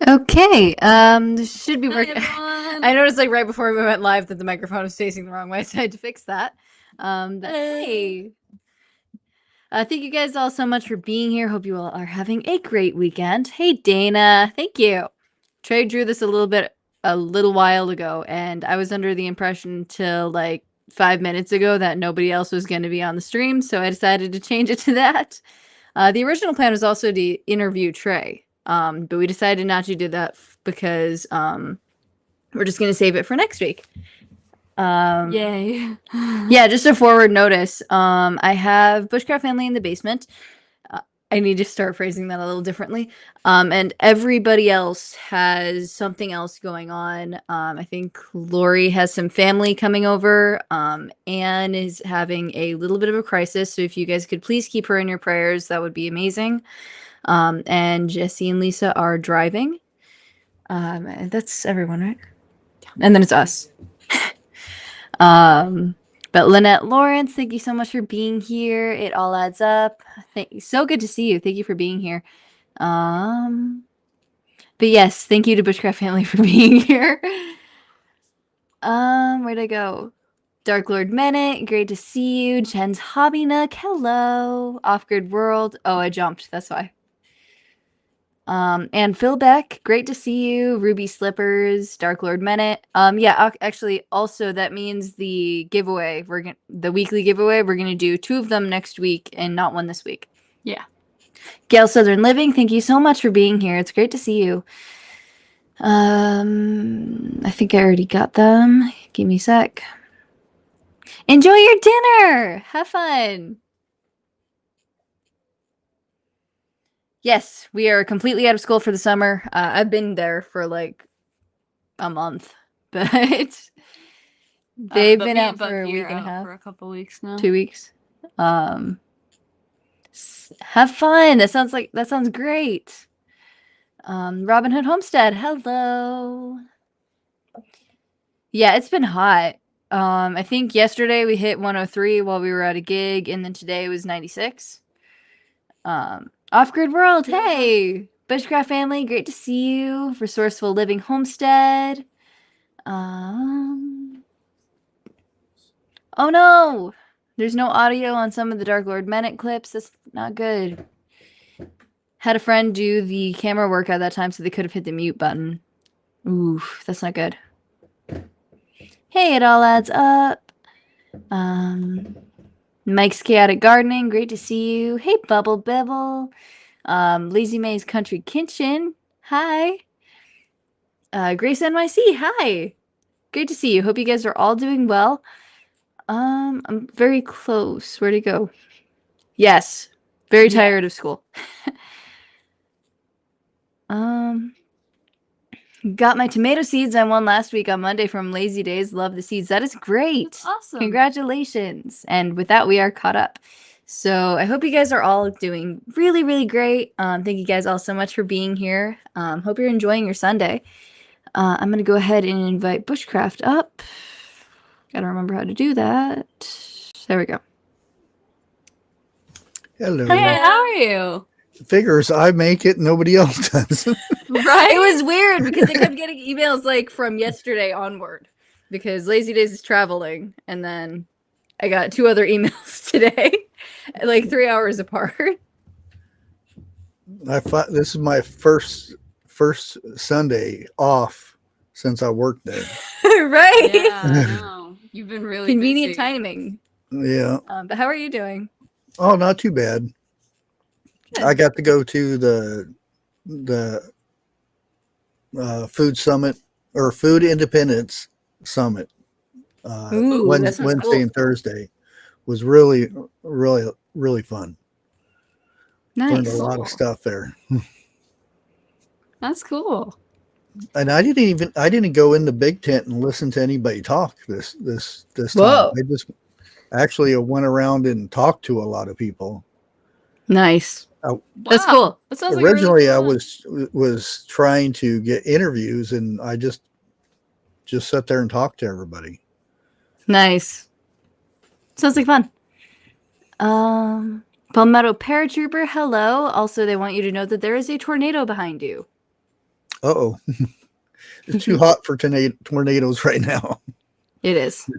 Okay, this should be Hi working. everyone. I noticed like right before we went live that the microphone was facing the wrong way, so I had to fix that. Hello. Hey, thank you guys all so much for being here. Hope you all are having a great weekend. Hey, Dana, thank you. Trey drew this a little while ago, and I was under the impression till like 5 minutes ago that nobody else was going to be on the stream, so I decided to change it to that. The original plan was also to interview Trey, but we decided not to do that because we're just going to save it for next week. Yay. Yeah, just a forward notice. I have Bushcraft Family in the basement. I need to start phrasing that a little differently. And everybody else has something else going on. I think Lorrie has some family coming over. Anne is having a little bit of a crisis. So if you guys could please keep her in your prayers, that would be amazing. And Jesse and Lisa are driving. And that's everyone, right? And then it's us. But Lynette Lawrence, thank you so much for being here. It all adds up. Thank you. So good to see you. Thank you for being here. Um, but yes, thank you to Bushcraft Family for being here. Where'd I go? Dark Lord Menet, great to see you. Jen's Hobby Nook, hello. Off Grid World. Oh, I jumped. That's why. And Phil Beck, great to see you. Ruby Slippers, Dark Lord Menet. Yeah, actually, also that means the giveaway. The weekly giveaway. We're gonna do 2 of them next week and not one this week. Yeah. Gail Southern Living, thank you so much for being here. It's great to see you. I think I already got them. Give me a sec. Enjoy your dinner. Have fun. Yes, we are completely out of school for the summer. I've been there for like a month, but they've But been me out and Buck for a here week and a out half, for a couple weeks now. 2 weeks. Have fun. That sounds great. Robin Hood Homestead, hello. Yeah, it's been hot. I think yesterday we hit 103 while we were at a gig, and then today was 96. Off Grid World, hey! Bushcraft Family, great to see you. Resourceful Living Homestead. Oh no! There's no audio on some of the Dark Lord Menet clips. That's not good. Had a friend do the camera work at that time, so they could have hit the mute button. Oof, that's not good. Hey, it all adds up. Mike's Chaotic Gardening, great to see you. Hey, Bubble Bibble. Lazy May's Country Kitchen, hi. Grace NYC, hi. Great to see you. Hope you guys are all doing well. I'm very close. Where'd it go? Yes, very tired of school. Got my tomato seeds I won last week on Monday from Lazy Days. Love the seeds. That is great. That's awesome. Congratulations. And with that, we are caught up. So I hope you guys are all doing really, really great. Thank you guys all so much for being here. Hope you're enjoying your Sunday. I'm going to go ahead and invite Bushcraft up. Gotta remember how to do that. There we go. Hello. Hey, how are you? Figures I make it, nobody else does. Right? It was weird because I kept getting emails like from yesterday onward because Lazy Days is traveling, and then I got 2 other emails today, like 3 hours apart. This is my first Sunday off since I worked there. Right? Yeah, I know. You've been really Convenient busy. timing. Yeah. But how are you doing? Oh, not too bad. Good. I got to go to the food summit or food independence summit Ooh, that sounds Wednesday cool. and Thursday. Was really fun. Learned a Nice. lot of stuff there. That's cool. And I didn't go in the big tent and listen to anybody talk this time. Whoa. I just actually went around and talked to a lot of people. Nice. That's Wow. cool. That sounds like Originally, a I really was trying to get interviews, and I just sat there and talked to everybody. Nice. Sounds like fun. Palmetto Paratrooper, hello. Also, they want you to know that there is a tornado behind you. Uh-oh. It's too hot for tornadoes right now. It is.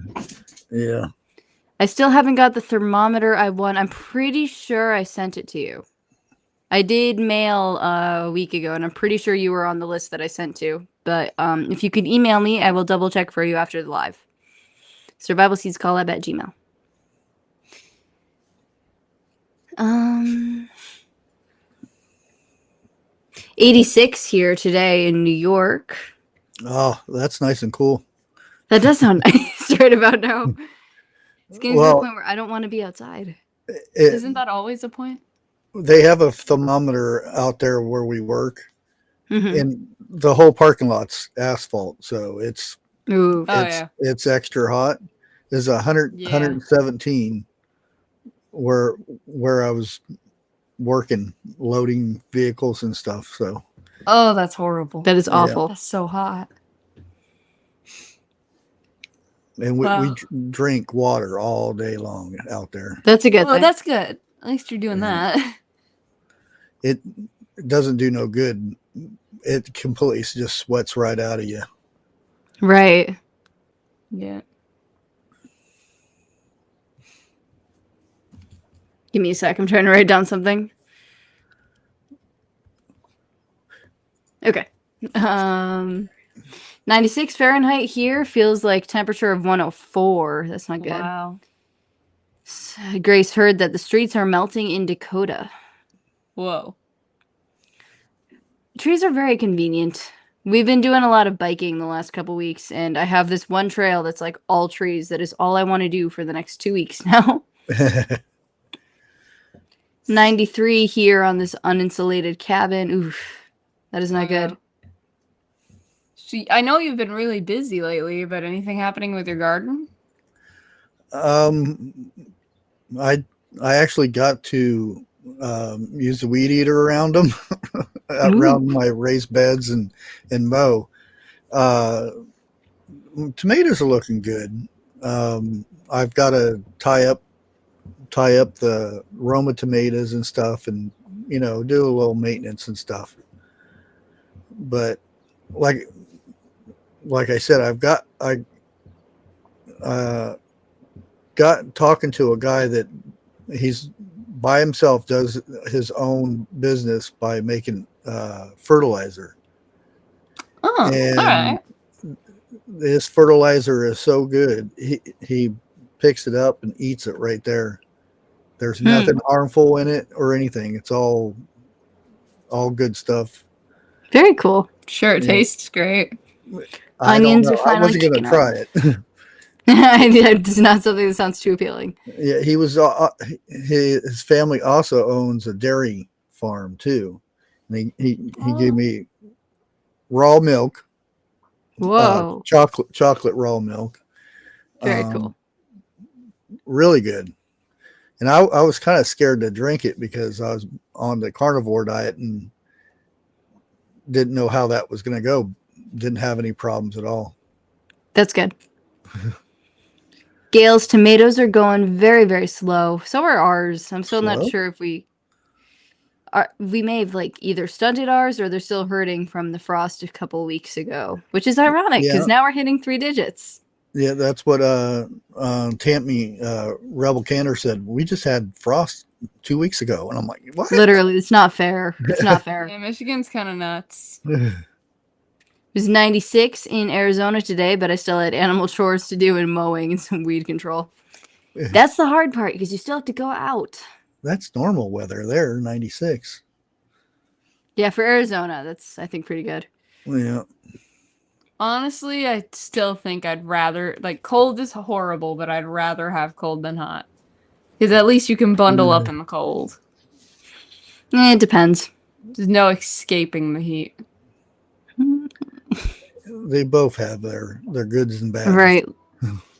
Yeah. I still haven't got the thermometer I want. I'm pretty sure I sent it to you. I did mail a week ago, and I'm pretty sure you were on the list that I sent to. But if you could email me, I will double check for you after the live. survivalseedscollab@gmail. 86 here today in New York. Oh, that's nice and cool. That does sound nice right about now. It's getting to the point where I don't want to be outside. Isn't that always a point? They have a thermometer out there where we work, Mm-hmm. and the whole parking lot's asphalt, so it's it's extra hot. There's 117 where I was working, loading vehicles and stuff. So oh, that's horrible. That is awful. That's so hot. And we drink water all day long out there. That's a good thing. That's good. At least you're doing that. It doesn't do no good. It completely just sweats right out of you. Right. Yeah. Give me a sec. I'm trying to write down something. Okay. 96 Fahrenheit here feels like temperature of 104. That's not good. Wow. Grace heard that the streets are melting in Dakota. Whoa. Trees are very convenient. We've been doing a lot of biking the last couple weeks, and I have this one trail that's like all trees. That is all I want to do for the next 2 weeks now. 93 here on this uninsulated cabin. Oof. That is not good. I know you've been really busy lately, but anything happening with your garden? I actually got to use the weed eater around them, around my raised beds and mow. Tomatoes are looking good. I've got to tie up the Roma tomatoes and stuff, and do a little maintenance and stuff. But like I said, I got talking to a guy that he's by himself, does his own business by making fertilizer. Oh, and all right. This fertilizer is so good. He picks it up and eats it right there. There's nothing harmful in it or anything. It's all good stuff. Very cool. Sure, it tastes great. Onions are fine. I wasn't going to try it. It's not something that sounds too appealing. Yeah, he was. His family also owns a dairy farm too, and he gave me raw milk. Whoa! Chocolate raw milk. Very cool. Really good. And I was kind of scared to drink it because I was on the carnivore diet and didn't know how that was going to go. Didn't have any problems at all. That's good. Gail's tomatoes are going very, very slow. So are ours. I'm still not sure if we may have either stunted ours or they're still hurting from the frost a couple weeks ago, which is ironic because now we're hitting 3 digits. Yeah, that's what Tammy Rebel Canner said. We just had frost 2 weeks ago, and I'm like, what? Literally, it's not fair. It's not fair. Yeah, Michigan's kind of nuts. It was 96 in Arizona today, but I still had animal chores to do and mowing and some weed control. That's the hard part because you still have to go out. That's normal weather there, 96. Yeah, for Arizona, that's, I think, pretty good. Yeah. Honestly, I still think I'd rather, cold is horrible, but I'd rather have cold than hot. Because at least you can bundle up in the cold. It depends. There's no escaping the heat. They both have their goods and bads. Right.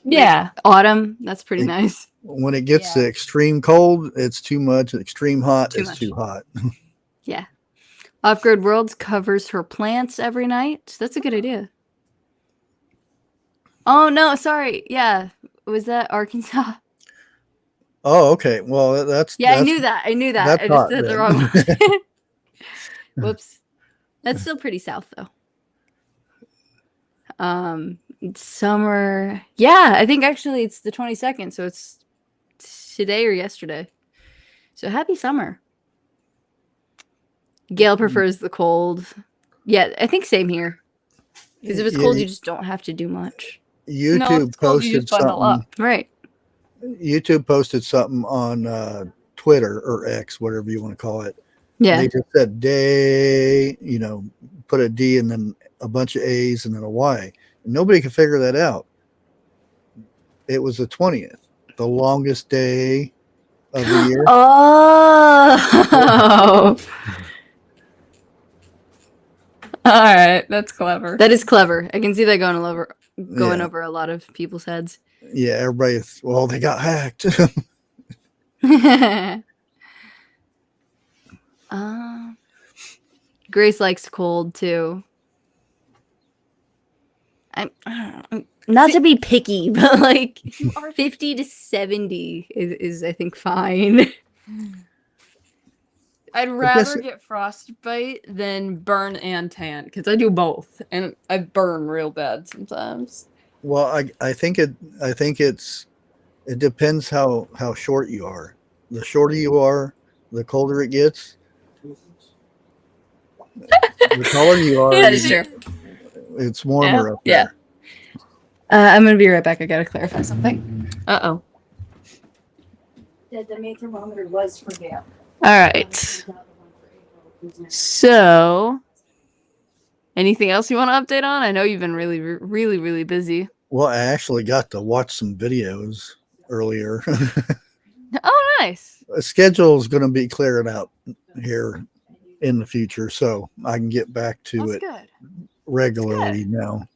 Yeah. Autumn, that's pretty nice. When it gets to extreme cold, it's too much. Extreme hot, it's too hot. Yeah. Off-Grid Worlds covers her plants every night. That's a good idea. Oh, no, sorry. Yeah. Was that Arkansas? Oh, okay. Well, I knew that. I just said the wrong one. Whoops. That's still pretty south though. It's summer. Yeah, I think actually it's the 22nd, so it's today or yesterday. So happy summer. Gail prefers the cold. Yeah, I think same here. Because if it's cold, you just don't have to do much. No, YouTube it's cold, you posted just bundle something. up. Right. YouTube posted something on Twitter or X, whatever you want to call it. Yeah. They just said day, you know, put a D and then a bunch of A's and then a Y. And nobody could figure that out. It was the 20th, the longest day of the year. Oh. All right, that's clever. That is clever. I can see that going over a lot of people's heads. Yeah, everybody, well, they got hacked. Grace likes cold too. Not to be picky, but like 50 to 70 is I think fine. I'd rather get frostbite than burn and tan because I do both, and I burn real bad sometimes. Well, I think it depends how short you are. The shorter you are, the colder it gets. The taller you are, That's true. It's warmer up Yeah. there. I'm gonna be right back. I gotta clarify something. Uh-oh. The main thermometer was for Gail. All right. So, anything else you want to update on? I know you've been really busy. Well, I actually got to watch some videos earlier. Oh, nice. The schedule is going to be cleared out here in the future, so I can get back to That's it good. regularly now.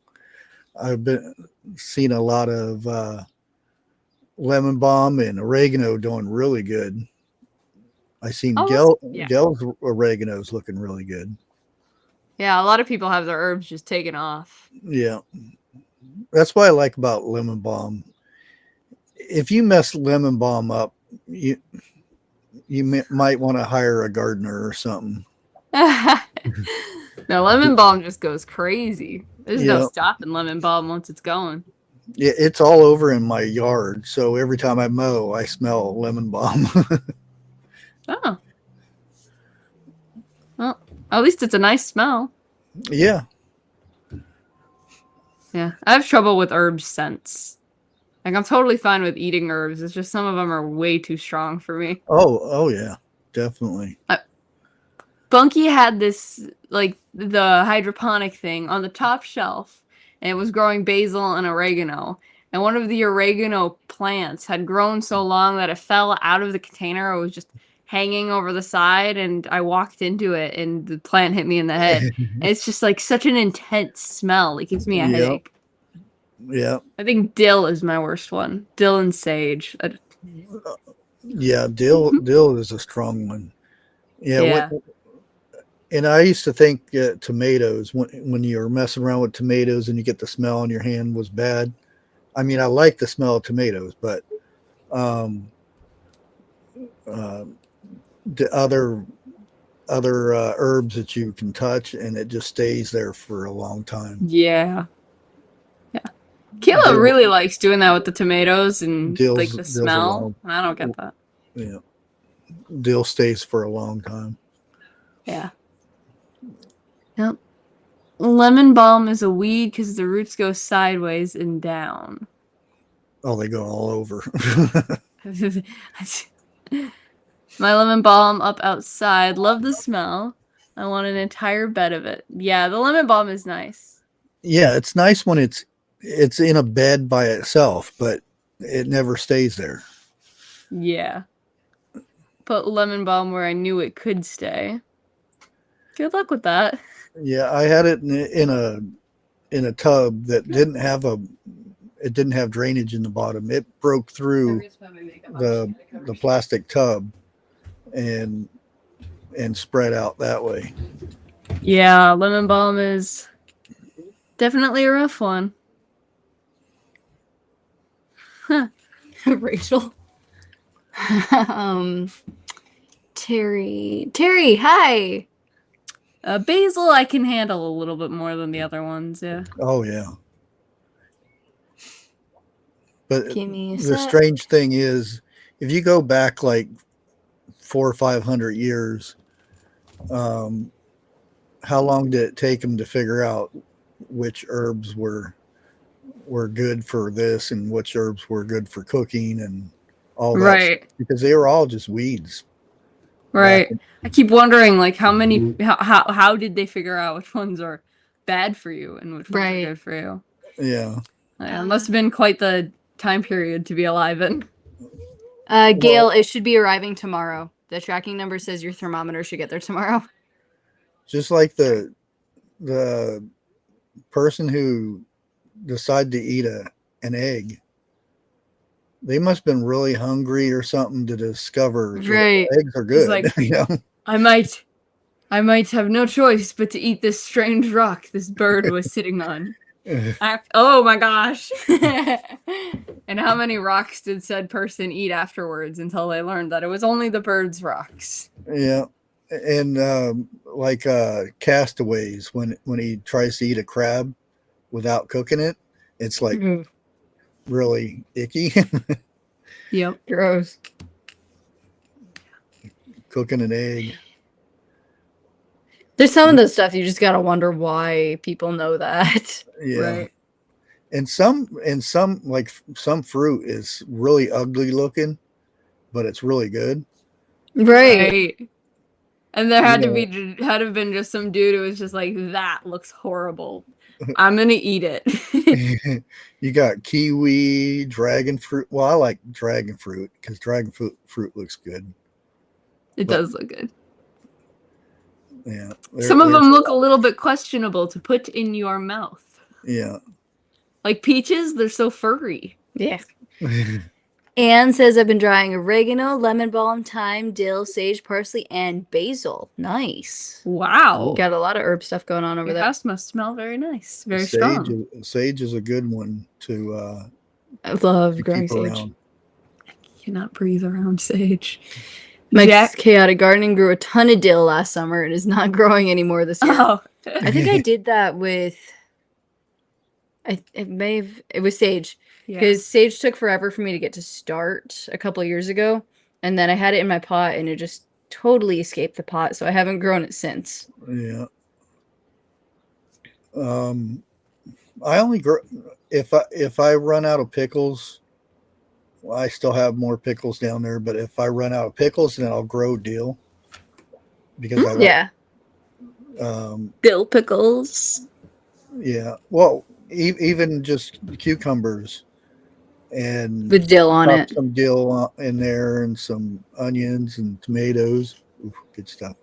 I've been seeing a lot of lemon balm and oregano doing really good. I seen Gel's oregano's looking really good. Yeah, a lot of people have their herbs just taken off. Yeah. That's what I like about lemon balm. If you mess lemon balm up, you might want to hire a gardener or something. No, lemon balm just goes crazy. There's no stopping lemon balm once it's going. Yeah, it's all over in my yard. So every time I mow, I smell lemon balm. Oh. Well, at least it's a nice smell. Yeah. Yeah. I have trouble with herb scents. Like, I'm totally fine with eating herbs. It's just some of them are way too strong for me. Oh yeah, definitely. Bunky had this, like, the hydroponic thing on the top shelf, and it was growing basil and oregano. And one of the oregano plants had grown so long that it fell out of the container. It was just hanging over the side, and I walked into it, and the plant hit me in the head. And it's just, like, such an intense smell. It gives me a headache. Yeah. I think dill is my worst one. Dill and sage. Yeah, dill is a strong one. Yeah. And I used to think tomatoes, when you were messing around with tomatoes and you get the smell on your hand, was bad. I mean, I like the smell of tomatoes, but the other herbs that you can touch and it just stays there for a long time. Yeah. Kayla really likes doing that with the tomatoes and like the smell. I don't get that. Yeah. Dill stays for a long time. Yeah. Yep. Lemon balm is a weed because the roots go sideways and down. Oh, they go all over. My lemon balm up outside. Love the smell. I want an entire bed of it. Yeah, the lemon balm is nice. Yeah, it's nice when it's in a bed by itself, but it never stays there. Yeah. Put lemon balm where I knew it could stay. Good luck with that. Yeah, I had it in a tub that didn't have drainage in the bottom. It broke through the plastic tub and spread out that way. Yeah, lemon balm is definitely a rough one. Huh. Rachel. Terry, hi. Basil I can handle a little bit more than the other ones, yeah. Oh yeah. But Give me a the sec. strange thing is, if you go back like 400 or 500 years, how long did it take them to figure out which herbs were good for this and which herbs were good for cooking and all that stuff, Right. because they were all just weeds. Right. I keep wondering, like, how did they figure out which ones are bad for you and which ones are Right. good for you? Yeah. It must have been quite the time period to be alive in. Gail, it should be arriving tomorrow. The tracking number says your thermometer should get there tomorrow. Just like the person who decided to eat an egg, they must have been really hungry or something to discover Right. eggs are It's good. like, You know? I might have no choice but to eat this strange rock this bird was sitting on. Oh my gosh. And how many rocks did said person eat afterwards until they learned that it was only the bird's rocks? Yeah. And like Castaways, when he tries to eat a crab without cooking it, it's like really icky. Yep. Gross. Cooking an egg. There's some of the stuff you just gotta wonder why people know that. Yeah. Right. And some like some fruit is really ugly looking, but it's really good. Right. And there had Yeah. to have been just some dude who was just like, that looks horrible. I'm gonna eat it. You got kiwi, dragon fruit. Well, I like dragon fruit because dragon fruit looks good. It does look good. Yeah. Some of them look a little bit questionable to put in your mouth. Yeah. Like peaches, they're so furry. Yeah. Anne says, I've been drying oregano, lemon balm, thyme, dill, sage, parsley, and basil. Nice. Wow. Got a lot of herb stuff going on over Your there. house must smell very nice. Very strong. Sage is a good one to I love growing keep sage. around. I cannot breathe around sage. Mike's Chaotic Gardening grew a ton of dill last summer and is not growing anymore this year. Oh. I think I did that with... it was sage. Because sage took forever for me to get to start a couple of years ago. And then I had it in my pot and it just totally escaped the pot. So I haven't grown it since. Yeah. I only grow if I run out of pickles. Well, I still have more pickles down there, but if I run out of pickles, then I'll grow dill because I like, dill pickles. Yeah. Well, even just cucumbers and with dill on it. Some dill in there and some onions and tomatoes. Ooh, good stuff.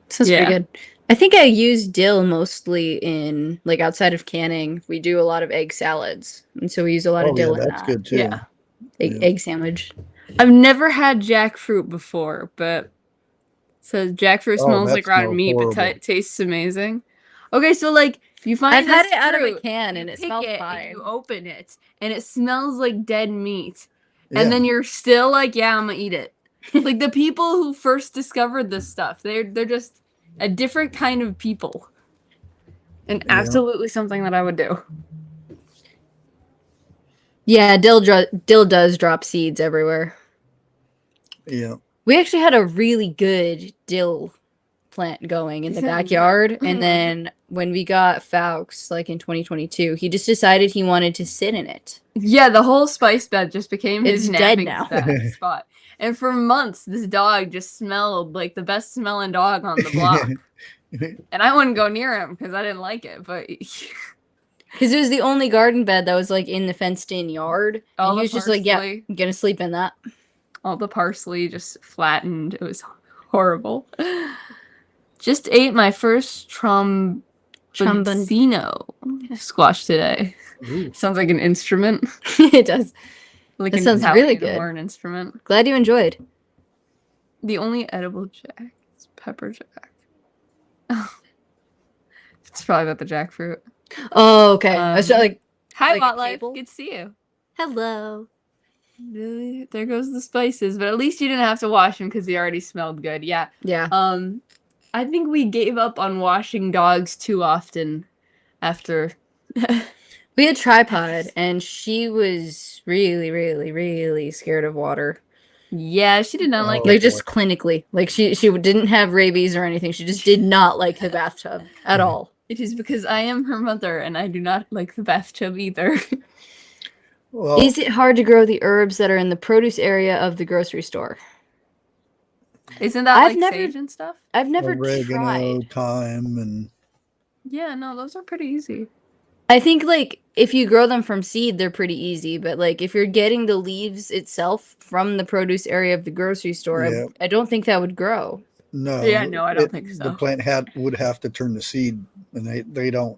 Sounds pretty good. I think I use dill mostly in, like, outside of canning. We do a lot of egg salads. And so we use a lot of dill in that. That's good too. Yeah. Egg sandwich. I've never had jackfruit before, but so jackfruit smells like rotten meat, but tastes amazing. Okay, so like you find I've had it out of a can and it smells fine. You open it and it smells like dead meat, and then you're still like, yeah, I'm gonna eat it. Like the people who first discovered this stuff, they're just a different kind of people, and absolutely something that I would do. Yeah, dill does drop seeds everywhere. Yeah. We actually had a really good dill plant going in the backyard. And then when we got Faux, like in 2022, he just decided he wanted to sit in it. Yeah, the whole spice bed just became his dead napping now. spot. And for months, this dog just smelled like the best smelling dog on the block. And I wouldn't go near him because I didn't like it, but... Because it was the only garden bed that was, like, in the fenced-in yard. And he was just like, yeah, I'm gonna sleep in that. All the parsley just flattened. It was horrible. Just ate my first trombino squash today. Ooh. Sounds like an instrument. It does. Like it sounds really good. Or an instrument. Glad you enjoyed. The only edible jack is pepper jack. Oh. It's probably about the jackfruit. Oh, okay. I was like, hi, Wildlife. Good to see you. Hello. There goes the spices, but at least you didn't have to wash them because they already smelled good. Yeah. Yeah. I think we gave up on washing dogs too often after. We had Tripod, and she was really, really, really scared of water. Yeah, she did not like Oh, Like it. just clinically, like she didn't have rabies or anything. She just did not like the bathtub at all. It is because I am her mother and I do not like the bathtub either. well, Is it hard to grow the herbs that are in the produce area of the grocery store? Isn't that I've like never- sage and stuff? I've never oregano, tried. thyme, and Yeah, no, those are pretty easy. I think like if you grow them from seed, they're pretty easy. But like if you're getting the leaves itself from the produce area of the grocery store, Yeah. I don't think that would grow. no. Yeah, no, I don't think so. The plant would have to turn to seed, and they don't.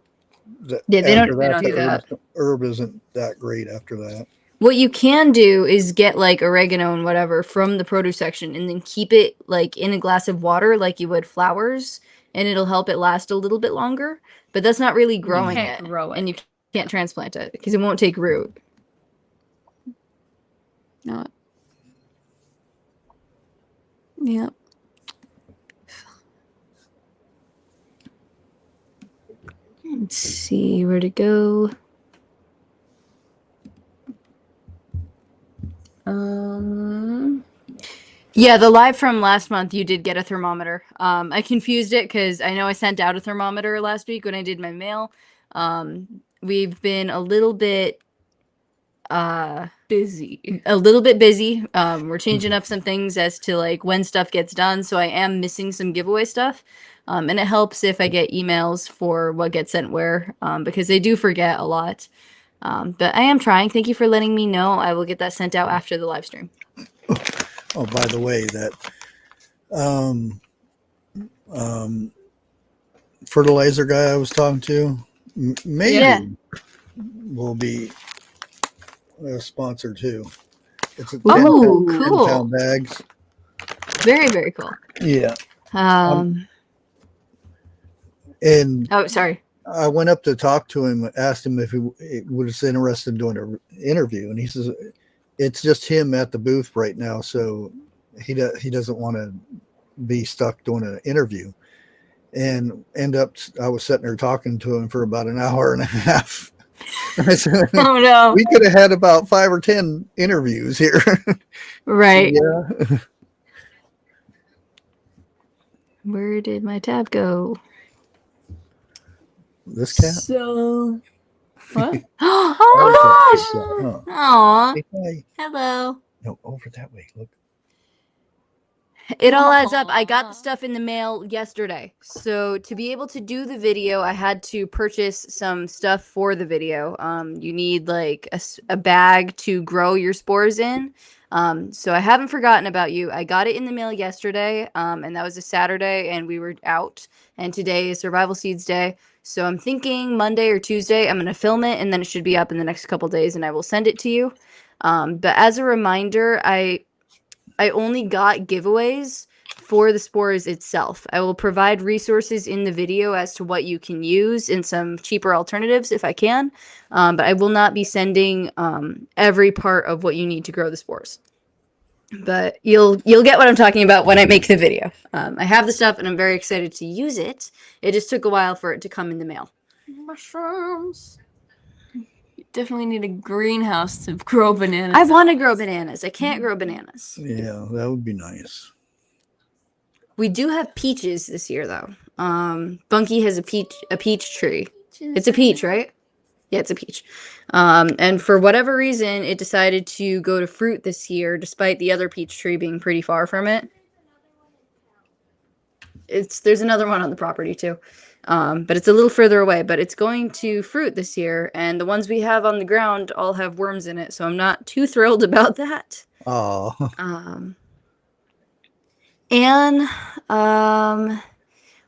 Yeah, they after don't do the that. herb isn't that great after that. What you can do is get like oregano and whatever from the produce section and then keep it like in a glass of water like you would flowers, and it'll help it last a little bit longer. But that's not really growing can't it, grow it. and you can't transplant it because it won't take root. No. Yep. Let's see where to go. Yeah, the live from last month, you did get a thermometer. I confused it because I know I sent out a thermometer last week when I did my mail. We've been a little bit Busy. busy. We're changing up some things as to like when stuff gets done, so I am missing some giveaway stuff. And it helps if I get emails for what gets sent where, because they do forget a lot. But I am trying. Thank you for letting me know. I will get that sent out after the live stream. Oh, by the way, that fertilizer guy I was talking to, maybe Yeah. will be a sponsor too. It's a Ooh, 10 cool. pound bags. Very, very cool. Yeah. And Oh, sorry. I went up to talk to him, asked him if he was interested in doing an interview, and he says it's just him at the booth right now, so he doesn't want to be stuck doing an interview. And I was sitting there talking to him for about an hour and a half. I said, Oh no. we could have had about 5 or 10 interviews here. Right. Yeah. Where did my tab go? This cat. So, what? Oh gosh. Huh. Aw. Hey, hi. Hello. No, over that way. Look. It all adds up. I got the stuff in the mail yesterday. So to be able to do the video, I had to purchase some stuff for the video. You need like a bag to grow your spores in. So I haven't forgotten about you. I got it in the mail yesterday, and that was a Saturday, and we were out. And today is Survival Seeds Day. So I'm thinking Monday or Tuesday, I'm going to film it, and then it should be up in the next couple days, and I will send it to you. But as a reminder, I only got giveaways for the spores itself. I will provide resources in the video as to what you can use and some cheaper alternatives if I can, but I will not be sending every part of what you need to grow the spores. But you'll get what I'm talking about when I make the video. I have the stuff and I'm very excited to use it. It just took a while for it to come in the mail. Mushrooms. You definitely need a greenhouse to grow bananas. I want to grow bananas. I can't grow bananas. Yeah, that would be nice. We do have peaches this year, though. Bunky has a peach tree. It's a peach, right? Yeah, it's a peach. And for whatever reason, it decided to go to fruit this year, despite the other peach tree being pretty far from it. There's another one on the property too, but it's a little further away. But it's going to fruit this year, and the ones we have on the ground all have worms in it, so I'm not too thrilled about that. Oh. And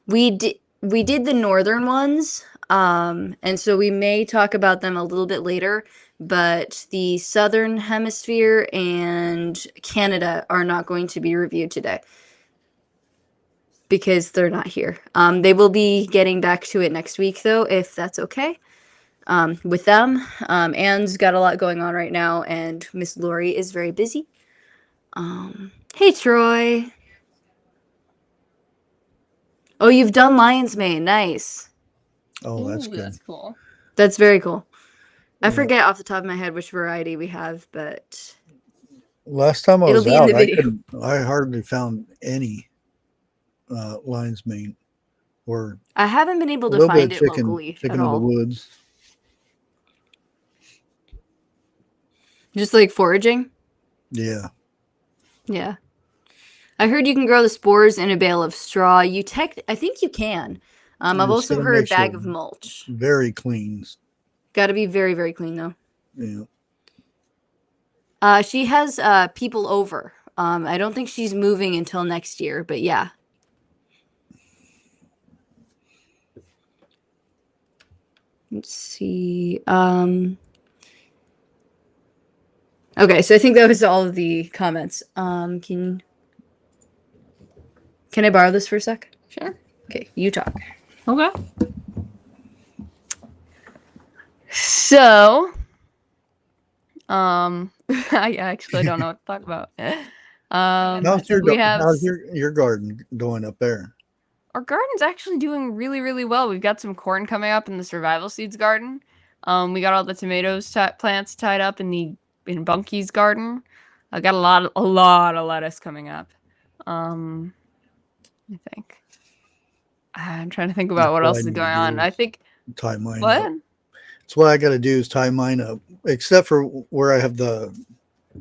we did the northern ones, and so we may talk about them a little bit later. But the southern hemisphere and Canada are not going to be reviewed today because they're not here. They will be getting back to it next week, though, if that's okay with them. Anne's got a lot going on right now, and Miss Lorrie is very busy. Hey, Troy. Oh, you've done lion's mane. Nice. Oh, that's Ooh, good. That's cool. That's very cool. I Yeah. forget off the top of my head which variety we have, but Last time I it'll was be in the out, video. I hardly found any lion's mane or I haven't been a able to little bit find of it locally at chicken of the all. woods. Just like foraging. Yeah. Yeah. I heard you can grow the spores in a bale of straw. I think you can. I've You just also gotta heard make sure bag of mulch. very clean. Got to be very, very clean though. Yeah. She has people over. I don't think she's moving until next year, but yeah. Let's see. Okay, so I think that was all of the comments. Can I borrow this for a sec? Sure. Okay, you talk. Okay. So, I actually don't know what to talk about. We have How's your garden doing up there? our garden's actually doing really, really well. We've got some corn coming up in the survival seeds garden. We got all the tomatoes plants tied up in Bunky's garden. I got a lot of lettuce coming up. I think. I'm trying to think about what That's what else I is need to going on. do I is think tie mine what? up. That's what I got to do is tie mine up, except for where I have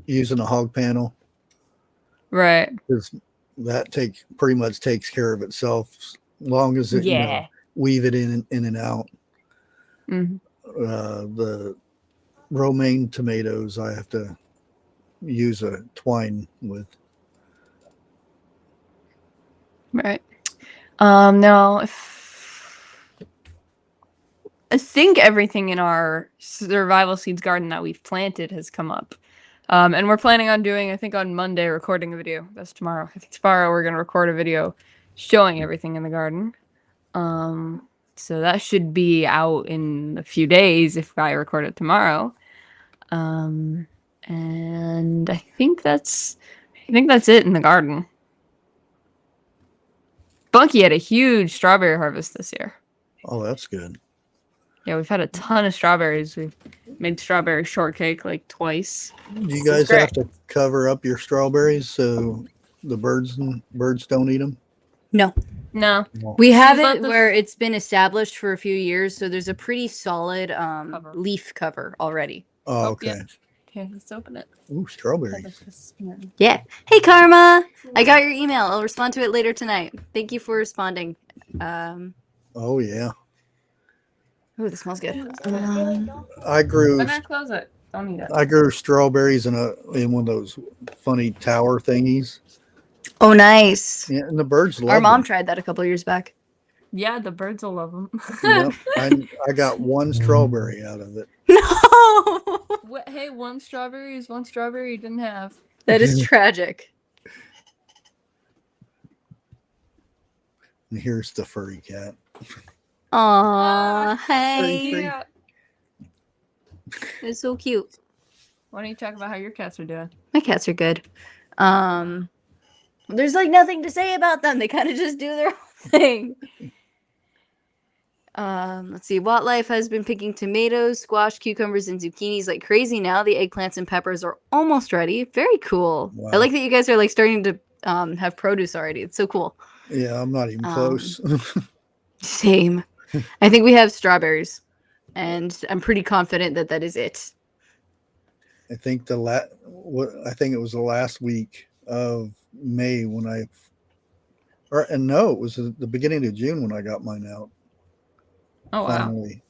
using a hog panel, Right. because that pretty much takes care of itself, as long as it Yeah. weave it in and out. Mm-hmm. The romaine tomatoes I have to use a twine with. Right. Now, I think everything in our survival seeds garden that we've planted has come up. And we're planning on doing, I think on Monday, recording a video. That's tomorrow. I think tomorrow we're going to record a video showing everything in the garden. So that should be out in a few days if I record it tomorrow. And I think that's it in the garden. Bunky had a huge strawberry harvest this year. Oh, that's good. Yeah, we've had a ton of strawberries. We've made strawberry shortcake like twice. Do you It's guys great. have to cover up your strawberries so the birds don't eat them? No. No. We have She's let it the- where it's been established for a few years, so there's a pretty solid Cover. leaf cover already. Oh, Oh, okay. yeah. Okay, let's open it. Ooh, strawberries. Yeah. Hey, Karma. I got your email. I'll respond to it later tonight. Thank you for responding. Oh yeah. Oh, this smells good. I grew I'm gonna close it. Don't eat it. I grew strawberries in one of those funny tower thingies. Oh, nice. Yeah, and the birds love Our mom them. tried that a couple years back. Yeah, the birds will love them. Yep. I got one strawberry out of it. No. Hey, one strawberry is one strawberry you didn't have. That is tragic. And here's the furry cat. Aw, Pretty. hey. Yeah. It's so cute. Why don't you talk about how your cats are doing? My cats are good. There's like nothing to say about them. They kind of just do their own thing. Let's see. Wildlife has been picking tomatoes, squash, cucumbers, and zucchinis like crazy now. The eggplants and peppers are almost ready. Very cool. Wow. I like that you guys are like starting to have produce already. It's so cool. Yeah, I'm not even close. Same. I think we have strawberries, and I'm pretty confident that that is it. I think I think it was the last week of May when it was the beginning of June when I got mine out. Oh, wow. Finally,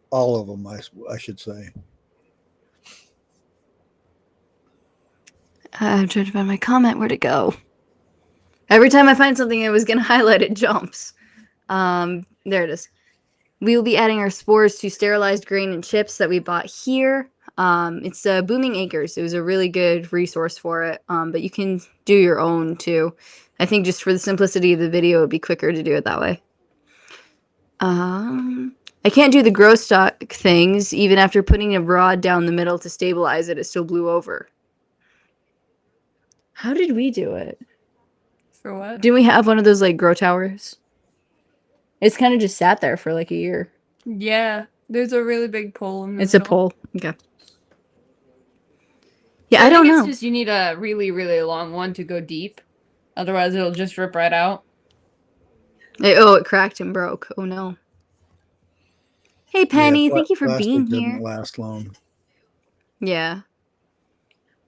all of them, I should say. I'm trying to find my comment. Where'd it go? Every time I find something I was going to highlight, it jumps. There it is. We will be adding our spores to sterilized grain and chips that we bought here. It's Booming Acres. It was a really good resource for it, but you can do your own too. I think just for the simplicity of the video, it would be quicker to do it that way. I can't do the grow stock things. Even after putting a rod down the middle to stabilize it, it still blew over. How did we do it? For what? Didn't we have one of those like grow towers? It's kind of just sat there for like a year. Yeah, there's a really big pole in the It's a middle. pole. Okay. Yeah, So I don't think know. it's just you need a really, really long one to go deep. Otherwise, it'll just rip right out. It cracked and broke. Oh no. Hey Penny, Yeah, thank you for being plastic doesn't here. last long. Yeah.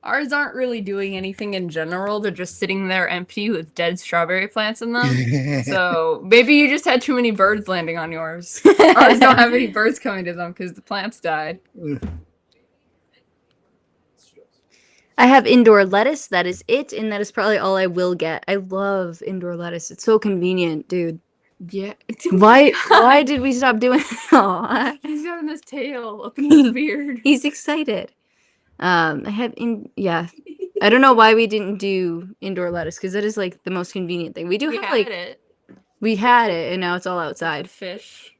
Ours aren't really doing anything in general. They're just sitting there empty with dead strawberry plants in them. So maybe you just had too many birds landing on yours. Ours don't have any birds coming to them because the plants died. I have indoor lettuce. That is it, and that is probably all I will get. I love indoor lettuce. It's so convenient, dude. Yeah. Why did we stop doing? Aw. He's got his tail up in his beard. He's excited. I have yeah. I don't know why we didn't do indoor lettuce because that is like the most convenient thing. We do have like it. we had it and now it's all The outside. fish.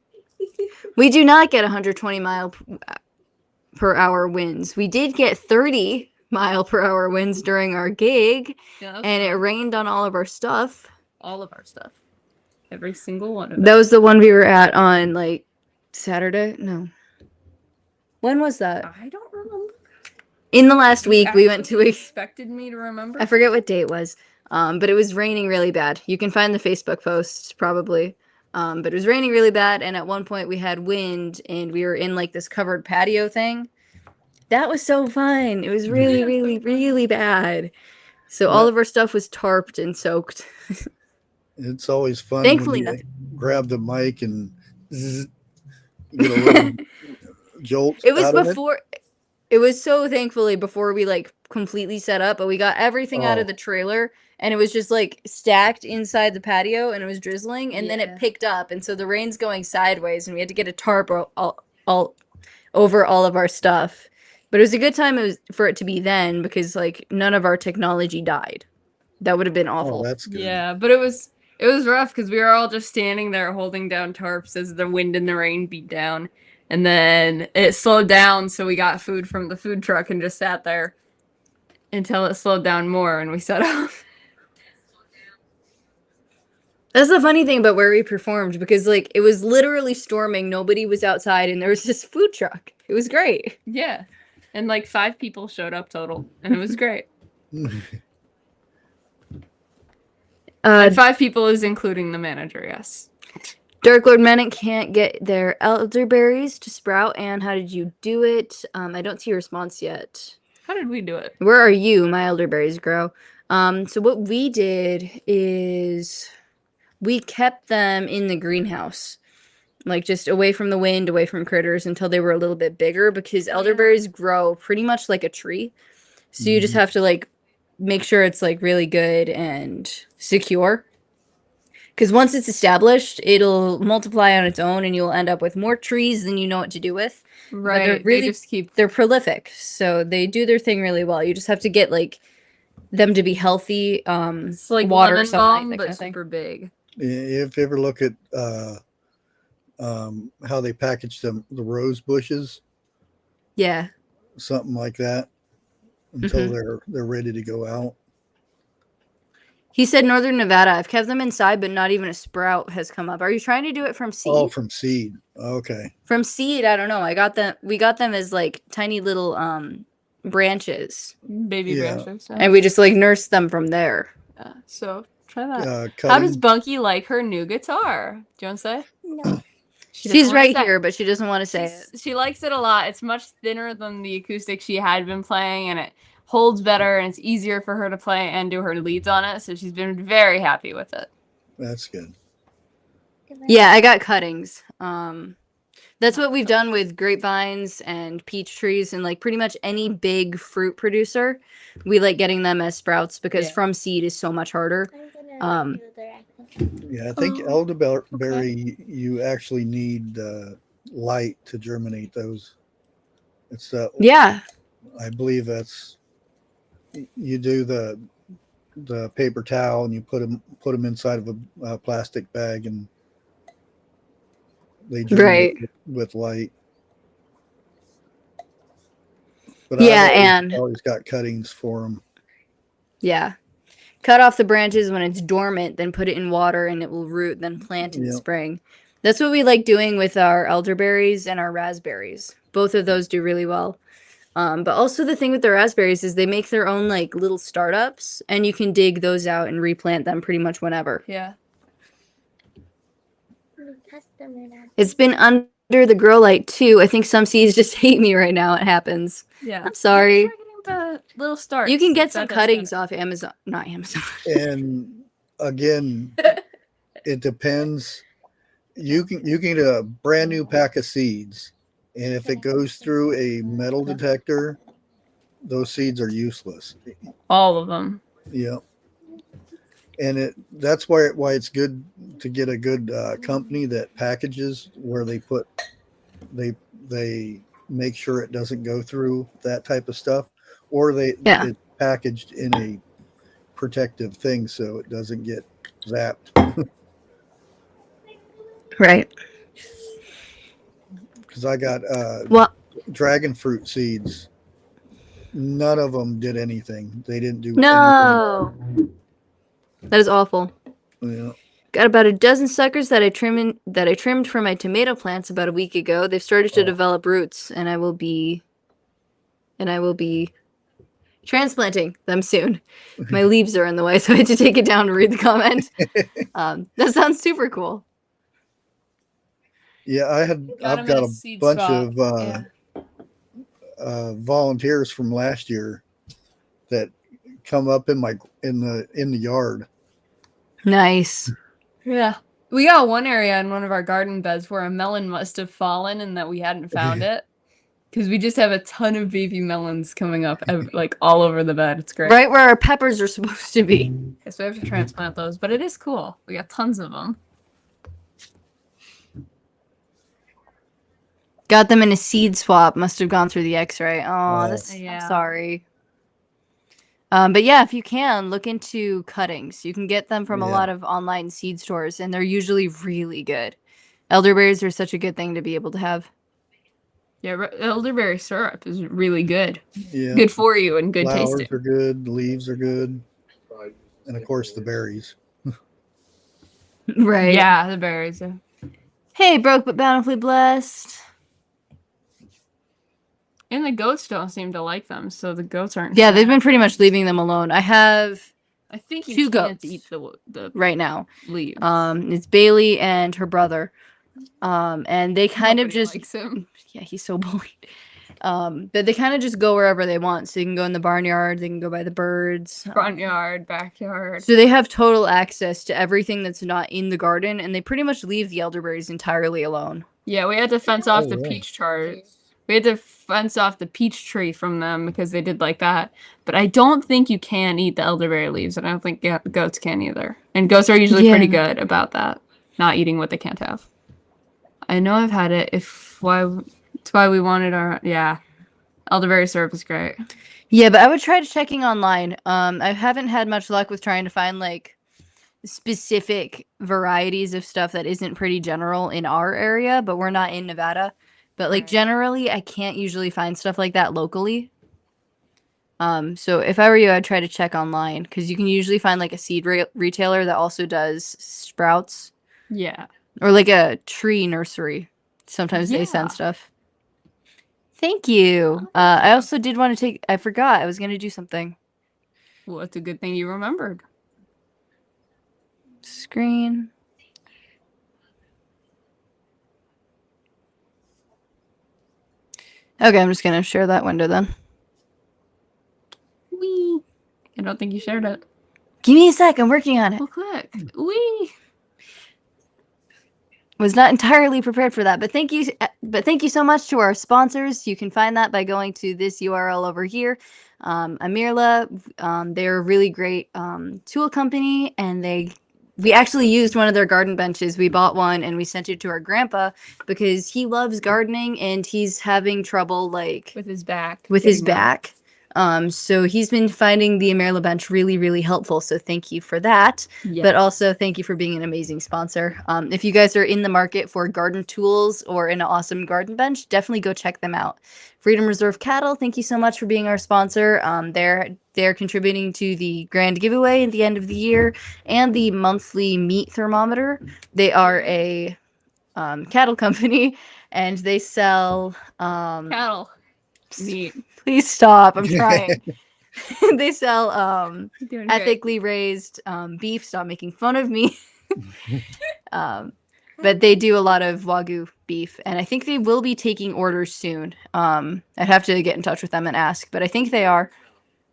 We do not get 120 mile per hour winds. We did get 30 mile per hour winds during our gig, Yeah, and it rained on all of our stuff. all of our stuff. Every single one of it. That was the one we were at on like Saturday. No, when was that? I don't remember. In the last week, we went to a. Expected me to remember. I forget what day it was. But it was raining really bad. You can find the Facebook post probably. But it was raining really bad, and at one point we had wind, and we were in like this covered patio thing. That was so fun. It was really, really, really bad. So all of our stuff was tarped and soaked. It's always fun Thankfully, when you nothing. grab the mic and zzz, get a little jolt. It was out of before. It was so thankfully before we like completely set up, but we got everything out of the trailer, and it was just like stacked inside the patio, and it was drizzling, and then it picked up, and so the rain's going sideways, and we had to get a tarp all over all of our stuff. But it was a good time for it to be then because like none of our technology died. That would have been awful. Oh, that's good. Yeah, but it was rough because we were all just standing there holding down tarps as the wind and the rain beat down. And then it slowed down, so we got food from the food truck and just sat there until it slowed down more and we set off. That's the funny thing about where we performed because like it was literally storming, nobody was outside, and there was this food truck. It was great. Yeah. And like 5 people showed up total, and it was great. And 5 people is including the manager, yes. Dark Lord Manic can't get their elderberries to sprout. And how did you do it? I don't see a response yet. How did we do it? Where are you? My elderberries grow. So what we did is we kept them in the greenhouse, like just away from the wind, away from critters until they were a little bit bigger because elderberries grow pretty much like a tree. So you just have to like make sure it's like really good and secure. Because once it's established, it'll multiply on its own, and you'll end up with more trees than you know what to do with. Right. They're prolific, so they do their thing really well. You just have to get like them to be healthy. It's like water, lemon sunlight, balm, that but kind of thing. super big. If you ever look at how they package the rose bushes, Yeah. something like that, until they're ready to go out. He said Northern Nevada. I've kept them inside, but not even a sprout has come up. Are you trying to do it from seed? Oh, from seed. Okay. From seed, I don't know. We got them as like tiny little branches. Baby branches. So. And we just like nursed them from there. So try that. Cutting. How does Bunky like her new guitar? Do you want to say? No. She's right here, but she doesn't want to say it. She likes it a lot. It's much thinner than the acoustic she had been playing, and it holds better, and it's easier for her to play and do her leads on it. So she's been very happy with it. That's good. Yeah, I got cuttings. That's what we've done with grapevines and peach trees and like pretty much any big fruit producer. We like getting them as sprouts because from seed is so much harder. Yeah, I think elderberry, you actually need light to germinate those. It's yeah. I believe that's you do the paper towel and you put them inside of a plastic bag and they germinate with light. But I've always got cuttings for them. Yeah. Cut off the branches when it's dormant, then put it in water and it will root, then plant in the spring. That's what we like doing with our elderberries and our raspberries. Both of those do really well. But also the thing with the raspberries is they make their own like little startups, and you can dig those out and replant them pretty much whenever. Yeah. It's been under the grow light too. I think some seeds just hate me right now. It happens. Yeah. I'm sorry. Try getting the little starts. You can get some That does cuttings good. off Amazon. Not Amazon. And again, it depends. You can get a brand new pack of seeds, and if it goes through a metal detector, those seeds are useless. All of them. Yeah, and that's why it's good to get a good company that packages where they make sure it doesn't go through that type of stuff, or Yeah. it's packaged in a protective thing so it doesn't get zapped. Right. Because I got Well, dragon fruit seeds. None of them did anything. They didn't do no. That is awful. anything. Yeah. Got about a dozen suckers that I trimmed for my tomato plants about a week ago. They've started to develop roots, and I will be transplanting them soon. My leaves are in the way, so I had to take it down to read the comment. That sounds super cool. Yeah, I've got a bunch of volunteers from last year that come up in the yard. Nice. Yeah. We got one area in one of our garden beds where a melon must have fallen and that we hadn't found it. Because we just have a ton of baby melons coming up like all over the bed. It's great. Right where our peppers are supposed to be. Yes, we have to transplant those, but it is cool. We got tons of them. Got them in a seed swap. Must have gone through the X-ray. Oh, I'm sorry. But yeah, if you can, look into cuttings. You can get them from a lot of online seed stores, and they're usually really good. Elderberries are such a good thing to be able to have. Yeah, elderberry syrup is really good. Yeah. Good for you and good Flowers tasting. are good. The leaves are good. And of course the berries. Right. Yeah, the berries. Hey, broke but bountifully blessed. And the goats don't seem to like them, so the goats aren't. Yeah, they've been pretty much leaving them alone. I have I think you 2 can't goats eat the right now. leaves. It's Bailey and her brother. And they kind of just likes him. Yeah, he's so bullied. But they kind of just go wherever they want. So you can go in the barnyard, they can go by the birds. Front yard, backyard. So they have total access to everything that's not in the garden, and they pretty much leave the elderberries entirely alone. Yeah, we had to fence off the peach tree. We had to fence off the peach tree from them because they did like that. But I don't think you can eat the elderberry leaves, and I don't think goats can either. And goats are usually pretty good about that, not eating what they can't have. I know I've had it. It's why we wanted our elderberry syrup is great. Yeah, but I would try checking online. I haven't had much luck with trying to find like specific varieties of stuff that isn't pretty general in our area, but we're not in Nevada. But like generally, I can't usually find stuff like that locally. So if I were you, I'd try to check online because you can usually find like a seed retailer that also does sprouts. Yeah. Or like a tree nursery. Sometimes they send stuff. Thank you. I also did want to I forgot I was going to do something. Well, it's a good thing you remembered. Screen. Okay, I'm just going to share that window then. Wee. I don't think you shared it. Give me a sec. I'm working on it. Well, click. Wee. Was not entirely prepared for that, but thank you so much to our sponsors. You can find that by going to this URL over here. Amirla, they're a really great tool company, and we actually used one of their garden benches. We bought one and we sent it to our grandpa because he loves gardening and he's having trouble like with his back. So he's been finding the Amirla bench really, really helpful. So thank you for that. Yes. But also thank you for being an amazing sponsor. If you guys are in the market for garden tools or an awesome garden bench, definitely go check them out. Freedom Reserve Cattle, thank you so much for being our sponsor. They're contributing to the grand giveaway at the end of the year and the monthly meat thermometer. They are a cattle company, and they sell Cattle. Neat. please stop, I'm trying. They sell You're doing great. ethically raised beef. Stop making fun of me. But they do a lot of Wagyu beef, and I think they will be taking orders soon. I'd have to get in touch with them and ask, but I think they are.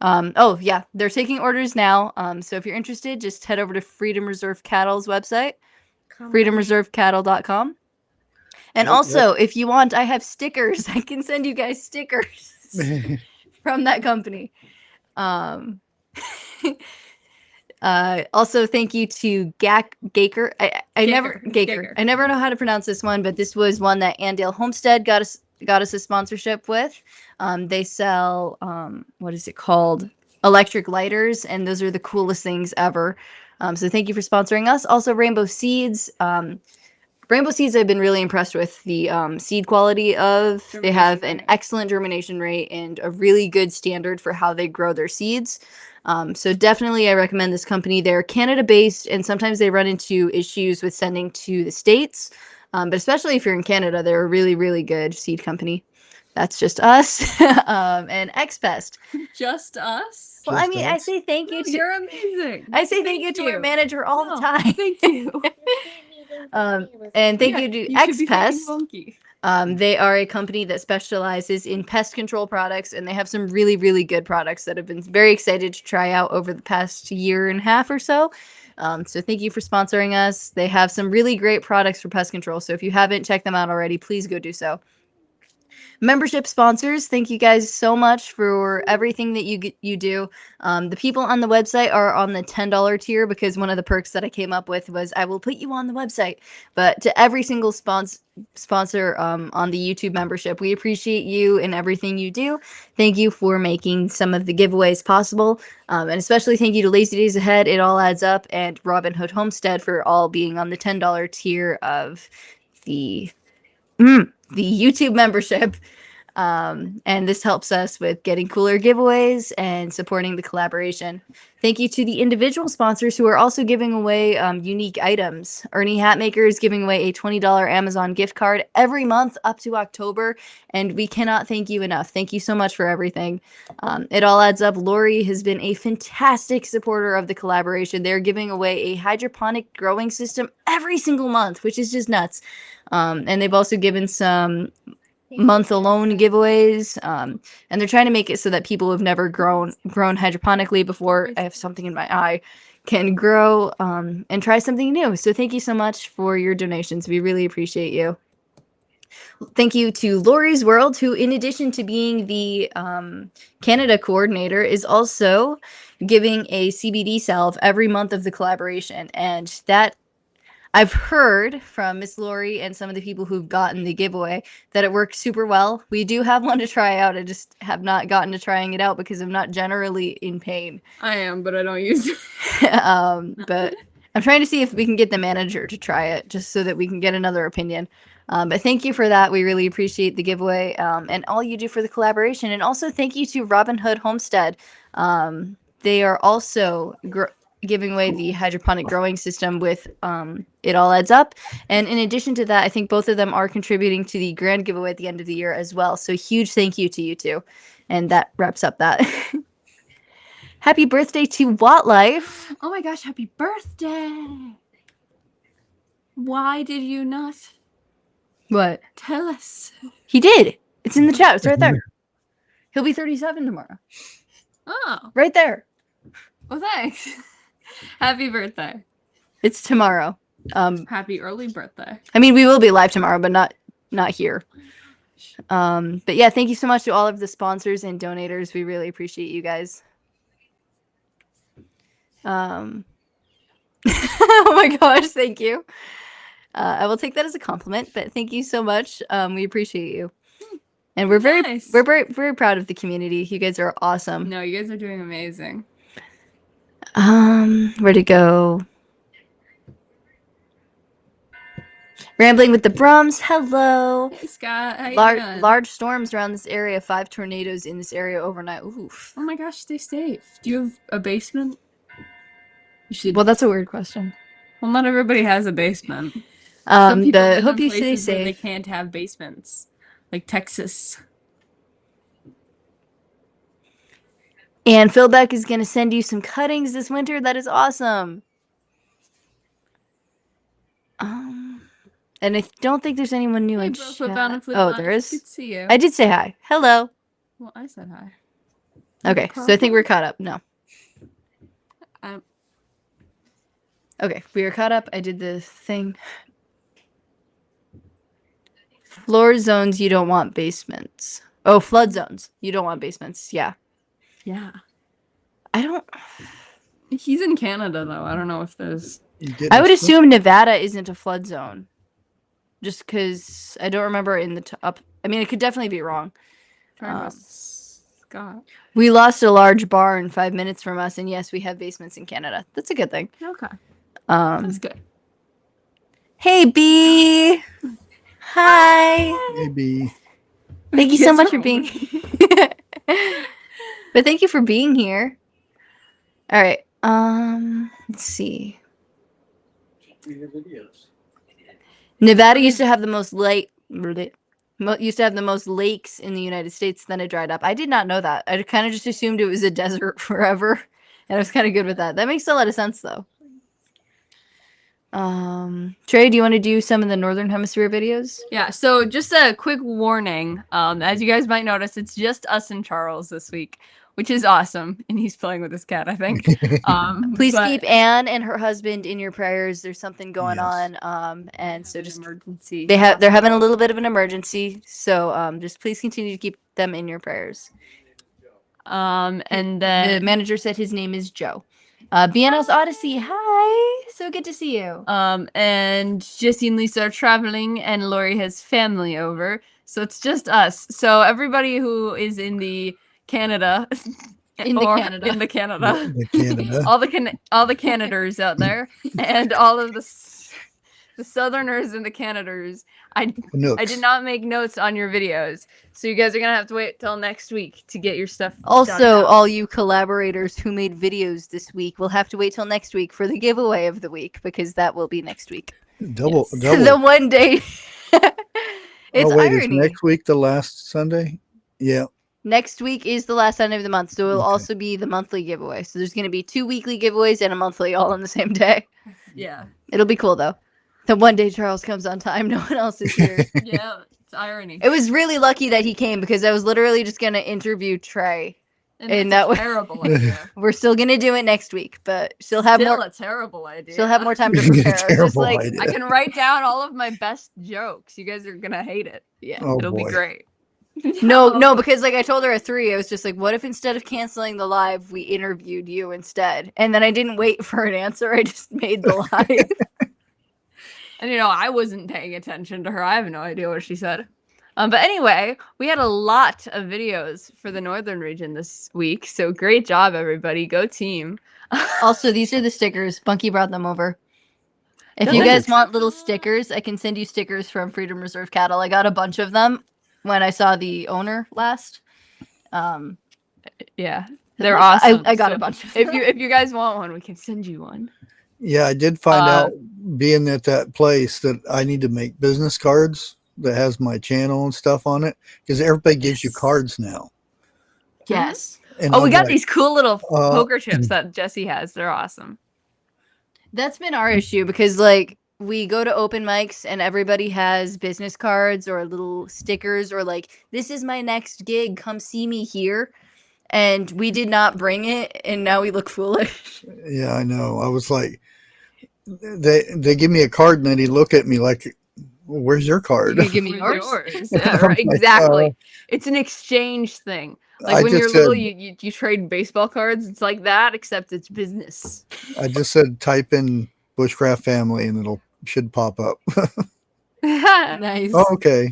Oh yeah, they're taking orders now. So if you're interested, just head over to Freedom Reserve Cattle's website, freedomreservecattle.com. And Yep, also, if you want, I have stickers. I can send you guys stickers from that company. Also, thank you to Gaker. I never Gaker. I never know how to pronounce this one, but this was one that Andale Homestead got us a sponsorship with. They sell what is it called? Electric lighters, and those are the coolest things ever. So thank you for sponsoring us. Also, Rainbow Seeds. Rainbow Seeds, I've been really impressed with the seed quality of. They have an excellent germination rate and a really good standard for how they grow their seeds. So definitely I recommend this company. They're Canada-based, and sometimes they run into issues with sending to the States. But especially if you're in Canada, they're a really, really good seed company. That's just us. And XPest. Just us? Well, I mean, I us? say thank you to. You're amazing. I say thank you to our manager all the time. Thank you. And thank you to You should be thanking XPest. Monkey. They are a company that specializes in pest control products, and they have some really, really good products that I've been very excited to try out over the past year and a half or so. So thank you for sponsoring us. They have some really great products for pest control. So if you haven't checked them out already, please go do so. Membership sponsors, thank you guys so much for everything that you do. The people on the website are on the $10 tier because one of the perks that I came up with was I will put you on the website. But to every single sponsor on the YouTube membership, we appreciate you and everything you do. Thank you for making some of the giveaways possible. And especially thank you to Lazy Days Ahead, It All Adds Up, and Robin Hood Homestead for all being on the $10 tier of the YouTube membership. And this helps us with getting cooler giveaways and supporting the collaboration. Thank you to the individual sponsors who are also giving away unique items. Ernie Hatmaker is giving away a $20 Amazon gift card every month up to October, and we cannot thank you enough. Thank you so much for everything. It All Adds Up. Lorrie has been a fantastic supporter of the collaboration. They're giving away a hydroponic growing system every single month, which is just nuts. And they've also given some month alone giveaways, and they're trying to make it so that people who have never grown hydroponically before, I have something in my eye, can grow and try something new. So thank you so much for your donations. We really appreciate you. Thank you to Lorrie's World, who, in addition to being the Canada coordinator, is also giving a CBD salve every month of the collaboration. And that I've heard from Miss Lorrie and some of the people who've gotten the giveaway that it works super well. We do have one to try out. I just have not gotten to trying it out because I'm not generally in pain. I am, but I don't use it. But I'm trying to see if we can get the manager to try it just so that we can get another opinion. But thank you for that. We really appreciate the giveaway and all you do for the collaboration. And also thank you to Robin Hood Homestead. They are also giving away the hydroponic growing system with It All Adds Up. And in addition to that, I think both of them are contributing to the grand giveaway at the end of the year as well. So huge thank you to you two. And that wraps up that. Happy birthday to Wattlife. Oh my gosh, happy birthday. Why did you not What? tell us? He did. It's in the chat. It's right there. He'll be 37 tomorrow. Oh. Right there. Well, thanks. Happy birthday. It's tomorrow. Happy early birthday. I mean, we will be live tomorrow, but not here. But yeah, thank you so much to all of the sponsors and donators. We really appreciate you guys. Oh my gosh, thank you. I will take that as a compliment, but thank you so much. We appreciate you. And we're very proud of the community. You guys are awesome. No, you guys are doing amazing. Where to go? Rambling with the Brums. Hello. Hey, Scott. How you doing? Large storms around this area. 5 tornadoes in this area overnight. Oof. Oh my gosh, stay safe. Do you have a basement? You should. Well, that's a weird question. Well, not everybody has a basement. Some people live Hope in you stay places where they safe. can't have basements, like Texas. And Philbeck is going to send you some cuttings this winter. That is awesome. And I don't think there's anyone new in chat. Oh, there is. Good to see you. I did say hi. Hello. Well, I said hi. Okay, so I think we're caught up. No. Um, Okay, we are caught up. I did the thing. Floor zones, you don't want basements. Oh, flood zones. You don't want basements. Yeah. yeah. I don't. He's in Canada, though. I don't know if there's... I would assume Nevada isn't a flood zone. Just because I don't remember in the top. I mean, it could definitely be wrong. Scott. We lost a large barn 5 minutes from us, and yes, we have basements in Canada. That's a good thing. Okay. That's good. Hey, B. Hi. Maybe. Thank you so much for being. But thank you for being here. All right. Let's see. Nevada used to have the most lakes in the United States. Then it dried up. I did not know that. I kind of just assumed it was a desert forever, and I was kind of good with that. That makes a lot of sense, though. Trie, do you want to do some of the Northern Hemisphere videos? Yeah, so just a quick warning. As you guys might notice, it's just us and Charles this week, which is awesome. And he's playing with his cat, I think. Please keep Anne and her husband in your prayers. There's something going on. And so just emergency. They're having a little bit of an emergency. So just please continue to keep them in your prayers. And then the manager said his name is Joe. BNS Odyssey, hi. So good to see you. And Jesse and Lisa are traveling, and Lorrie has family over, so it's just us. So everybody who is in the Canada, Canada, all the Canaders out there, and all of the Southerners and the Canaders. I did not make notes on your videos, so you guys are gonna have to wait till next week to get your stuff. Also, all you collaborators who made videos this week will have to wait till next week for the giveaway of the week, because that will be next week. Double. The one day. It's irony. Is next week the last Sunday? Yeah. Next week is the last Sunday of the month, so it will also be the monthly giveaway. So there's going to be 2 weekly giveaways and a monthly all on the same day. Yeah. It'll be cool, though. The one day Charles comes on time, no one else is here. Yeah, it's irony. It was really lucky that he came, because I was literally just going to interview Trie. And that was a terrible idea. We're still going to do it next week, but she'll have a terrible idea. She'll have more time to prepare. Just like I can write down all of my best jokes. You guys are going to hate it. Yeah, it'll be great. No, because like I told her at 3, I was just like, what if instead of canceling the live, we interviewed you instead? And then I didn't wait for an answer. I just made the live. And, I wasn't paying attention to her. I have no idea what she said. But anyway, we had a lot of videos for the Northern region this week. So great job, everybody. Go team. Also, these are the stickers. Bunky brought them over. If you guys want little stickers, I can send you stickers from Freedom Reserve Cattle. I got a bunch of them when I saw the owner last. Yeah, they're awesome. I got a bunch of them. If you guys want one, we can send you one. Yeah, I did find out being at that place that I need to make business cards that has my channel and stuff on it, because everybody gives you cards now. Yes. And we got these cool little poker chips that Jesse has. They're awesome. That's been our issue, because like we go to open mics and everybody has business cards or little stickers or like, this is my next gig, come see me here. And we did not bring it, and now we look foolish. Yeah, I know. I was like, they give me a card, and then he look at me like, well, where's your card? You give me yours. Yeah, right, exactly. It's an exchange thing. Like when you're little, you trade baseball cards. It's like that, except it's business. I just said type in Bushcraft Family, and it'll should pop up. Nice. Oh, okay.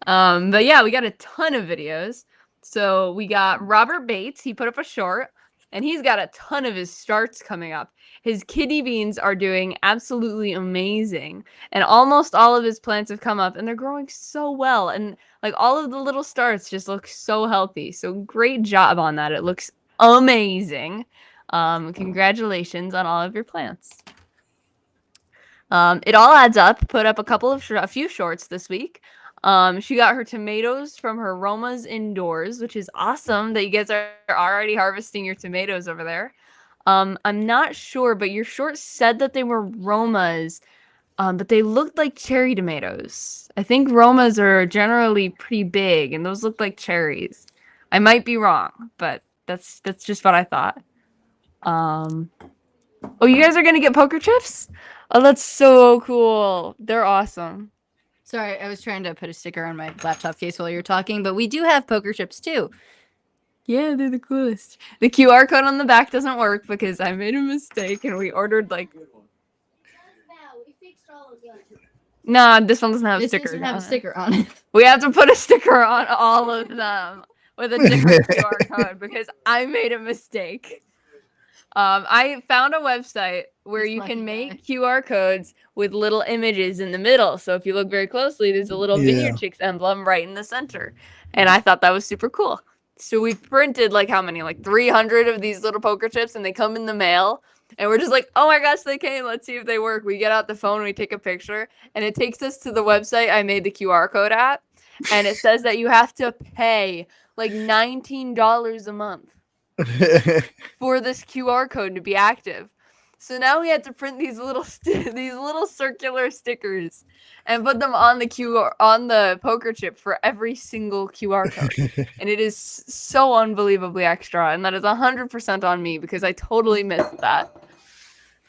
But yeah, we got a ton of videos. So we got Robert Bates. He put up a short, and he's got a ton of his starts coming up. His kidney beans are doing absolutely amazing, and almost all of his plants have come up, and they're growing so well. And like all of the little starts just look so healthy. So great job on that. It looks amazing. Congratulations on all of your plants. It all adds up. Put up a few shorts this week. She got her tomatoes from her Roma's indoors, which is awesome that you guys are already harvesting your tomatoes over there. I'm not sure, but your short said that they were Romas, but they looked like cherry tomatoes. I think Romas are generally pretty big, and those look like cherries. I might be wrong, but that's just what I thought. Oh, you guys are gonna get poker chips? Oh, that's so cool. They're awesome. Sorry, I was trying to put a sticker on my laptop case while you're talking, but we do have poker chips too. Yeah, they're the coolest. The QR code on the back doesn't work because I made a mistake and we ordered like. Nah, this one doesn't have This stickers. doesn't have on a it. sticker on it. We have to put a sticker on all of them with a different QR code because I made a mistake. I found a website where This you lucky can guy. make QR codes with little images in the middle. So if you look very closely, there's a little Vineyard Chicks emblem right in the center. And I thought that was super cool. So we printed like how many? Like 300 of these little poker chips, and they come in the mail. And we're just like, oh my gosh, they came. Let's see if they work. We get out the phone, we take a picture, and it takes us to the website I made the QR code at. And it says that you have to pay like $19 a month for this QR code to be active. So now we had to print these little these little circular stickers and put them on the poker chip for every single QR code. And it is so unbelievably extra, and that is 100% on me because I totally missed that.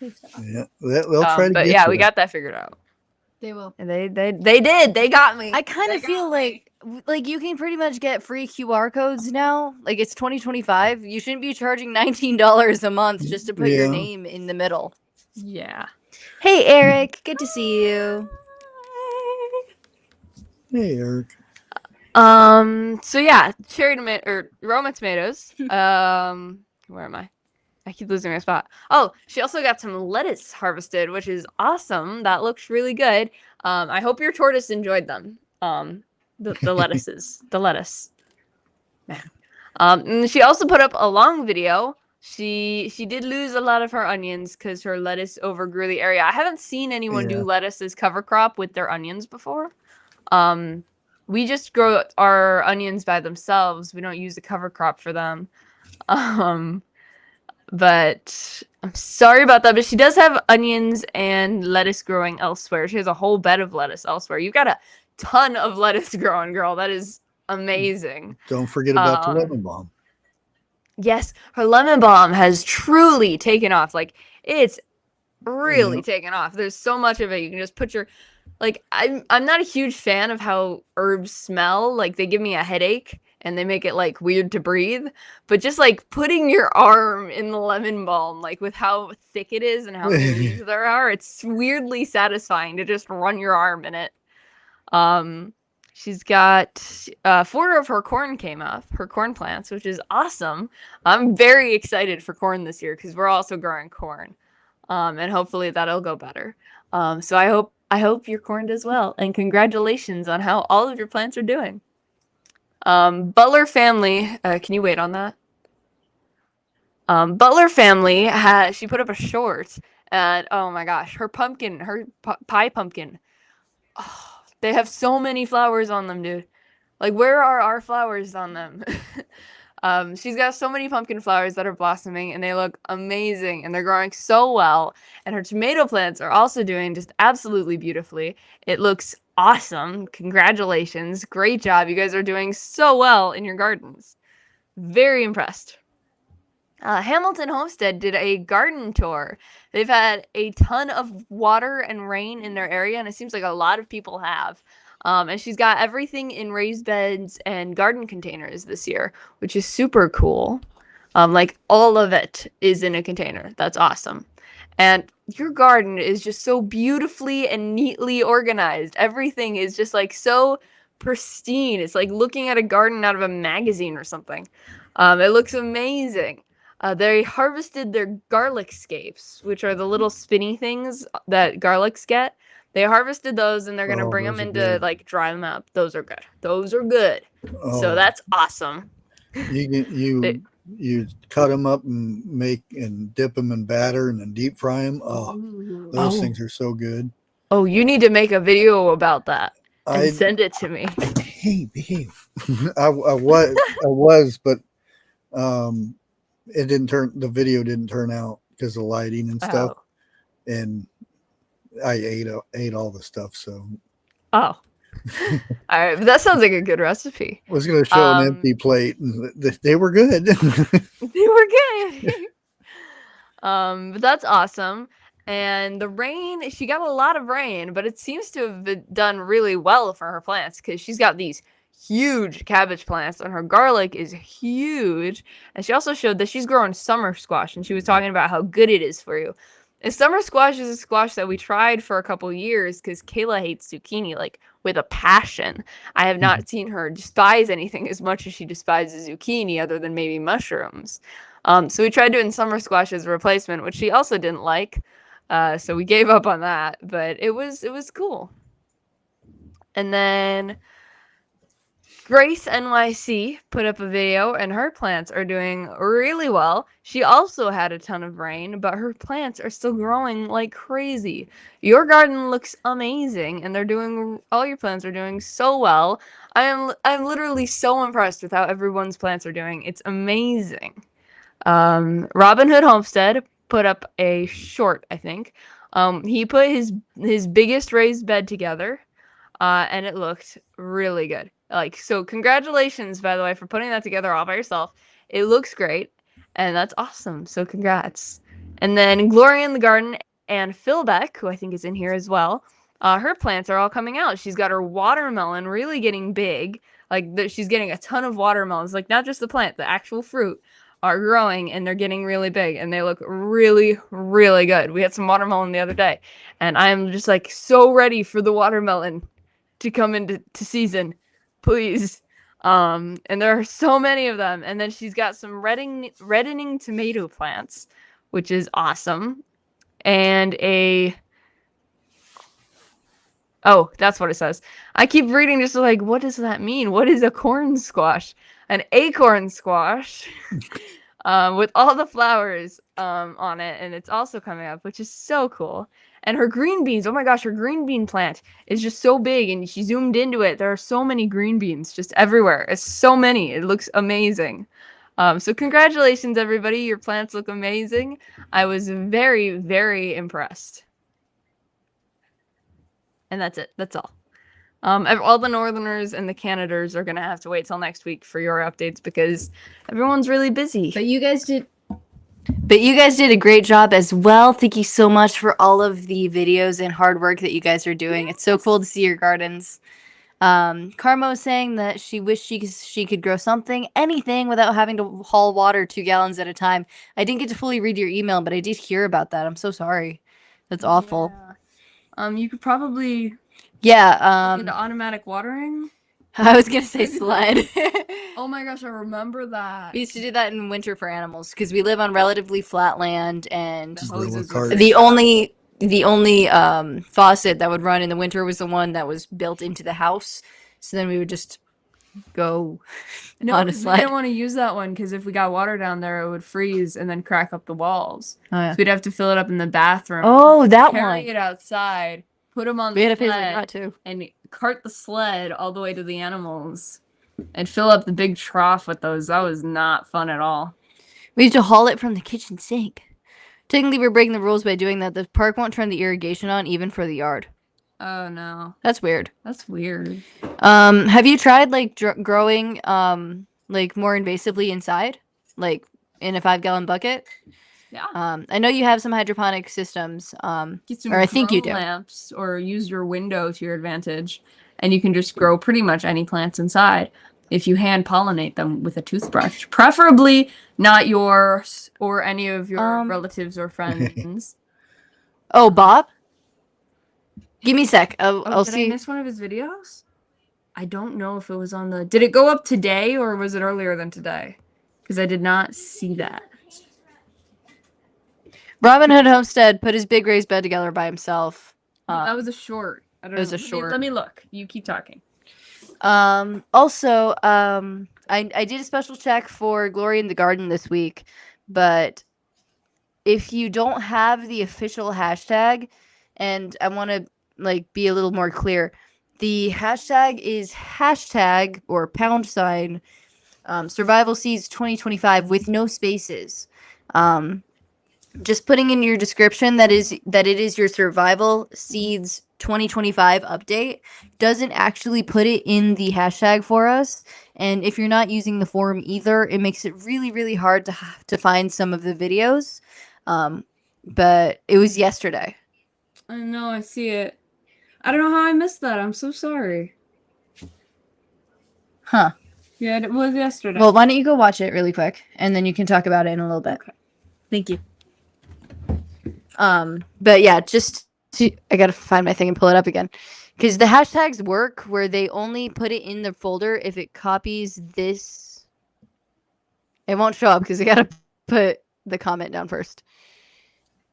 Yeah, they'll try to But get yeah, you. we got that figured out. They will. And they did. They got me. I kind of feel like you can pretty much get free QR codes now. Like it's 2025. You shouldn't be charging $19 a month just to put your Yeah. name in the middle. Yeah. Hey Eric, good to see you. Hey, Eric. So yeah, cherry tomato or Roma tomatoes. Where am I? I keep losing my spot. Oh, she also got some lettuce harvested, which is awesome. That looks really good. I hope your tortoise enjoyed them. The lettuces, the lettuce. Man. And she also put up a long video. She did lose a lot of her onions because her lettuce overgrew the area. I haven't seen anyone do lettuce as cover crop with their onions before. We just grow our onions by themselves. We don't use a cover crop for them. But I'm sorry about that. But she does have onions and lettuce growing elsewhere. She has a whole bed of lettuce elsewhere. You got a ton of lettuce growing, girl. That is amazing. Don't forget about the lemon balm. Yes, her lemon balm has truly taken off. Like it's really taken off. There's so much of it. You can just put your I'm not a huge fan of how herbs smell. Like they give me a headache and they make it like weird to breathe. But just like putting your arm in the lemon balm, like with how thick it is and how many leaves there are, it's weirdly satisfying to just run your arm in it. She's got 4 of her corn came up, her corn plants, which is awesome. I'm very excited for corn this year because we're also growing corn. And hopefully that'll go better. So I hope your corn does well, and congratulations on how all of your plants are doing. Butler family, can you wait on that? Butler family she put up a short, and oh my gosh, her pumpkin, her pie pumpkin. Oh, they have so many flowers on them, dude. Like, where are our flowers on them? She's got so many pumpkin flowers that are blossoming, and they look amazing, and they're growing so well. And her tomato plants are also doing just absolutely beautifully. It looks awesome. Congratulations. Great job. You guys are doing so well in your gardens. Very impressed. Hamilton Homestead did a garden tour. They've had a ton of water and rain in their area, and it seems like a lot of people have. And she's got everything in raised beds and garden containers this year, which is super cool. Like all of it is in a container. That's awesome. And your garden is just so beautifully and neatly organized. Everything is just like so pristine. It's like looking at a garden out of a magazine or something. It looks amazing. They harvested their garlic scapes, which are the little spinny things that garlics get. They harvested those, and they're going to bring them into, like, dry them up. Those are good. Those are good. So that's awesome. You cut them up and dip them in batter and then deep fry them. Oh, Those Oh. things are so good. Oh, you need to make a video about that and I send it to me. behave. I was, but it didn't turn. The video didn't turn out because of lighting and stuff, Oh. and I ate all the stuff. So Oh. All right, but that sounds like a good recipe. I was going to show an empty plate, and they were good. They were good. But that's awesome. And the rain, she got a lot of rain, but it seems to have done really well for her plants because she's got these huge cabbage plants and her garlic is huge. And she also showed that she's growing summer squash and she was talking about how good it is for you. And summer squash is a squash that we tried for a couple years because Kayla hates zucchini like with a passion. I have not seen her despise anything as much as she despises zucchini, other than maybe mushrooms. So we tried doing summer squash as a replacement, which she also didn't like. So we gave up on that, but it was cool. And then Grace NYC put up a video and her plants are doing really well. She also had a ton of rain, but her plants are still growing like crazy. Your garden looks amazing and all your plants are doing so well. I'm literally so impressed with how everyone's plants are doing. It's amazing. Robin Hood Homestead put up a short, I think. He put his biggest raised bed together, and it looked really good. Like, so congratulations, by the way, for putting that together all by yourself. It looks great, and that's awesome. So congrats. And then Gloria in the Garden and Phil Beck, who I think is in here as well, her plants are all coming out. She's got her watermelon really getting big. Like, she's getting a ton of watermelons. Like, not just the plant, the actual fruit are growing and they're getting really big and they look really, really good. We had some watermelon the other day and I'm just like so ready for the watermelon to come into season, please. And there are so many of them. And then she's got some reddening tomato plants, which is awesome. And oh, that's what it says. I keep reading just like, what does that mean? What is a corn squash? An acorn squash with all the flowers on it, and it's also coming up, which is so cool. And her green beans, oh my gosh, her green bean plant is just so big, and she zoomed into it. There are so many green beans just everywhere. It's so many. It looks amazing. So congratulations, everybody. Your plants look amazing. I was very, very impressed. And that's it. That's all. All the Northerners and the Canaders are gonna have to wait till next week for your updates because everyone's really busy. But you guys did a great job as well. Thank you so much for all of the videos and hard work that you guys are doing. It's so cool to see your gardens. Carmo is saying that she wished she could grow anything without having to haul water 2 gallons at a time. I didn't get to fully read your email, but I did hear about that. I'm so sorry. That's awful. Yeah. You could probably Yeah, look into automatic watering. I was gonna say sled. Oh my gosh, I remember that. We used to do that in winter for animals because we live on relatively flat land, and The hoses cart. were the only faucet that would run in the winter was the one that was built into the house. So then we would just go No, on a 'cause we sled. didn't want to use that one because if we got water down there, it would freeze and then crack up the walls. Oh, yeah. So we'd have to fill it up in the bathroom. Oh, that carry one. it outside, put them on We the had a phase like sled, that too. and cart the sled all the way to the animals, and fill up the big trough with those. That was not fun at all. We used to haul it from the kitchen sink. Technically, we're breaking the rules by doing that. The park won't turn the irrigation on, even for the yard. Oh no, That's weird. that's weird. Have you tried like growing like more invasively inside, like in a 5-gallon bucket? Yeah. I know you have some hydroponic systems. Get some or I think you grow do. lamps, or use your window to your advantage, and you can just grow pretty much any plants inside if you hand pollinate them with a toothbrush, preferably not yours or any of your relatives or friends. Oh, Bob. Give me a sec. I'll did see. I miss one of his videos? I don't know if it was on the. Did it go up today or was it earlier than today? Because I did not see that. Robin Hood Homestead put his big raised bed together by himself. That was a short. I don't It was know. a short. Let me look. You keep talking. Also, I did a special check for Glory in the Garden this week, but if you don't have the official hashtag, and I want to like be a little more clear, the hashtag is hashtag or pound sign survival seeds 2025 with no spaces. Just putting in your description that it is your survival seeds 2025 update doesn't actually put it in the hashtag for us. And if you're not using the forum either, it makes it really, really hard to find some of the videos. But it was yesterday. I know, I see it. I don't know how I missed that. I'm so sorry. Huh. Yeah, it was yesterday. Well, why don't you go watch it really quick, and then you can talk about it in a little bit. Okay. Thank you. But yeah, I gotta find my thing and pull it up again. Because the hashtags work where they only put it in the folder if it copies this. It won't show up because I gotta put the comment down first.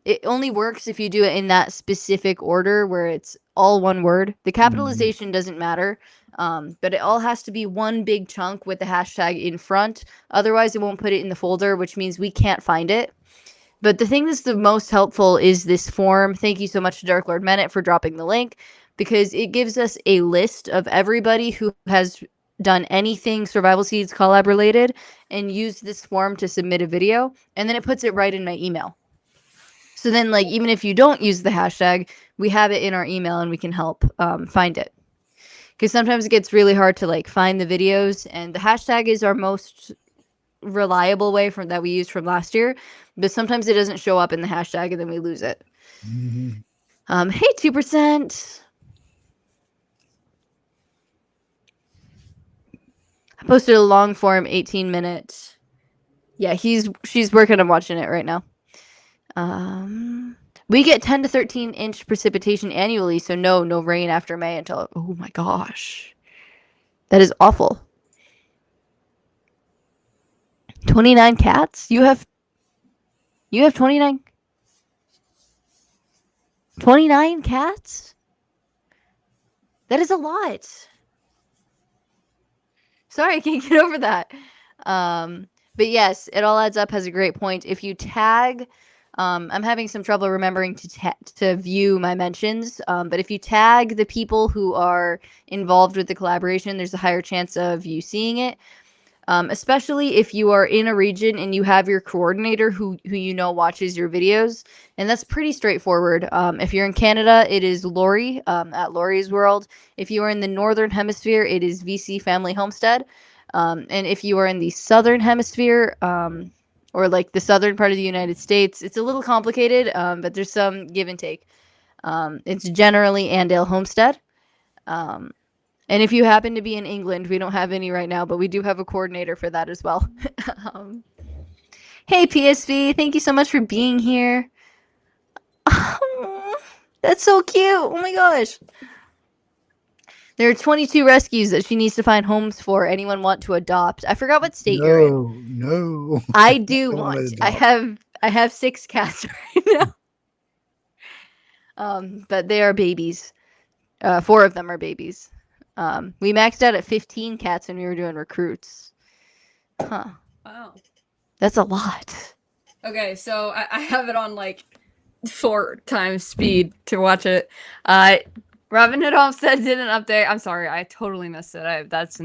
It only works if you do it in that specific order where it's all one word. The capitalization doesn't matter, but it all has to be one big chunk with the hashtag in front. Otherwise, it won't put it in the folder, which means we can't find it. But the thing that's the most helpful is this form. Thank you so much to Dark Lord Menet for dropping the link, because it gives us a list of everybody who has done anything Survival Seeds collab related and used this form to submit a video, and then it puts it right in my email. So then, like, even if you don't use the hashtag, we have it in our email and we can help find it. Because sometimes it gets really hard to like find the videos, and the hashtag is our most reliable way that we used from last year, but sometimes it doesn't show up in the hashtag and then we lose it. Hey, 2%. I posted a long form 18-minute. Yeah, she's working on watching it right now. We get 10 to 13 inch precipitation annually, so no rain after May until, oh my gosh, that is awful. 29 cats? You have 29 cats? That is a lot. Sorry, I can't get over that. But yes, it all adds up, has a great point. If you tag, I'm having some trouble remembering to view my mentions, but if you tag the people who are involved with the collaboration, there's a higher chance of you seeing it. Especially if you are in a region and you have your coordinator who you know watches your videos, and that's pretty straightforward. If you're in Canada, it is Lorrie at Lorrie's World. If you are in the Northern Hemisphere, it is VC Family Homestead. And if you are in the Southern Hemisphere, or like the southern part of the United States, it's a little complicated, but there's some give and take. It's generally Andale Homestead. And if you happen to be in England, we don't have any right now, but we do have a coordinator for that as well. Hey, PSV, thank you so much for being here. That's so cute. Oh my gosh. There are 22 rescues that she needs to find homes for. Anyone want to adopt? I forgot what state you're in. No. I do want. I have 6 cats right now. But they are babies. 4 of them are babies. We maxed out at 15 cats when we were doing recruits. Huh. Wow. That's a lot. Okay, so I have it on like 4 times speed to watch it. Robin Hood Homestead did an update. I'm sorry, I totally missed it. That's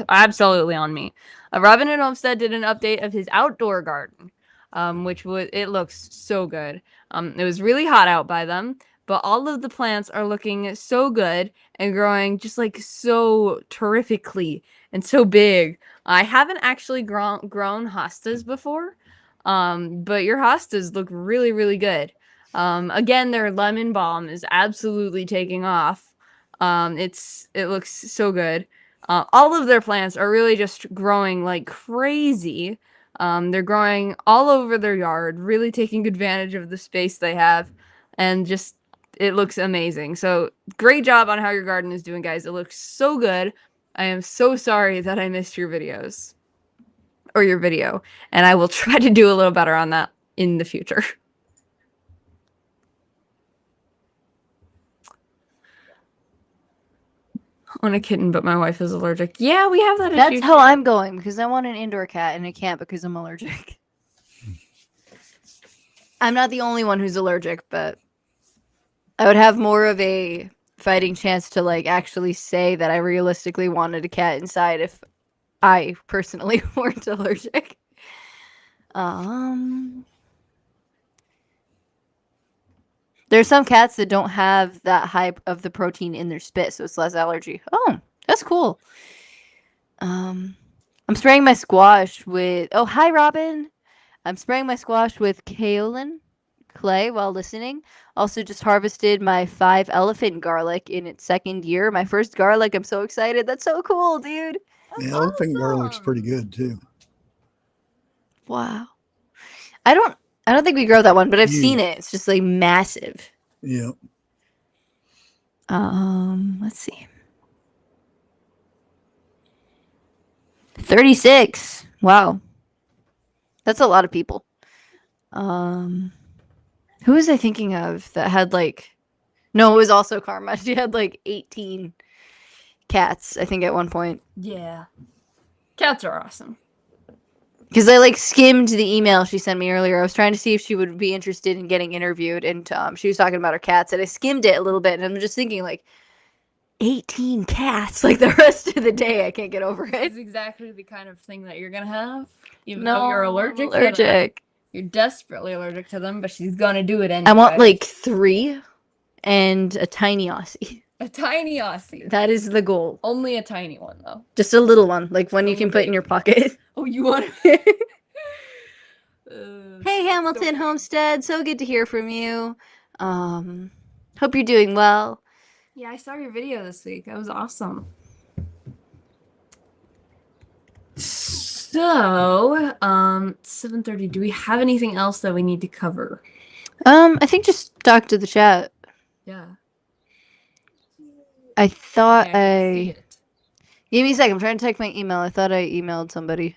absolutely on me. Robin Hood Homestead did an update of his outdoor garden, it looks so good. It was really hot out by them, but all of the plants are looking so good and growing just like so terrifically and so big. I haven't actually grown hostas before, but your hostas look really, really good. Again, their lemon balm is absolutely taking off. It looks so good. All of their plants are really just growing like crazy. They're growing all over their yard, really taking advantage of the space they have, and just it looks amazing. So great job on how your garden is doing, guys. It looks so good. I am so sorry that I missed your videos or your video, and I will try to do a little better on that in the future. On a kitten, but my wife is allergic. Yeah, we have that issue. That's how I'm going, because I want an indoor cat and I can't because I'm allergic. I'm not the only one who's allergic, but I would have more of a fighting chance to like actually say that I realistically wanted a cat inside if I personally weren't allergic. There's some cats that don't have that high of the protein in their spit, so it's less allergy. Oh, that's cool. I'm spraying my squash with. Oh, hi, Robin. I'm spraying my squash with kaolin clay while listening. Also, just harvested my 5 elephant garlic in its 2nd year. My first garlic. I'm so excited. That's so cool, dude. Yeah, elephant garlic's pretty good too. Wow. I don't think we grow that one, but I've Yeah. seen it. It's just like massive. Yeah. Let's see. 36. Wow. That's a lot of people. Who was I thinking of that had like no, it was also Karma. She had like 18 cats, I think, at one point. Yeah. Cats are awesome. Because I like skimmed the email she sent me earlier. I was trying to see if she would be interested in getting interviewed, and she was talking about her cats, and I skimmed it a little bit, and I'm just thinking like 18 cats, like the rest of the day, I can't get over it. It's exactly the kind of thing that you're gonna have, even No, though you're I'm allergic. allergic. You're desperately allergic to them, but she's gonna do it anyway. I want like 3 and a tiny Aussie. a tiny Aussie. That is the goal. Only a tiny one though. Just a little one, like one you So can put in your pocket. Oh, you want? Hey, Hamilton Homestead, so good to hear from you. Hope you're doing well. Yeah, I saw your video this week. That was awesome. So, 7:30. Do we have anything else that we need to cover? I think just talk to the chat. Yeah. I thought Okay, I can see it. Give me a second. I'm trying to check my email. I thought I emailed somebody.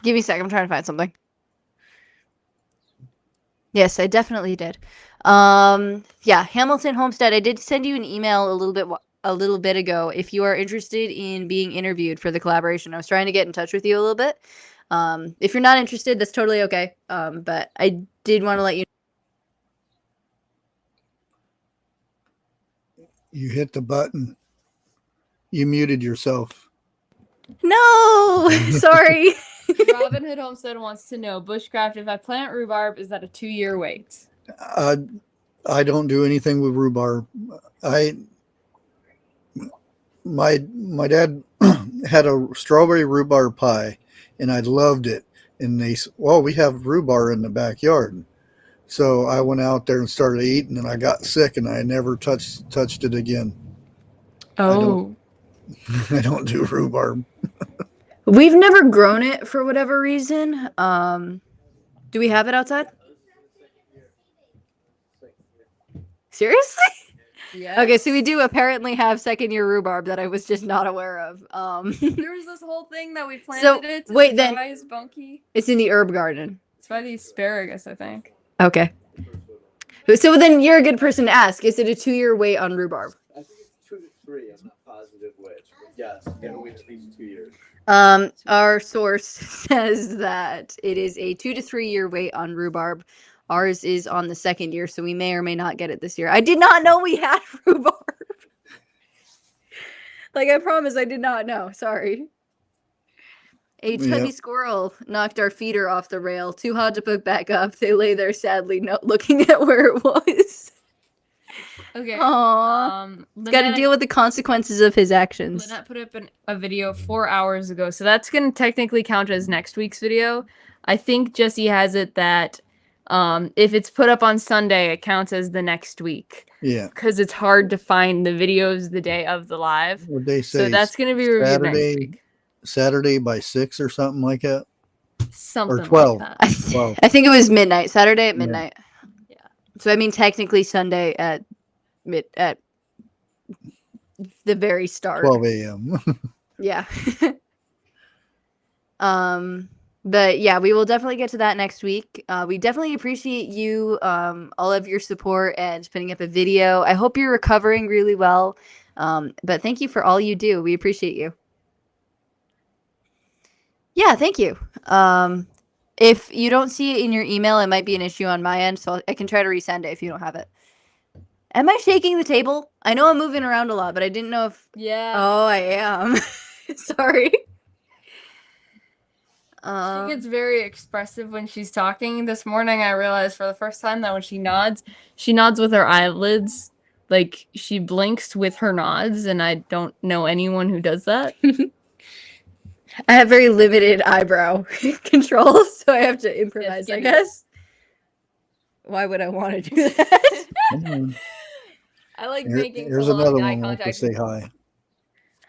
Give me a second. I'm trying to find something. Yes, I definitely did. Yeah, Hamilton Homestead. I did send you an email a little bit ago if you are interested in being interviewed for the collaboration. I was trying to get in touch with you a little bit. If you're not interested, that's totally okay. But I did want to let you. You hit the button. You muted yourself. No, sorry. Robin Hood Homestead wants to know, bushcraft, if I plant rhubarb, is that a 2-year wait? I don't do anything with rhubarb. My dad had a strawberry rhubarb pie, and I loved it. And they said, well, we have rhubarb in the backyard. So I went out there and started eating, and I got sick, and I never touched it again. Oh. I don't do rhubarb. We've never grown it for whatever reason. Do we have it outside? Seriously? Yeah. Okay, so we do apparently have 2nd-year rhubarb that I was just not aware of. There was this whole thing that we planted So, it. To wait, then- surprise Bunky. It's in the herb garden. It's by the asparagus, I think. Okay. So then you're a good person to ask. Is it a 2-year wait on rhubarb? I think it's 2 to 3. I'm not positive which, but yes, gotta wait at least 2 years. Our source says that it is a 2 to 3 year wait on rhubarb. Ours is on the 2nd year, so we may or may not get it this year. I did not know we had rhubarb. Like, I promise I did not know. Sorry. A chubby squirrel knocked our feeder off the rail. Too hot to put back up. They lay there sadly, looking at where it was. Okay. Aww. Got to deal with the consequences of his actions. Lynette put up a video 4 hours ago, so that's going to technically count as next week's video. I think Jesse has it that if it's put up on Sunday, it counts as the next week. Yeah. Because it's hard to find the videos the day of the live. What they say? So that's going to be reviewed next week. Saturday by 6 or something like that. Something Or 12. like that. I think it was midnight. Saturday at midnight. Yeah. So I mean, technically Sunday at the very start. 12 a.m. Yeah. But yeah, we will definitely get to that next week. We definitely appreciate you, all of your support and putting up a video. I hope you're recovering really well. But thank you for all you do. We appreciate you. Yeah, thank you. If you don't see it in your email, it might be an issue on my end, so I can try to resend it if you don't have it. Am I shaking the table? I know I'm moving around a lot, but I didn't know if... Yeah. Oh, I am. Sorry. She gets very expressive when she's talking. This morning I realized for the first time that when she nods with her eyelids. Like, she blinks with her nods, and I don't know anyone who does that. I have very limited eyebrow control, so I have to improvise, I guess. Why would I want to do that? Come on. I like Here's making another prolonged one eye who wants to contact. say hi.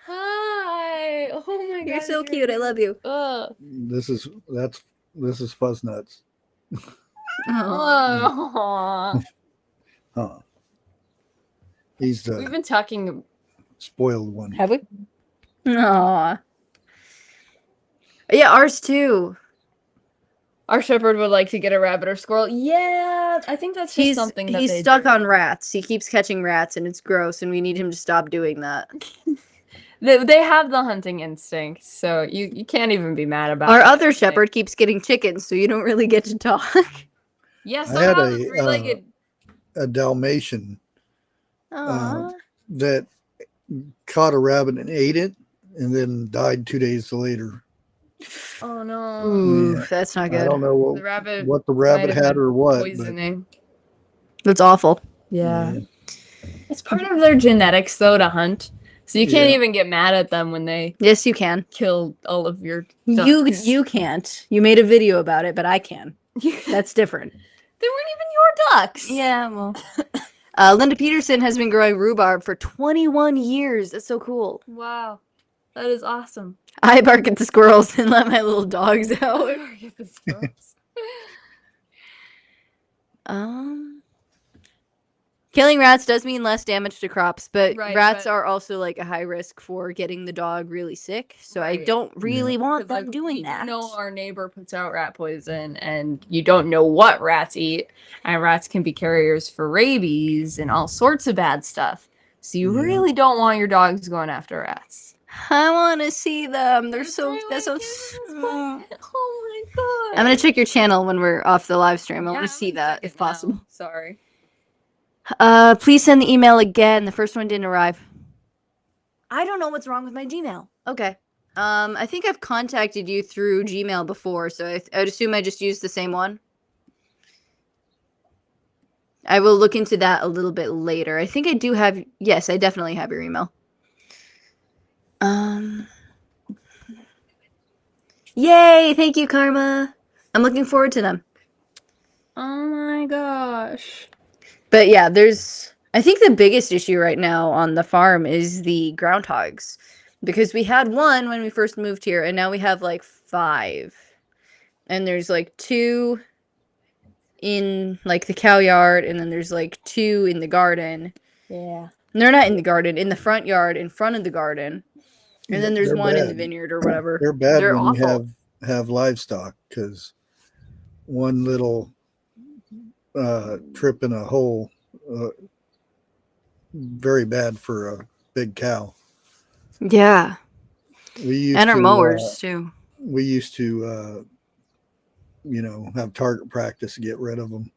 Hi. Oh my god. You're so cute. I love you. This is Fuzznuts. Oh. Huh. He's We've the been talking. spoiled one. Have we? Aww. Yeah, ours too. Our shepherd would like to get a rabbit or squirrel. Yeah, I think that's just something that he's they stuck do. on rats. He keeps catching rats, and it's gross, and we need him to stop doing that. They have the hunting instinct, so you can't even be mad about Our it. other shepherd keeps getting chickens, so you don't really get to talk. Yeah, I had somehow the three-legged. a Dalmatian Aww. that caught a rabbit and ate it, and then died 2 days later. Oh no. Ooh, Yeah. that's not I good. don't know The rabbit what the might rabbit have had been or what, poisoning. That's awful. Yeah. Yeah. It's part of their genetics, though, to hunt. So you can't Yeah. even get mad at them when they Yes, you can. kill all of your ducks. You can't. You made a video about it, but I can. That's different. They weren't even your ducks. Yeah, well. Linda Peterson has been growing rhubarb for 21 years. That's so cool. Wow. That is awesome. I bark at the squirrels and let my little dogs out. Killing rats does mean less damage to crops, but Right, rats but- are also like a high risk for getting the dog really sick. So I Right. don't really want 'Cause, them like, doing we that. know our neighbor puts out rat poison, and you don't know what rats eat, and rats can be carriers for rabies and all sorts of bad stuff. So you Yeah. really don't want your dogs going after rats. I want to see them. They're There's so. three That's so. kittens, but- Oh my god! I'm gonna check your channel when we're off the live stream. I Yeah, want to I'm see gonna that check if it now. possible. Sorry. Please send the email again. The first one didn't arrive. I don't know what's wrong with my Gmail. Okay. I think I've contacted you through Gmail before, so I'd assume I just used the same one. I will look into that a little bit later. I think I do have. Yes, I definitely have your email. Yay! Thank you, Karma. I'm looking forward to them. Oh my gosh. But yeah, I think the biggest issue right now on the farm is the groundhogs. Because we had one when we first moved here, and now we have like 5. And there's like 2 in like the cow yard, and then there's like 2 in the garden. Yeah. And they're not in the garden, in the front yard, in front of the garden. And then there's They're one in the bad. vineyard or whatever. They're bad They're when awful. you have livestock, because one little trip in a hole, very bad for a big cow. Yeah. And our mowers too. We used to, have target practice to get rid of them.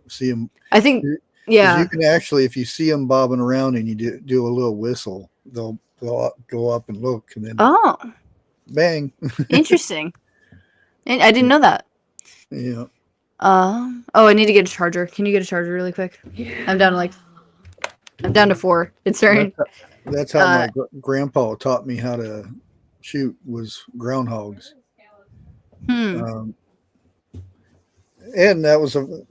See them. I think, 'Cause yeah. you can actually, if you see them bobbing around and you do a little whistle, they'll go up and look, and then Oh, bang. interesting. And I didn't know that. Yeah. Oh, I need to get a charger. Can you get a charger really quick? I'm down to 4. It's starting. That's how my grandpa taught me how to shoot, was groundhogs. And that was the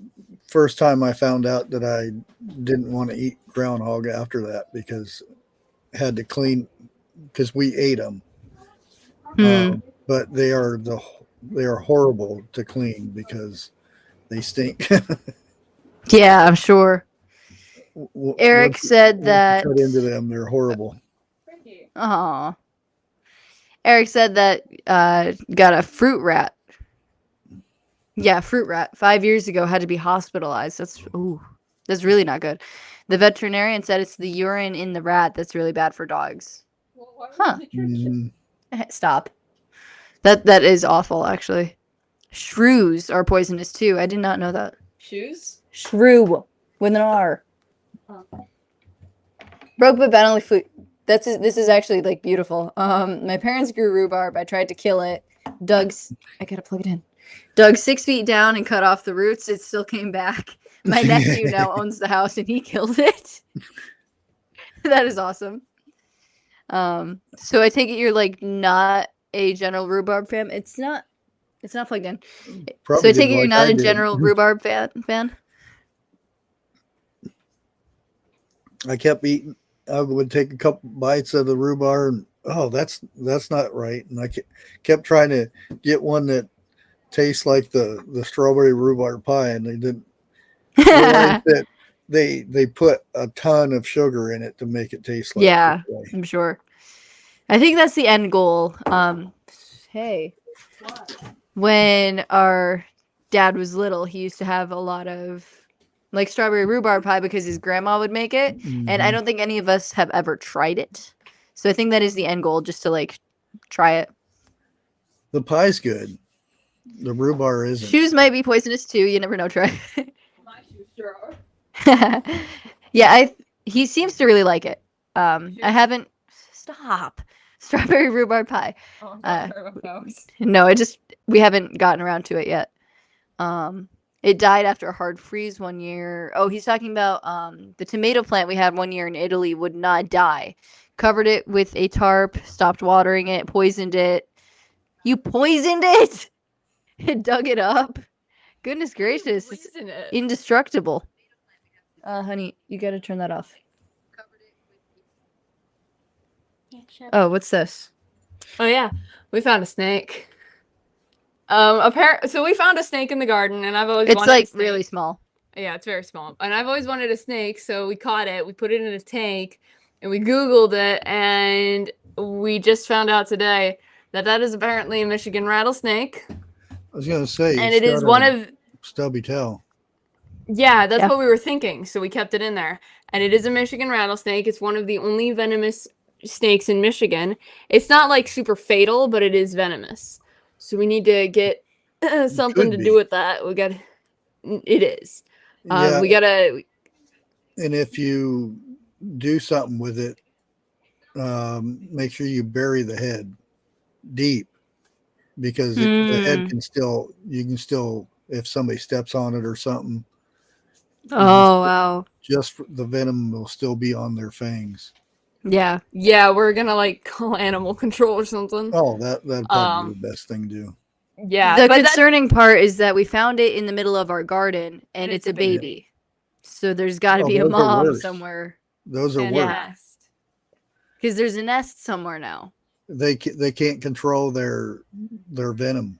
first time I found out that I didn't want to eat groundhog after that, because I had to clean, because we ate them. But they are horrible to clean because they stink. Yeah, I'm sure. Eric said that. Cut into them, they're horrible. Oh. Eric said that got a fruit rat. Yeah, fruit rat. 5 years ago, had to be hospitalized. That's really not good. The veterinarian said it's the urine in the rat that's really bad for dogs. Huh. Stop. That is awful, actually. Shrews are poisonous too. I did not know that. Shoes? Shrew with an R. Oh. Broke but bountifully food. This is actually like beautiful. My parents grew rhubarb. I tried to kill it. I gotta plug it in. Dug 6 feet down and cut off the roots. It still came back. My nephew now owns the house and he killed it. That is awesome. So I take it you're like not a general rhubarb fan. It's not plugged in. Probably So I take didn't it you're like not I a did. general rhubarb fan. I kept eating. I would take a couple bites of the rhubarb, and oh, that's not right. And I kept trying to get one that tastes like the strawberry rhubarb pie, and they didn't realize that they put a ton of sugar in it to make it taste like Yeah, this way. I'm sure. I think that's the end goal. Hey, when our dad was little, he used to have a lot of like strawberry rhubarb pie because his grandma would make it, and I don't think any of us have ever tried it. So I think that is the end goal, just to like try it. The pie's good. The rhubarb isn't. Shoes might be poisonous too. You never know. Try. My shoes sure are. Yeah, he seems to really like it. I haven't. Stop. Strawberry rhubarb pie. Oh, No, we haven't gotten around to it yet. It died after a hard freeze one year. Oh, he's talking about the tomato plant we had one year in Italy would not die. Covered it with a tarp, stopped watering it, poisoned it. You poisoned it? It dug it up. Goodness gracious, it's indestructible. Honey, you gotta turn that off. Oh, what's this? Oh yeah, we found a snake. So we found a snake in the garden, and I've always It's wanted like a snake. really small. Yeah, it's very small, and I've always wanted a snake, so we caught it. We put it in a tank, and we Googled it, and we just found out today that is apparently a Michigan rattlesnake. I was gonna say, And it's it is got one a of stubby tail. Yeah, that's Yeah. what we were thinking, so we kept it in there. And it is a Michigan rattlesnake. It's one of the only venomous snakes in Michigan. It's not like super fatal, but it is venomous. So we need to get something to be. do with that. It is. Yeah, We gotta. and if you do something with it, make sure you bury the head deep, because the head you can still, if somebody steps on it or something, Oh, wow. just the venom will still be on their fangs. Yeah. Yeah, we're gonna like call animal control or something. Oh, that'd probably be the best thing to do. Yeah, The but concerning part is that we found it in the middle of our garden, and it's a baby. So there's got to be a those are mom worse. somewhere. Those are and worse. nest. Because there's a nest somewhere now. They can't control their venom.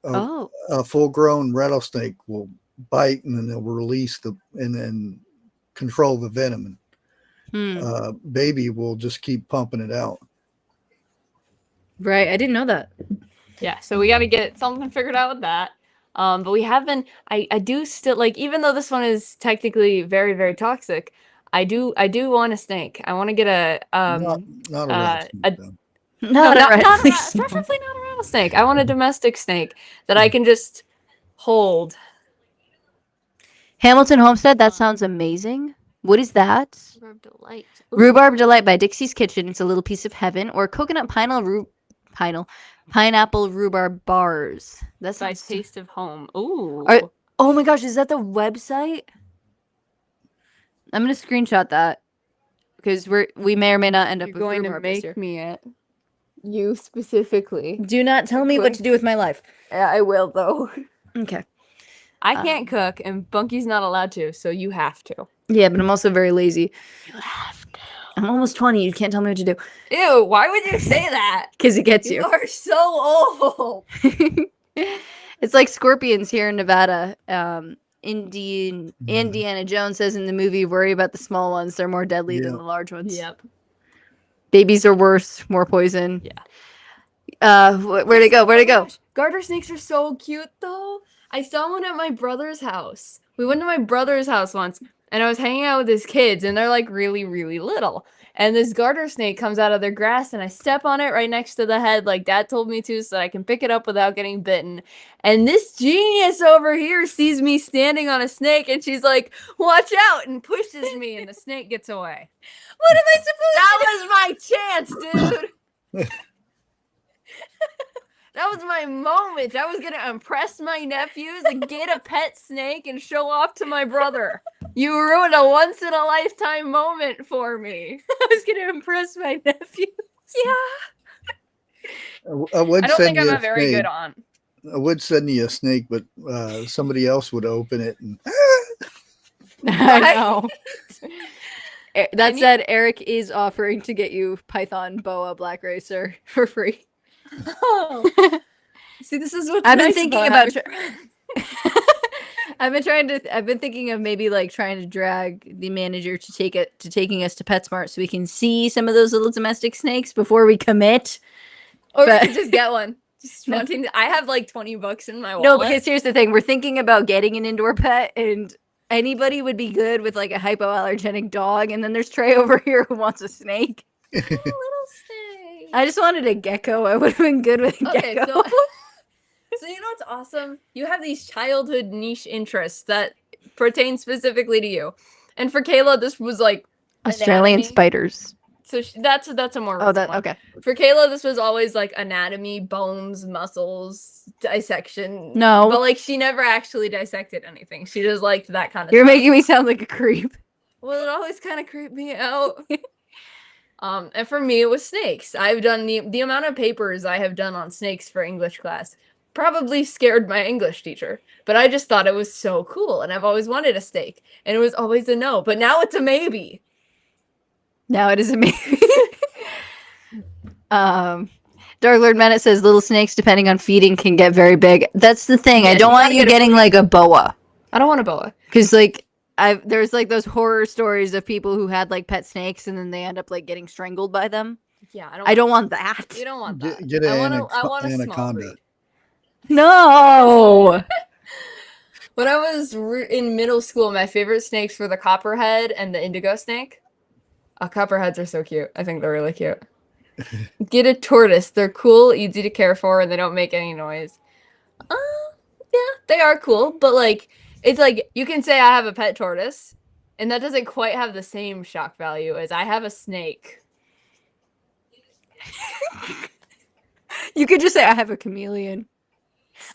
Oh. A full-grown rattlesnake will bite, and then they'll release and then control the venom. Baby will just keep pumping it out. Right. I didn't know that. Yeah, so we got to get something figured out with that. But we have been. I do still like, even though this one is technically very, very toxic. I do want a snake. I want to get a not a rattlesnake. preferably not a rattlesnake. I want a domestic snake that I can just hold. Hamilton Homestead. That sounds amazing. What is that? Rhubarb Delight. Rhubarb Delight by Dixie's Kitchen. It's a little piece of heaven. Or coconut pineapple rhubarb bars. That's by Taste of Home. Ooh. Oh my gosh, is that the website? I'm gonna screenshot that because we may or may not end up You're with going to rhubarb this year. make me it. You specifically. Do not tell me what to do with my life. Yeah, I will though. Okay. I can't cook, and Bunky's not allowed to, so you have to. Yeah, but I'm also very lazy. You have to. I'm almost 20. You can't tell me what to do. Ew, why would you say that? Because it gets you. You are so old. It's like scorpions here in Nevada. Indiana Jones says in the movie, worry about the small ones. They're more deadly than the large ones. Yep. Babies are worse, more poison. Yeah. Where'd it go? Garter snakes are so cute, though. I saw one at my brother's house. We went to my brother's house once, and I was hanging out with his kids, and they're like really, really little. And this garter snake comes out of their grass, and I step on it right next to the head, like Dad told me to, so that I can pick it up without getting bitten. And this genius over here sees me standing on a snake, and she's like, "Watch out!" and pushes me, and the snake gets away. What am I supposed That was my chance, dude. That was my moment. I was gonna impress my nephews and get a pet snake and show off to my brother. You ruined a once-in-a-lifetime moment for me. I was gonna impress my nephew. Yeah. I would I don't send think I'm you a very snake. good aunt. I would send you a snake, but somebody else would open it and I know. That And said, Eric is offering to get you Python Boa Black Racer for free. Oh. See, this is what's I've been nice thinking about about. I've been thinking of maybe like trying to drag the manager to taking us to PetSmart so we can see some of those little domestic snakes before we commit. Or we but- could just get one. Just No. wanting to, I have like $20 in my wallet. No, because here's the thing: we're thinking about getting an indoor pet, and anybody would be good with like a hypoallergenic dog. And then there's Trey over here who wants a snake. A little snake. I just wanted a gecko. I would have been good with a Okay, gecko. So you know what's awesome? You have these childhood niche interests that pertain specifically to you. And for Kayla, this was like Australian anatomy. spiders. So that's a more Oh, recent that one. okay. For Kayla, this was always like anatomy, bones, muscles, dissection. No. But like she never actually dissected anything. She just liked that kind of You're stuff. making me sound like a creep. Well, it always kind of creeped me out. And for me, it was snakes. I've done the amount of papers I have done on snakes for English class probably scared my English teacher. But I just thought it was so cool, and I've always wanted a snake, and it was always a no. But now it's a maybe. Now it is amazing. Dark Lord Menace says little snakes, depending on feeding, can get very big. That's the thing. Yeah, I don't you want gotta you get a getting like a boa, I don't want a boa. because like there's like those horror stories of people who had like pet snakes and then they end up like getting strangled by them. Yeah, I don't want that. You don't want that. get I an want a small anaconda. breed. No. When I was in middle school, my favorite snakes were the copperhead and the indigo snake. Copperheads are so cute. I think they're really cute. Get a tortoise. They're cool, easy to care for, and they don't make any noise. Yeah, they are cool, but like it's like you can say I have a pet tortoise, and that doesn't quite have the same shock value as I have a snake. You could just say I have a chameleon.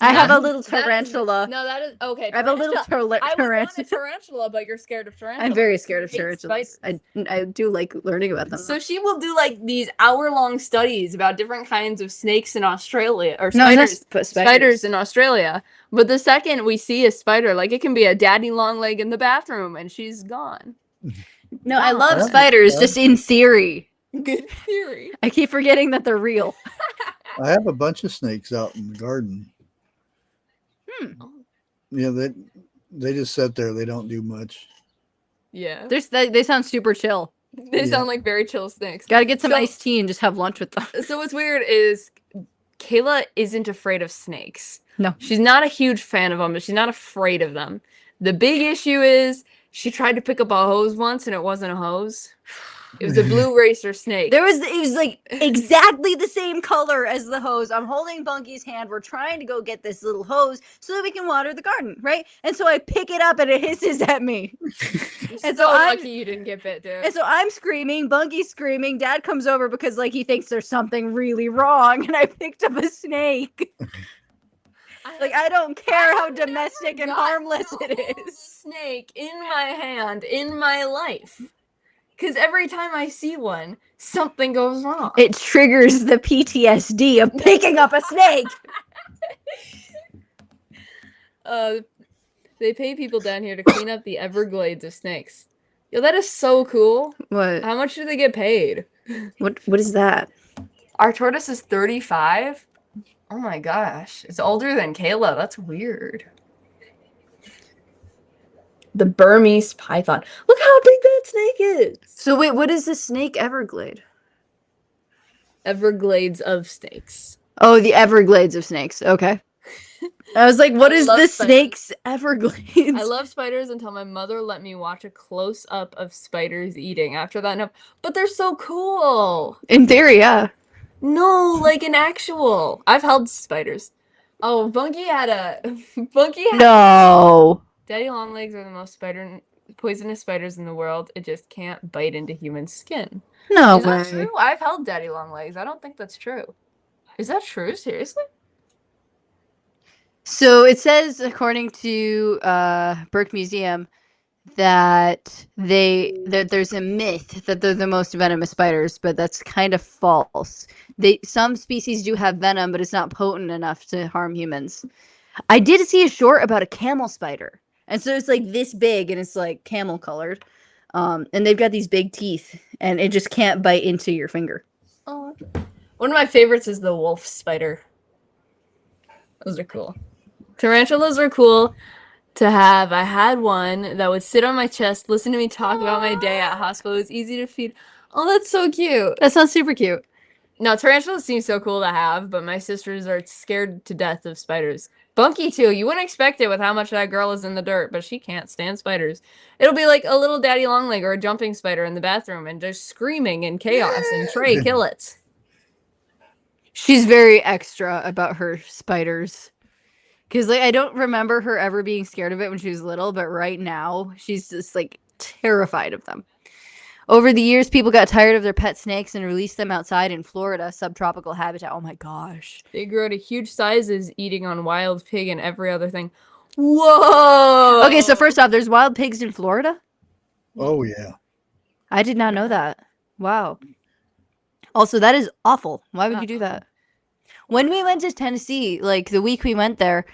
I have a little tarantula. No, that is okay. I have a little I would want a tarantula. tarantula, but you're scared of tarantulas. I'm very scared of You hate tarantulas. spiders. I do like learning about them. So she will do like these hour-long studies about different kinds of snakes in Australia or no, spiders. not Spiders in Australia. But the second we see a spider, like it can be a daddy long leg in the bathroom and she's gone. No, I love Yeah. spiders, Yeah. just in theory. Good theory. I keep forgetting that they're real. I have a bunch of snakes out in the garden. Yeah, they just sit there. They don't do much. Yeah. They sound super chill. They Yeah. sound like very chill snakes. Got to get some So- iced tea and just have lunch with them. So what's weird is Kayla isn't afraid of snakes. No. She's not a huge fan of them, but she's not afraid of them. The big issue is she tried to pick up a hose once and it wasn't a hose. It was a blue racer snake. It was like exactly the same color as the hose. I'm holding Bunky's hand. We're trying to go get this little hose so that we can water the garden, right? And so I pick it up and it hisses at me. You're and so so I'm- lucky you didn't get bit, dude. And so I'm screaming, Bunky's screaming. Dad comes over because like he thinks there's something really wrong, and I picked up a snake. Like I don't care how have never domestic and gotten harmless to it hold a is. snake in my hand in my life. Because every time I see one, something goes wrong. It triggers the PTSD of picking up a snake. They pay people down here to clean up the Everglades of snakes. Yo, that is so cool. What? How much do they get paid? What is that? Our tortoise is 35. Oh my gosh. It's older than Kayla. That's weird. The Burmese python. Look how big that snake is. So wait, what is the snake Everglade? Everglades of snakes. Oh, the Everglades of snakes. Okay. I was like, what I is love the spiders. snake's Everglades? I love spiders until my mother let me watch a close up of spiders eating. After that, no. But they're so cool. In theory, yeah. No, like an actual. I've held spiders. Oh, Bunky had No. daddy longlegs are the most poisonous spiders in the world. It just can't bite into human skin. No Is that way. true? I've held daddy longlegs. I don't think that's true. Is that true? Seriously? So it says, according to Burke Museum, that there's a myth that they're the most venomous spiders, but that's kind of false. Some species do have venom, but it's not potent enough to harm humans. I did see a short about a camel spider, and so it's like this big, and it's like camel colored, and they've got these big teeth, and it just can't bite into your finger. Oh. One of my favorites is the wolf spider. Those are cool. Tarantulas are cool to have. I had one that would sit on my chest, listen to me talk about my day at hospital. It was easy to feed. Oh, that's so cute. That sounds super cute. No, tarantulas seem so cool to have, but my sisters are scared to death of spiders. Bunky, too. You wouldn't expect it with how much that girl is in the dirt, but she can't stand spiders. It'll be like a little daddy longleg or a jumping spider in the bathroom and just screaming in chaos, and Trie, kill it. She's very extra about her spiders. Because like I don't remember her ever being scared of it when she was little, but right now she's just like terrified of them. Over the years, people got tired of their pet snakes and released them outside in Florida, subtropical habitat. Oh my gosh. They grow to huge sizes, eating on wild pig and every other thing. Whoa! Okay, so first off, there's wild pigs in Florida? Oh yeah. I did not know that. Wow. Also, that is awful. Why would you do that? When we went to Tennessee, like the week we went there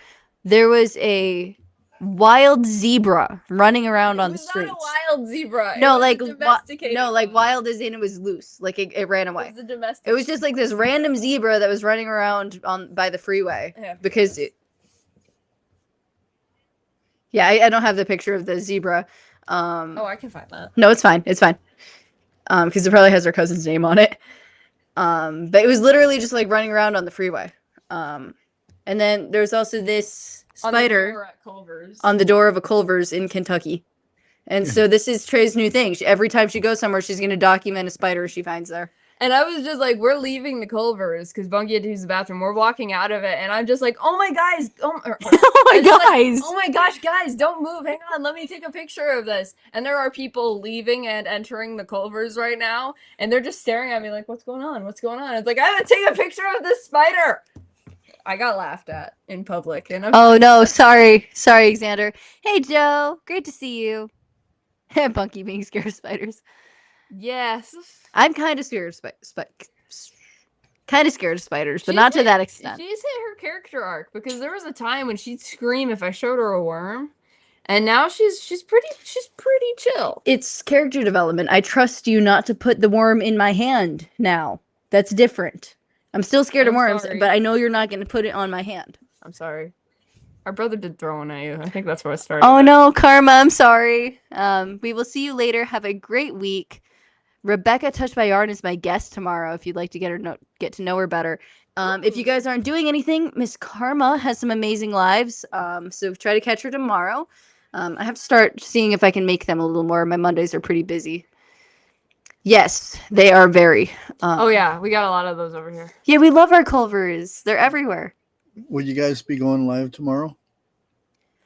was a wild zebra running around on the streets. It was not a wild zebra. No, It was like a domesticated one. wild as in it was loose. Like it ran away. It was a domestic. It was just like this random zebra that was running around by the freeway because yeah, I don't have the picture of the zebra. Oh, I can find that. No, it's fine. It's fine. Because it probably has her cousin's name on it. But it was literally just like running around on the freeway. And then there's also this spider on the door of a Culver's in Kentucky. And so this is Trey's new thing. Every time she goes somewhere, she's going to document a spider she finds there. And I was just like, we're leaving the Culver's because Bunky had to use the bathroom. We're walking out of it, and I'm just like, oh my guys, Oh my guys! oh my gosh, guys, don't move. Hang on, let me take a picture of this. And there are people leaving and entering the Culver's right now, and they're just staring at me like, what's going on? What's going on? It's like, I have to take a picture of this spider. I got laughed at in public, and oh no, sorry, Xander. Hey Joe, great to see you. Bunky being scared of spiders. Yes. I'm kind of scared of spiders, but not to that extent. She's hit her character arc because there was a time when she'd scream if I showed her a worm, and now she's pretty chill. It's character development. I trust you not to put the worm in my hand now. That's different. I'm still scared of worms, but I know you're not going to put it on my hand. I'm sorry. Our brother did throw one at you. I think that's where it started. Oh no, Karma, I'm sorry. We will see you later. Have a great week. Rebecca Touched by Yarn is my guest tomorrow if you'd like to get to know her better. If you guys aren't doing anything, Miss Karma has some amazing lives. So try to catch her tomorrow. I have to start seeing if I can make them a little more. My Mondays are pretty busy. Yes, they are very. Oh yeah, we got a lot of those over here. Yeah, we love our Culvers. They're everywhere. Will you guys be going live tomorrow?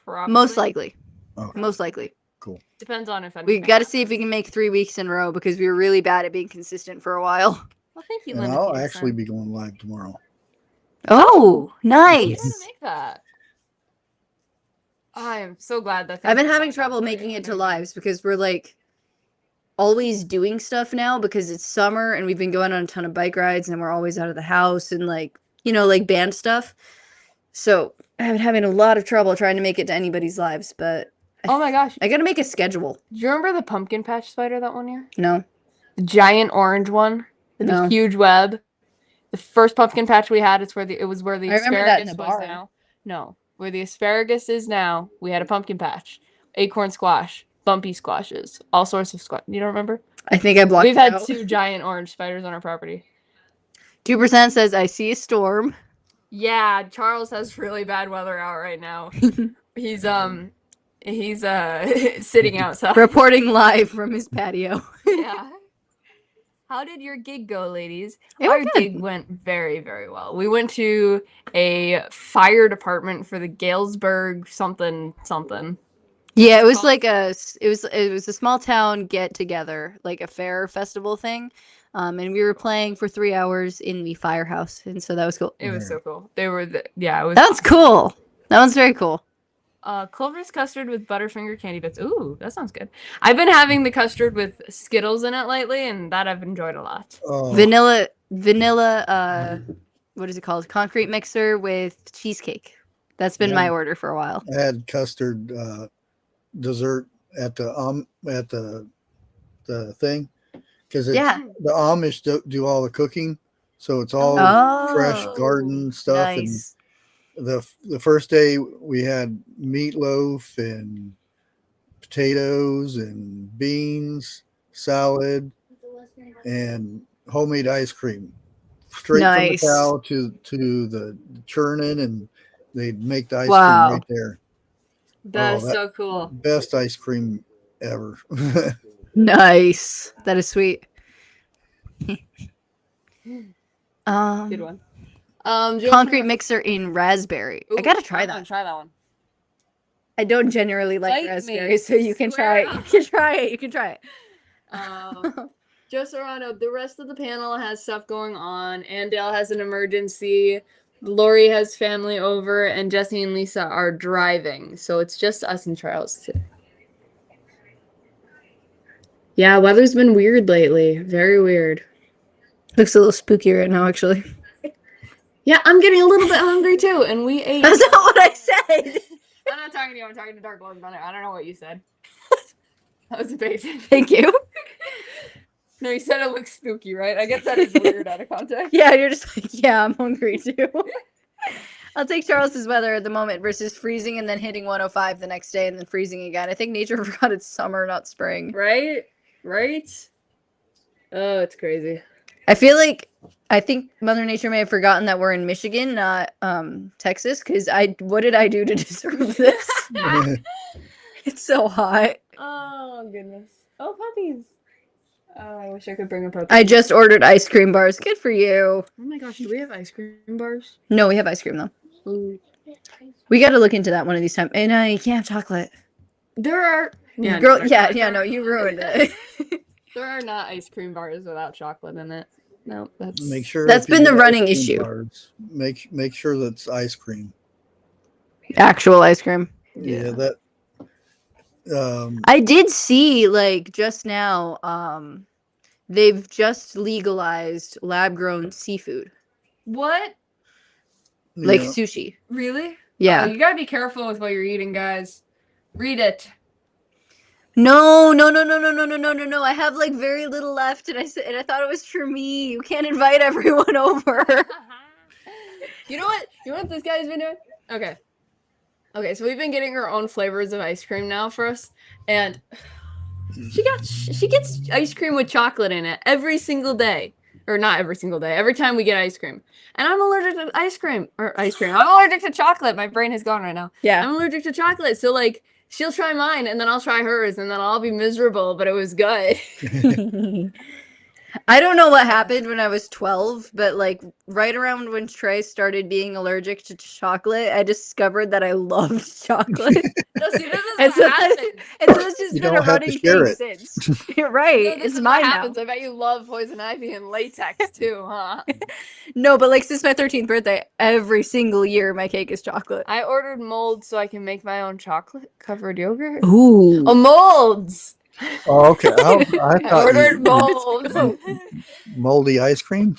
Probably. Most likely. Okay. Most likely. Cool. Depends on if We got to see if we can make 3 weeks in a row because we were really bad at being consistent for a while. Well, thank you, And Linda. I'll actually be going live tomorrow. Oh, You nice. gotta make that. I am so glad that I've been having trouble making it to lives because we're like always doing stuff now because it's summer and we've been going on a ton of bike rides and we're always out of the house and like, like band stuff. So I've been having a lot of trouble trying to make it to anybody's lives, but Oh my gosh. I got to make a schedule. Do you remember the pumpkin patch spider that one year? No. The giant orange one with No. the huge web. The first pumpkin patch we had, it was where the I remember that in asparagus the was bar. now. No, where the asparagus is now, we had a pumpkin patch, acorn squash, bumpy squashes, all sorts of squash. You don't remember? I think I blocked We've it had out. 2 giant orange spiders on our property. 2% says I see a storm. Yeah, Charles has really bad weather out right now. He's sitting outside. Reporting live from his patio. Yeah. How did your gig go, ladies? It Our went good. gig went very, very well. We went to a fire department for the Galesburg something something. Yeah, it was called? like it was a small town get together, like a fair festival thing. And we were playing for 3 hours in the firehouse, and so that was cool. It was so cool. They were it was That one's cool. That one's very cool. Clover's custard with Butterfinger candy bits. Ooh, that sounds good. I've been having the custard with Skittles in it lately, and that I've enjoyed a lot. Oh, Vanilla what is it called? Concrete mixer with cheesecake. That's been my order for a while. I had custard dessert at the thing because the Amish do all the cooking, so it's all fresh garden stuff. Nice. And the first day we had meatloaf and potatoes and beans, salad, and homemade ice cream straight from the cow to the churning, and they'd make the ice cream right there. That's so cool. Best ice cream ever. Nice. That is sweet. Good one. Concrete mixer in raspberry. Ooh, I gotta try that. Try that one. I don't generally like raspberry, so you can try it. You can try it. You can try it. Joe Serrano, the rest of the panel has stuff going on. Andale has an emergency. Lorrie has family over, and Jesse and Lisa are driving. So it's just us and Charles today. Yeah, weather's been weird lately. Very weird. Looks a little spooky right now, actually. Yeah, I'm getting a little bit hungry too, and we ate. That's not what I said. I'm not talking to you. I'm talking to Dark Lord Thunder. I don't know what you said. That was amazing. Thank you. No, you said it looks spooky, right? I guess that is weird out of context. Yeah, you're just like, yeah, I'm hungry too. I'll take Charles's weather at the moment versus freezing and then hitting 105 the next day and then freezing again. I think nature forgot it's summer, not spring. Right? Oh, it's crazy. I think Mother Nature may have forgotten that we're in Michigan, not Texas, because what did I do to deserve this? It's so hot. Oh, goodness. Oh, puppies. Oh, I wish I could bring a puppy. I just ordered ice cream bars. Good for you. Oh my gosh, do we have ice cream bars? No, we have ice cream, though. Ooh. We got to look into that one of these times. And you can't have chocolate. There are... Yeah, no, you ruined it. There are not ice cream bars without chocolate in it. No, that's been the running issue. Bars, make sure that's ice cream. Actual ice cream. Yeah, that. I did see just now. They've just legalized lab-grown seafood. What? Like sushi. Really? Yeah. Oh, you gotta be careful with what you're eating, guys. Read it. No. I have very little left, and I thought it was for me. You can't invite everyone over. You know what this guy's been doing? Okay, so we've been getting our own flavors of ice cream now for us, and she gets ice cream with chocolate in it every single day. Or not every single day. Every time we get ice cream. And I'm allergic to ice cream. I'm allergic to chocolate. My brain has gone right now. Yeah. I'm allergic to chocolate. So she'll try mine and then I'll try hers and then I'll be miserable, but it was good. I don't know what happened when I was 12, but right around when Trey started being allergic to chocolate, I discovered that I loved chocolate. No, see, this is what happens. And so it's just been a running thing since. You're right. No, it's mine now. I bet you love poison ivy and latex too, huh? No, but since my 13th birthday, every single year my cake is chocolate. I ordered molds so I can make my own chocolate covered yogurt. Ooh. Oh, molds. Oh, okay. I thought ordered molds. Moldy ice cream.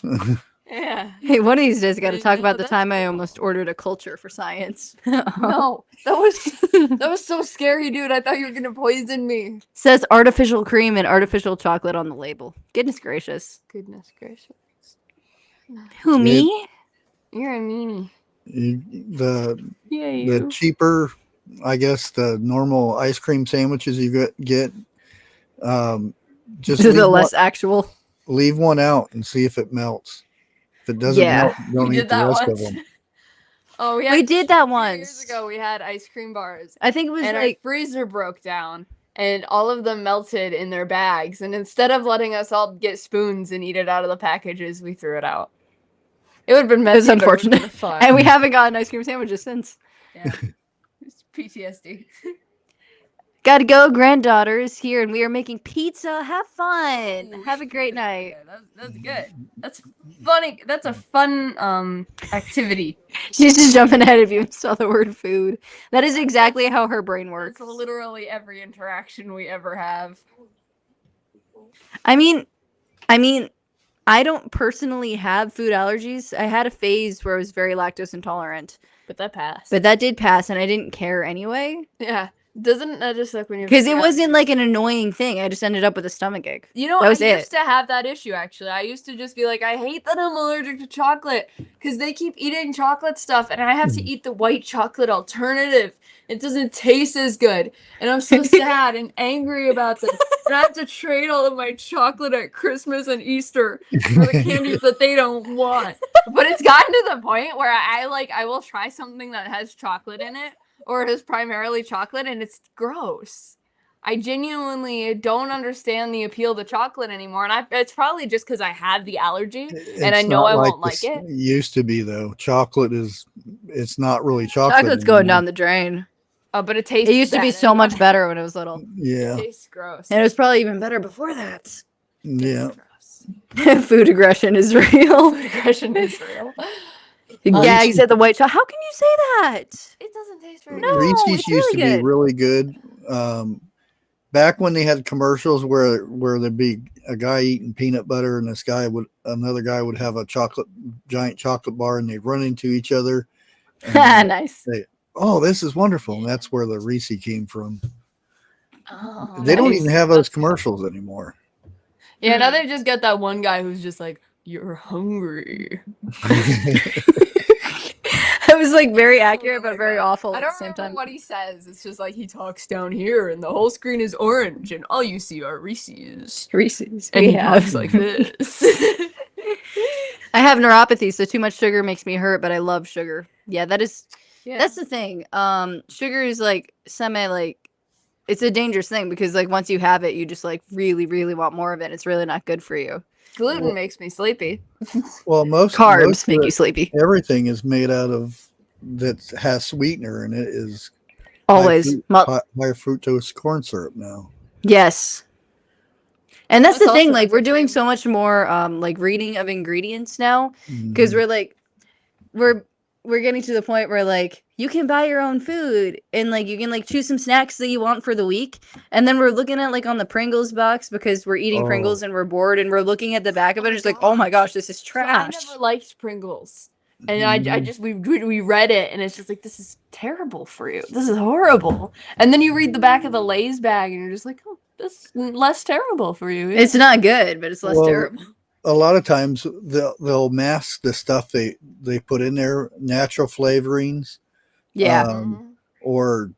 Yeah. Hey, one of these days I got to talk about the time I almost ordered a culture for science. No, that was so scary, dude. I thought you were gonna poison me. Says artificial cream and artificial chocolate on the label. Goodness gracious. Who, me? You're a meanie. The cheaper, I guess, the normal ice cream sandwiches you get. Just the less actual. Leave one out and see if it melts. If it doesn't melt, don't eat the rest of them. Oh, We did that 2 once. years ago, we had ice cream bars. I think it was And our like freezer broke down. And all of them melted in their bags. And instead of letting us all get spoons and eat it out of the packages, we threw it out. It would have been it was messy, but it would have unfortunate, been fun. and we haven't gotten ice cream sandwiches since. Yeah. It's PTSD. Gotta go, granddaughter is here, and we are making pizza. Have fun. Ooh, Have a great night. That's good. That's funny. That's a fun activity. She's just jumping ahead of you and saw the word food. That is exactly how her brain works. That's literally every interaction we ever have. I mean, I don't personally have food allergies. I had a phase where I was very lactose intolerant, But that passed. but that did pass, and I didn't care anyway. Yeah. Doesn't that just suck when you're... Because it wasn't like an annoying thing. I just ended up with a stomach ache. You know, That was I it. used to have that issue, actually. I used to just be like, I hate that I'm allergic to chocolate because they keep eating chocolate stuff and I have to eat the white chocolate alternative. It doesn't taste as good. And I'm so sad and angry about this. And I have to trade all of my chocolate at Christmas and Easter for the candies that they don't want. But it's gotten to the point where I will try something that has chocolate in it, or it is primarily chocolate, and it's gross. I genuinely don't understand the appeal to chocolate anymore, and it's probably just because I have the allergy and I It's know not I won't this like it. Used to be though. Chocolate it's not really chocolate. Chocolate's going anymore. down the drain. But it tastes. It used to be bad so much anyway. better when it was little. Yeah. It tastes gross. And it was probably even better before that. Yeah. Gross. Food aggression is real. Food aggression is real. Gags at the white chocolate. How can you say that? It doesn't taste very No, good. Reese's it's used really to good. be really good. Back when they had commercials where there'd be a guy eating peanut butter and another guy would have a giant chocolate bar, and they'd run into each other. And Nice. oh, this is wonderful. And that's where the Reese came from. Oh, They don't nice. even have those That's- commercials anymore. Yeah, now they just got that one guy who's just like, "You're hungry." It was like very accurate, but very awful I at don't the same remember time. what he says. It's just like he talks down here, and the whole screen is orange, and all you see are Reese's. Reese's. And We he have. talks like this. I have neuropathy, so too much sugar makes me hurt, but I love sugar. Yeah, that's the thing. Sugar is like it's a dangerous thing because like once you have it, you just like really, really want more of it. It's really not good for you. Gluten makes me sleepy. Well, most Carbs make of you sleepy. everything is made out of that has sweetener, and it is Always. high fructose corn syrup now. Yes. And that's That's the thing, also like we're doing interesting. so much more like reading of ingredients now because Mhm. we're getting to the point where like you can buy your own food and like you can like choose some snacks that you want for the week. And then we're looking at like on the Pringles box because we're eating Pringles and we're bored and we're looking at the back of it and it's like, oh my gosh, this is trash. So I never liked Pringles. And I just we read it and it's just like, this is terrible for you. This is horrible. And then you read the back of the Lay's bag and you're just like, oh, this is less terrible for you. It's not good, but it's less Well, terrible. A lot of times they'll mask the stuff they put in there, natural flavorings, Yeah. or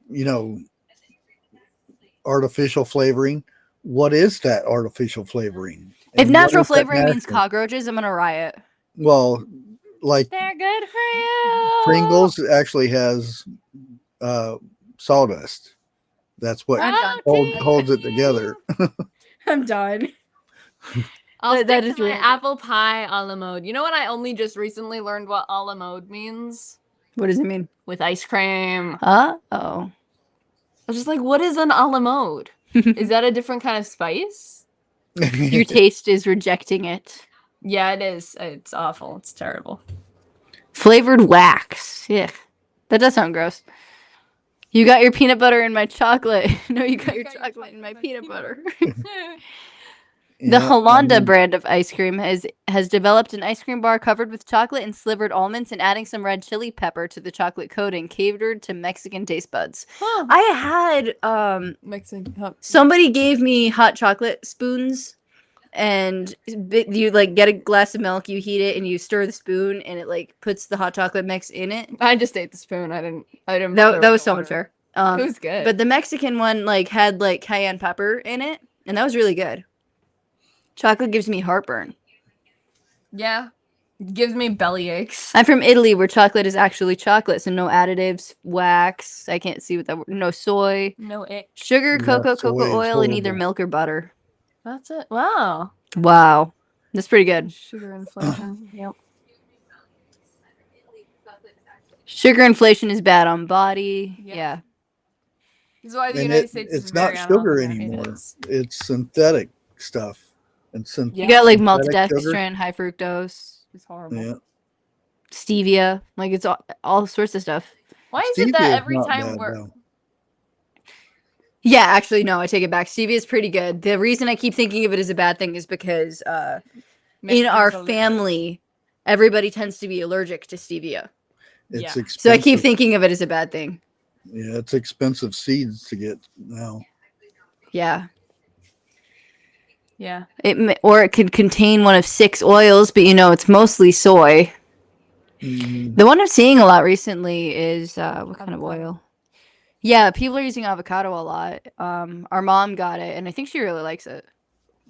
artificial flavoring. What is that artificial flavoring? If And what natural is that flavoring means natural? cockroaches, I'm gonna riot. Well, like They're good for you. Pringles actually has sawdust. That's what I'm done. holds it together. I'm done. I'll That stick is to my really- apple pie a la mode. You know what? I only just recently learned what a la mode means What does it mean? with ice cream. Oh. I was just like, what is an a la mode? Is that a different kind of spice? Your taste is rejecting it. Yeah, it is. It's awful. It's terrible. Flavored wax. Yeah. That does sound gross. You got your peanut butter in my chocolate. No, you got your chocolate in my peanut butter. The Yeah, Holanda brand of ice cream has developed an ice cream bar covered with chocolate and slivered almonds and adding some red chili pepper to the chocolate coating, catered to Mexican taste buds. Huh. I had Mexican. somebody gave me hot chocolate spoons, and you like get a glass of milk, you heat it, and you stir the spoon, and it like puts the hot chocolate mix in it. I just ate the spoon. I didn't. That bother was with so the unfair. water. It was good. But the Mexican one like had like cayenne pepper in it, and that was really good. Chocolate gives me heartburn. yeah, It gives me belly aches. I'm from Italy, where chocolate is actually chocolate, so no additives, wax. I can't see what that. No soy, No ick. sugar, Yeah, cocoa, soy cocoa is oil, and either horrible. milk or butter. That's it. Wow. Wow, that's pretty good. Sugar inflation. Yep. Sugar inflation is bad on body. Yeah. Yeah. This is why the And United States is it's very not unhealthy. sugar It anymore. is. It's synthetic stuff. And You got like synthetic sugar. maltodextrin, high fructose, It's horrible. Yeah. stevia. Like it's all sorts of stuff. Why is Stevia it that is every not time bad, we're though. Yeah, actually, no, I take it back. Stevia is pretty good. The reason I keep thinking of it as a bad thing is because in our family, everybody tends to be allergic to stevia. It's Yeah. expensive. So I keep thinking of it as a bad thing. Yeah, it's expensive seeds to get now. Yeah. Yeah. Or it could contain one of 6 oils, but it's mostly soy. Mhm. The one I'm seeing a lot recently is what kind of Avocado. oil? Yeah, people are using avocado a lot. Our mom got it, and I think she really likes it.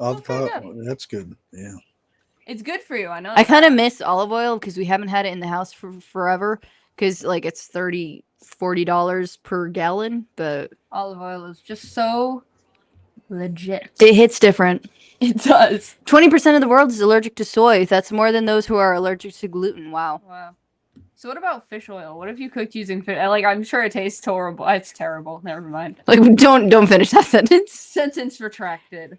Avocado, that's good. Yeah. It's good for you. I know. I kind of miss olive oil because we haven't had it in the house for forever. Because like it's $30-$40 per gallon, but olive oil is just so legit. it hits different. It does. 20% of the world is allergic to soy. That's more than those who are allergic to gluten. Wow. Wow. So what about fish oil? What if you cooked using fish? Like, I'm sure it tastes horrible. It's terrible. Never mind. Like don't finish that sentence. Sentence retracted.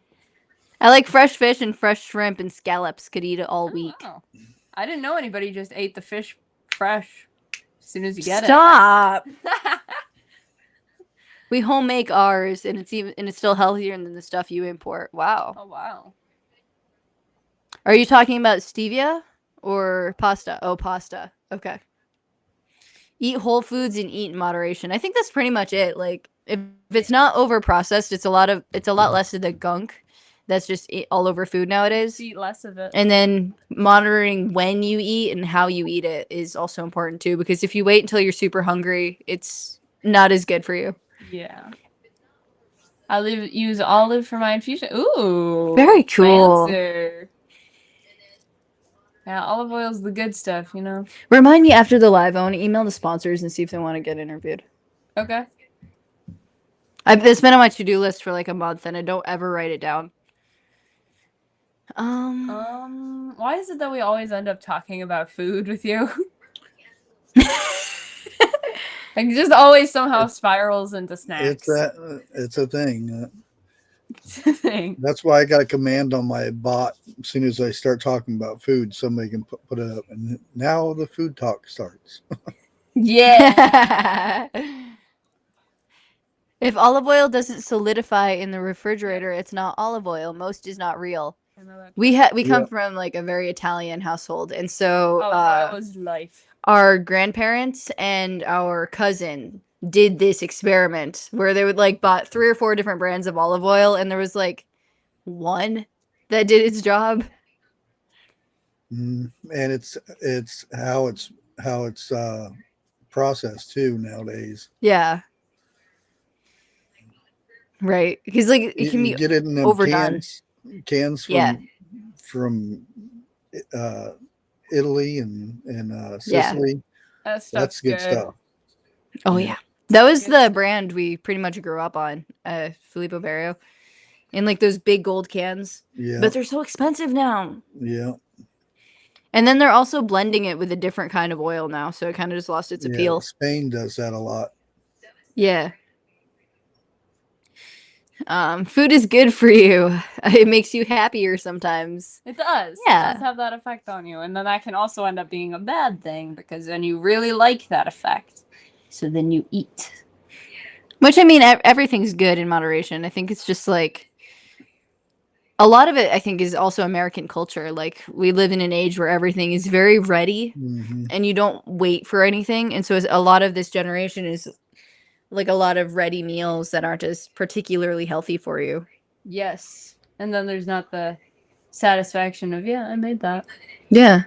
I like fresh fish and fresh shrimp and scallops. Could eat it all week. Oh. I didn't know anybody just ate the fish fresh as soon as you get Stop. it. We home make ours, and it's still healthier than the stuff you import. Wow. Oh wow. Are you talking about stevia or pasta? Oh, pasta. Okay. Eat whole foods and eat in moderation. I think that's pretty much it. Like if it's not over processed, it's a lot less of the gunk that's just all over food nowadays. Eat less of it. And then monitoring when you eat and how you eat it is also important too, because if you wait until you're super hungry, it's not as good for you. Yeah. I use olive for my infusion. Ooh. Very cool. Fancy. Yeah, olive oil's the good stuff, you know. Remind me after the live. I want to email the sponsors and see if they want to get interviewed. Okay. It's been on my to-do list for like a month, and I don't ever write it down. Why is it that we always end up talking about food with you? Like, it just always somehow spirals into snacks. It's a thing. It's a thing. That's why I got a command on my bot. As soon as I start talking about food, somebody can put it up, and now the food talk starts. Yeah. If olive oil doesn't solidify in the refrigerator, it's not olive oil. Most is not real. I know that. We come from like a very Italian household, and so Oil is life. our grandparents and our cousin did this experiment where they would like bought 3 or 4 different brands of olive oil, and there was like one that did its job. And it's how it's processed too nowadays. Yeah. Right. Because like it can You be get it in them overdone. cans from Italy and Sicily. That's good stuff. Oh Yeah. yeah. That was the brand we pretty much grew up on, Filippo Barrio. In like those big gold cans. Yeah. But they're so expensive now. Yeah. And then they're also blending it with a different kind of oil now, so it kind of just lost its appeal. Spain does that a lot. Yeah. Food is good for you. It makes you happier sometimes. It does. Yeah. It does have that effect on you. And then that can also end up being a bad thing because then you really like that effect. So then you eat. Which, I mean, everything's good in moderation. I think it's just like a lot of it, I think, is also American culture. Like, we live in an age where everything is very ready and you don't wait for anything. And so a lot of this generation is like a lot of ready meals that aren't as particularly healthy for you. Yes. And then there's not the satisfaction of, yeah, I made that. Yeah.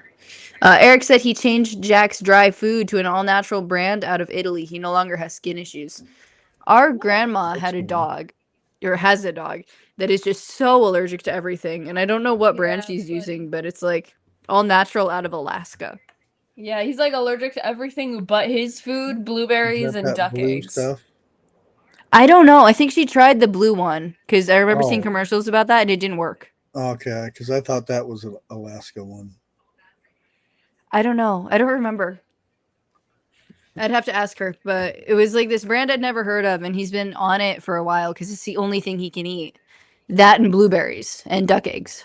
Eric said he changed Jack's dry food to an all-natural brand out of Italy. He no longer has skin issues. Our grandma had a dog, or has a dog, that is just so allergic to everything. And I don't know what brand she's using, but it's like all natural out of Alaska. Yeah, he's like allergic to everything but his food, Is blueberries, and that duck blue eggs. stuff? I don't know. I think she tried the blue one because I remember seeing Oh. commercials about that and it didn't work. Okay, because I thought that was an Alaska one. I don't know. I don't remember. I'd have to ask her, but it was like this brand I'd never heard of, and he's been on it for a while because it's the only thing he can eat. That and blueberries and duck eggs.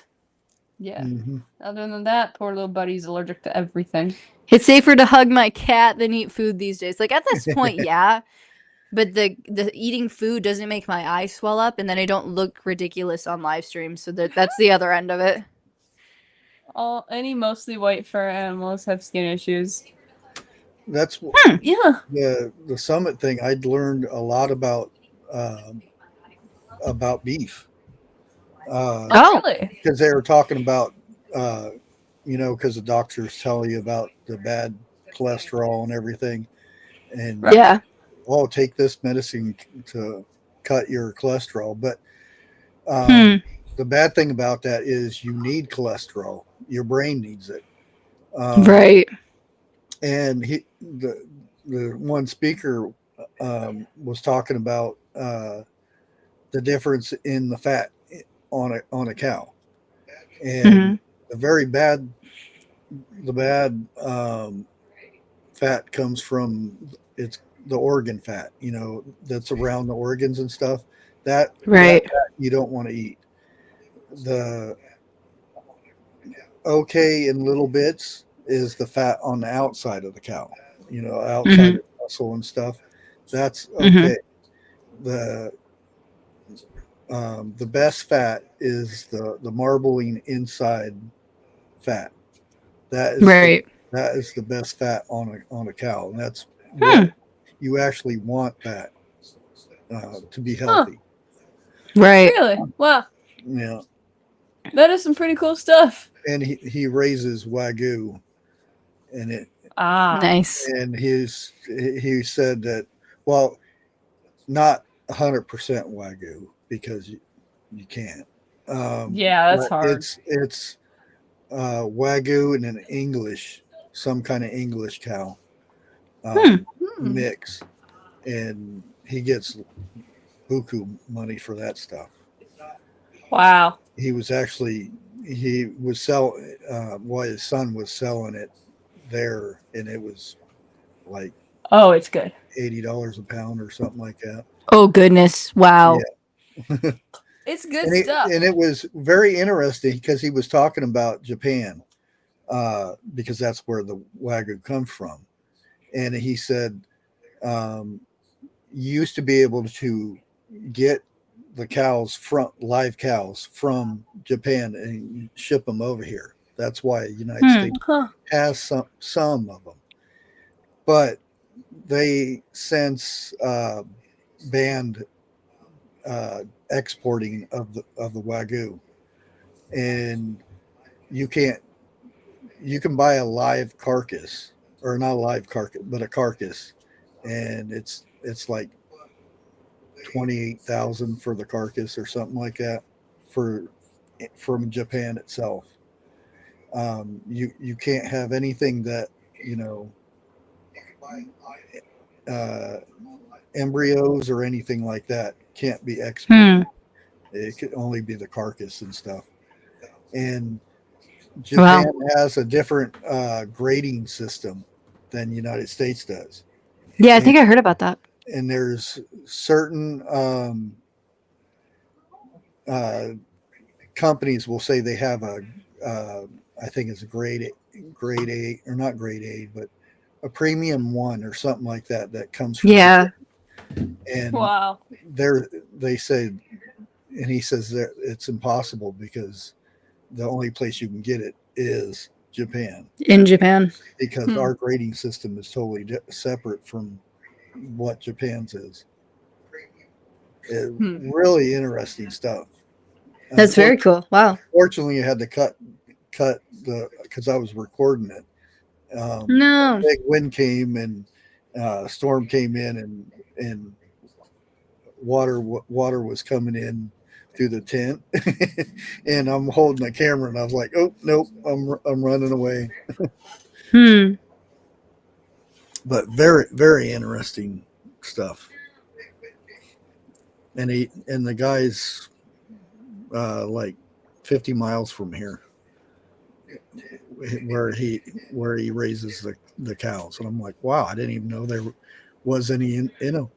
Yeah. Mm-hmm. Other than that, poor little buddy's allergic to everything. It's safer to hug my cat than eat food these days. Like at this point, yeah. But the eating food doesn't make my eyes swell up, and then I don't look ridiculous on live stream. So that's the other end of it. Any mostly white fur animals have skin issues. That's Yeah. the summit thing. I'd learned a lot about beef. Oh. Really? Because they were talking about, because the doctors tell you about the bad cholesterol and everything, and Right. Yeah. take this medicine to cut your cholesterol. But the bad thing about that is you need cholesterol. Your brain needs it. Right. And the one speaker was talking about the difference in the fat on a cow, and the bad fat comes from the organ fat, that's around the organs and stuff. That Right. fat you don't want to eat. The okay in little bits is the fat on the outside of the cow, outside of muscle and stuff. That's okay. The best fat is the marbling inside fat. That is Right. that is the best fat on a cow, and that's what you actually want that to be healthy. Right. Really? Wow. Yeah, That is some pretty cool stuff. and he raises wagyu, and Nice. he said that, well, not 100% wagyu because you can't. Yeah, that's but hard. It's wagyu and some kind of English cow mix, and he gets buku money for that stuff. Wow. He was selling. His son was selling it there, and it was like Oh, it's good. $80 a pound or something like that. Oh goodness! Wow. Yeah. It's good stuff. And it was very interesting because he was talking about Japan, because that's where the wagyu comes from, and he said you used to be able to get the live cows from Japan and ship them over here. That's why the United States has some of them, but they since banned exporting of the wagyu, and you can buy a live carcass, or not a live carcass, but a carcass, and it's like 28,000 for the carcass or something like that from Japan itself. You can't have anything that embryos or anything like that can't be exported. It could only be the carcass and stuff. And Japan has a different grading system than the United States does. Yeah, I think I heard about that. And there's certain companies will say they have I think it's a grade A, or not grade A, but a premium one or something like that comes from Yeah. Japan. And wow. They say, and he says that it's impossible because the only place you can get it is Japan. In Japan. Because our grading system is totally separate from what Japan's is. Really interesting stuff. That's very cool. Wow. Fortunately, you had to cut because I was recording it. No. A big wind came, and storm came in, and water was coming in through the tent, and I'm holding the camera, and I was like, "Oh nope, I'm running away." Hmm. But very very interesting stuff. And the guy's like 50 miles from here, where he raises the cows, and I'm like, wow, I didn't even know there was any in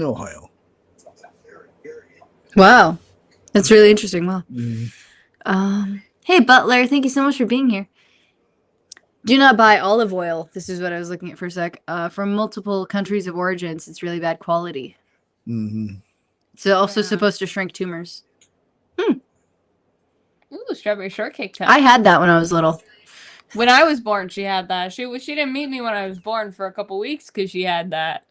Ohio. Wow. That's really interesting. Wow. Mm. Hey, Butler, thank you so much for being here. Do not buy olive oil. This is what I was looking at for a sec. From multiple countries of origins. It's really bad quality. Mm-hmm. It's also Yeah. supposed to shrink tumors. Ooh, strawberry shortcake time. I had that when I was little. When I was born, she had that. She didn't meet me when I was born for a couple weeks because she had that.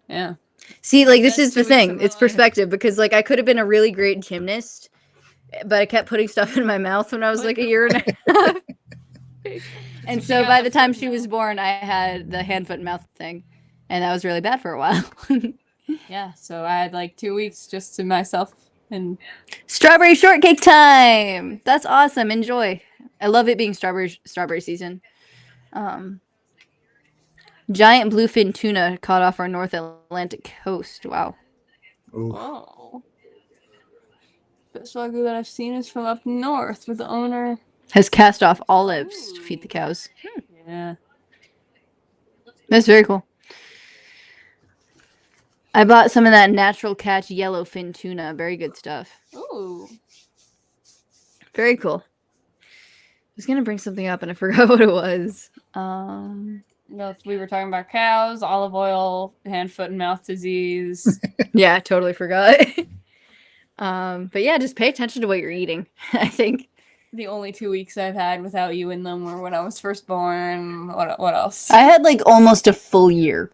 Yeah. See, like, this Best is the 2 weeks of thing. my It's life. perspective, because, like, I could have been a really great gymnast, but I kept putting stuff in my mouth when I was, like, a year and a half. And She so got by the the time foot she was mouth. born, I had the hand, foot, and mouth thing. And that was really bad for a while. Yeah, so I had like 2 weeks just to myself and Strawberry shortcake time! That's awesome. Enjoy. I love it being strawberry season. Giant bluefin tuna caught off our North Atlantic coast. Wow. Ooh. oh. Best wagyu that I've seen is from up north with the owner. Has cast off olives to feed the cows. Yeah. That's very cool. I bought some of that natural catch yellowfin tuna. Very good stuff. Ooh. Very cool. I was gonna bring something up and I forgot what it was. We were talking about cows, olive oil, hand, foot, and mouth disease. Yeah, I totally forgot. But yeah, just pay attention to what you're eating. I think. The only 2 weeks I've had without you in them were when I was first born. What else? I had like almost a full year.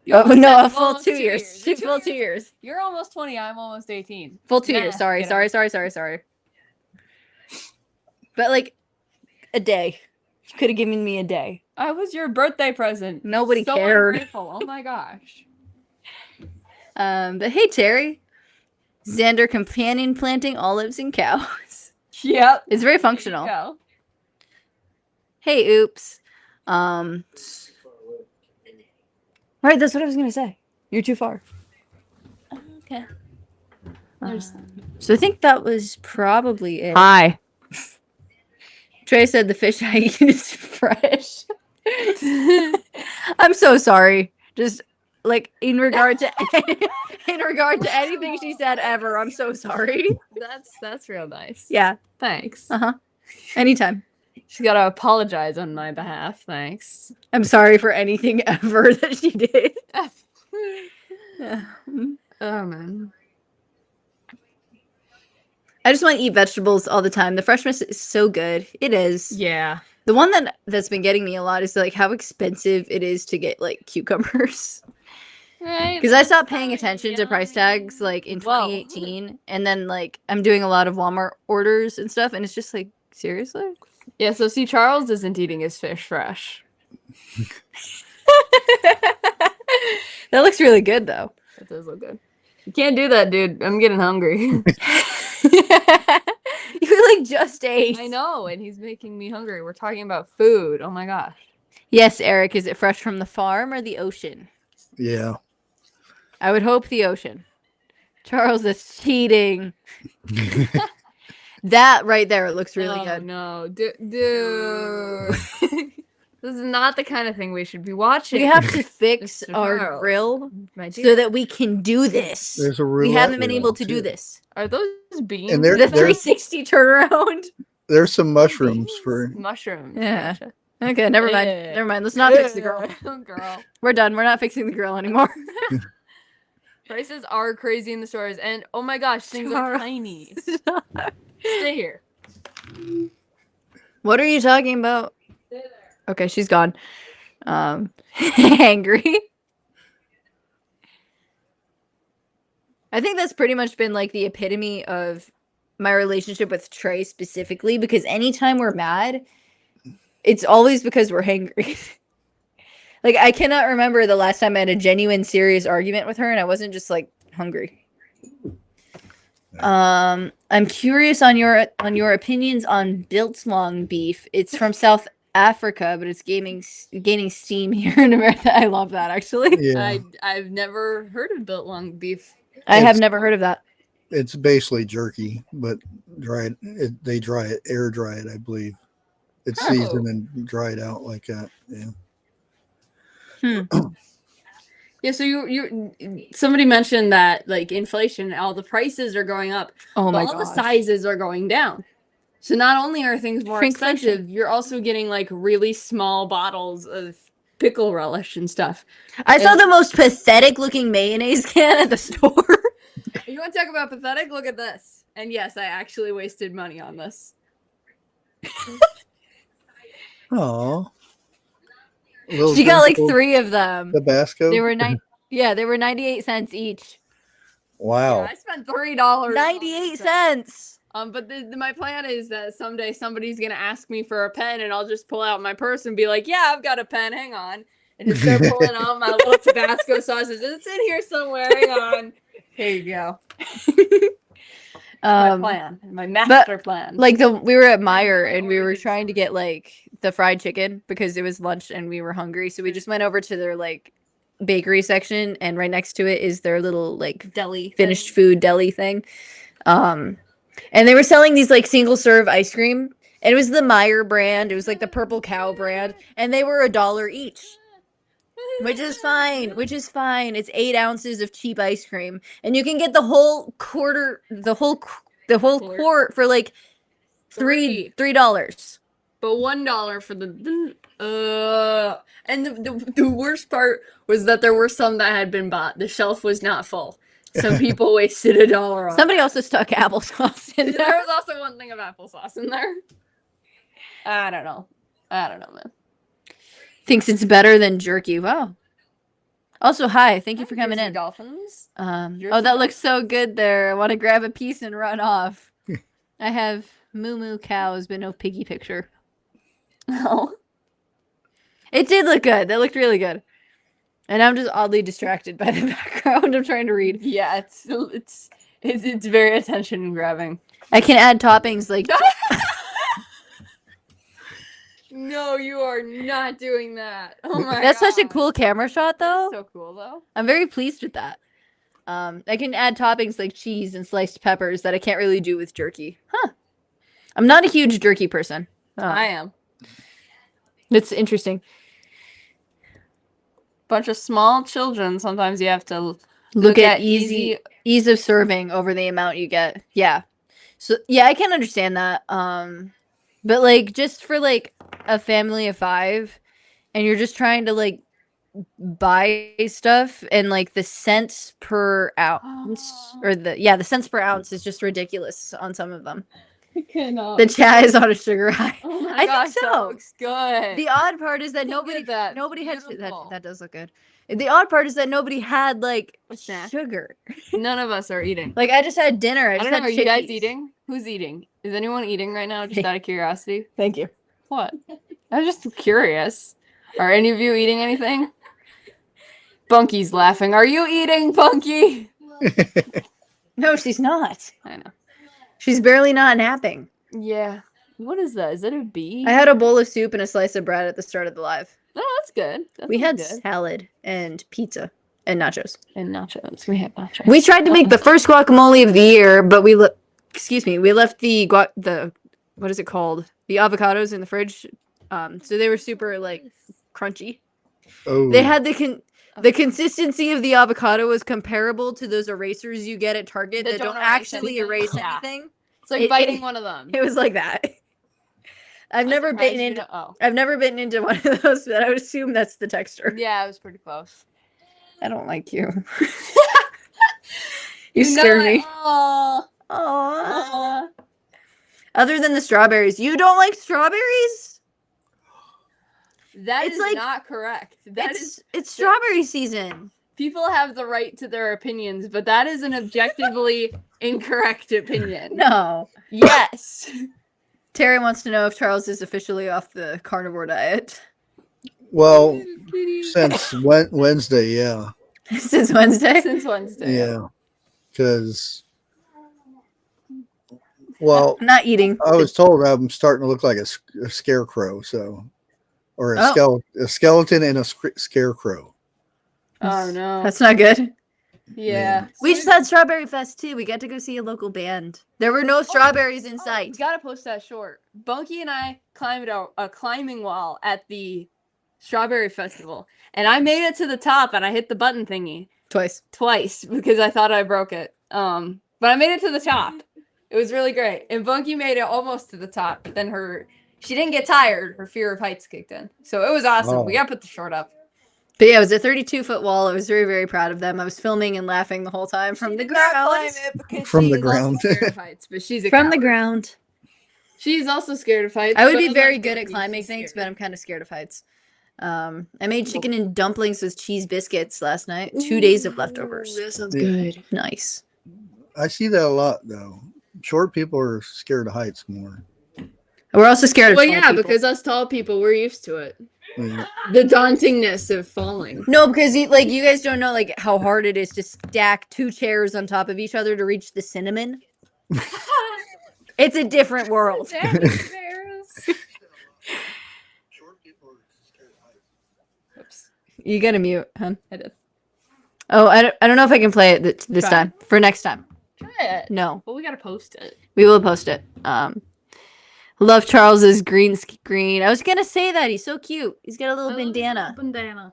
You Oh almost no, had a full almost 2 2 years. You're Full 2 years. You're almost 20. I'm almost 18. Full 2 Nah, years. Sorry. get out. Sorry. But like a day. You could have given me a day. I was your birthday present. Nobody So cared. ungrateful. Oh my gosh. But hey, Terry. Xander companion planting olives and cows. Yep. It's very There you functional. go. Hey, oops. Right, that's what I was gonna say. You're too far. Okay. So I think that was probably it. Hi. Trey said the fish I eat is fresh. I'm so sorry. Just like in regard to anything she said ever, I'm so sorry. That's real nice. Yeah. Thanks. Anytime. She's got to apologize on my behalf. Thanks. I'm sorry for anything ever that she did. Yeah. Oh man. I just want to eat vegetables all the time. The freshness is so good. It is. Yeah. The one that's been getting me a lot is like how expensive it is to get like cucumbers. Right. Because I stopped paying attention to price tags like in Whoa. 2018, and then like I'm doing a lot of Walmart orders and stuff, and it's just like seriously. Yeah. So see, Charles isn't eating his fish fresh. That looks really good though. That does look good. You can't do that, dude. I'm getting hungry. You like just ate. I know, and he's making me hungry. We're talking about food. Oh my gosh. Yes, Eric. Is it fresh from the farm or the ocean? Yeah. I would hope the ocean. Charles is cheating. That right there looks really good. No, dude. This is not the kind of thing we should be watching. We have to fix Mr. our Charles. grill My so dear. that we can do this. There's a We roulette haven't been wheel, able to do too. this. Are those beans? And there- The there's 360 turnaround. there's some mushrooms for mushrooms. Yeah. Gotcha. Okay, never mind. Yeah. Never mind. Let's not fix the grill. Girl. We're done. We're not fixing the grill anymore. Prices are crazy in the stores, and oh my gosh, things are Charles. tiny. Stay here. What are you talking about? Okay, she's gone. Angry. I think that's pretty much been like the epitome of my relationship with Trey specifically, because anytime we're mad, it's always because we're hangry. Like, I cannot remember the last time I had a genuine, serious argument with her and I wasn't just like hungry. I'm curious on your opinions on biltong beef. It's from South Africa, but it's gaining steam here in America. I love that actually. Yeah, I've never heard of biltong beef. I have It's- never heard of that. it's basically jerky, but dried. They dry it, air dry it, I believe. It's Oh. seasoned and dried out like that. Yeah. Yeah, so you somebody mentioned that like inflation, all the prices are going up, Oh but my all the gosh. sizes are going down. So not only are things more Shrinkflation. expensive, you're also getting like really small bottles of pickle relish and stuff. I saw the most pathetic looking mayonnaise can at the store. You want to talk about pathetic? Look at this. And yes, I actually wasted money on this. Oh. She got like 3 of them. Tabasco. They were 98 cents each. Wow. Yeah, I spent $3. 98 cents. But my plan is that someday somebody's gonna ask me for a pen, and I'll just pull out my purse and be like, "Yeah, I've got a pen. Hang on," and just start pulling out my little Tabasco sauces. It's in here somewhere. Hang on. Here you go. My plan, my master plan. Like we were at Meyer and we were trying to get like the fried chicken because it was lunch and we were hungry, so we just went over to their like bakery section, and right next to it is their little like deli finished food deli thing. And they were selling these like single serve ice cream, and it was the Meyer brand. It was like the Purple Cow brand, and they were $1 each. Which is fine. It's 8 ounces of cheap ice cream, and you can get the whole quart for like $3. But $1 for and the worst part was that there were some that had been bought. The shelf was not full. Some people wasted $1 on it. Somebody also stuck applesauce in There there. was also one thing of applesauce in there. I don't know, man. Thinks it's better than jerky. Wow. Also, hi. Thank you for coming Jersey in. Dolphins. Oh, that looks so good there. I want to grab a piece and run off. I have moo cows, but no piggy picture. Oh. It did look good. That looked really good. And I'm just oddly distracted by the background. I'm trying to read. Yeah, it's very attention grabbing. I can add toppings like No, you are not doing that. Oh my that's god. such a cool camera shot though. So cool though. I'm very pleased with that. I can add toppings like cheese and sliced peppers that I can't really do with jerky. Huh. I'm not a huge jerky person. I am. It's interesting. Bunch of small children. Sometimes you have to Look at ease of serving over the amount you get. Yeah. So yeah, I can understand that. But like just for like a family of 5 and you're just trying to like buy stuff and like the cents per ounce or the cents per ounce is just ridiculous on some of them. I cannot. The chat is on a sugar high. Oh my I gosh, think so. that looks good. The odd part is that Look at that. nobody had Beautiful. that does look good. The odd part is that nobody had like A snack. sugar. None of us are eating. Like I just had dinner. I just don't know. had Are you guys chickies. eating? Who's eating? Is anyone eating right now? Just out of curiosity. Thank you. What? I'm just curious. Are any of you eating anything? Bunky's laughing. Are you eating, Bunky? No, she's not. I know. She's barely not napping. Yeah. What is that? Is it a bee? I had a bowl of soup and a slice of bread at the start of the live. Oh, that's good. We had good. salad and pizza and nachos. And nachos. We had nachos. We tried to make the first guacamole of the year, but we left the what is it called? The avocados in the fridge. So they were super like crunchy. Oh. They had the consistency of the avocado was comparable to those erasers you get at Target that don't actually erase Yeah. anything. It's like It- biting one of them. It was like that. I've never bitten into one of those, but I would assume that's the texture. Yeah, it was pretty close. I don't like you. You scare me. Aww. Aww. Other than the strawberries, you don't like strawberries? That It's is like- not correct. It's strawberry season. People have the right to their opinions, but that is an objectively incorrect opinion. No. Yes. Terry wants to know if Charles is officially off the carnivore diet. Well, since Wednesday, yeah. Since Wednesday? Since Wednesday. Yeah. Because Well, I'm not eating. I was told I'm starting to look like a scarecrow, or Oh. a skeleton and a scarecrow. Oh no. That's not good. Yeah. We just had Strawberry Fest too. We got to go see a local band. There were no strawberries in We sight. gotta post that short. Bunky and I climbed a climbing wall at the Strawberry Festival, and I made it to the top, and I hit the button thingy twice because I thought I broke it. But I made it to the top. It was really great, and Bunky made it almost to the top. But then she didn't get tired. Her fear of heights kicked in, so it was awesome. We Oh. gotta put the short up. But yeah, it was a 32-foot wall. I was very, very proud of them. I was filming and laughing the whole time from the ground. Climb it because From she the is also ground. scared of heights, but she's a From the coward. ground. She's also scared of heights. I would but be very unlike good at Bunky, climbing she's things, scared. but I'm kind of scared of heights. I made chicken and dumplings with cheese biscuits last night. 2 days of leftovers. That sounds Yeah. good. Nice. I see that a lot though. Short people are scared of heights more. We're also scared of Well, tall yeah, people. because us tall people, we're used to it. Yeah. The dauntingness of falling. No, because you guys don't know how hard it is to stack 2 chairs on top of each other to reach the cinnamon. It's a different world. Oops, You gotta mute, hun. I did. Oh, I don't know if I can play it this Try. time. For next time. Try it. No, Well, we gotta post it. we will post it. Love Charles's green screen. I was gonna say that he's so cute. He's got a little bandana. Bandana.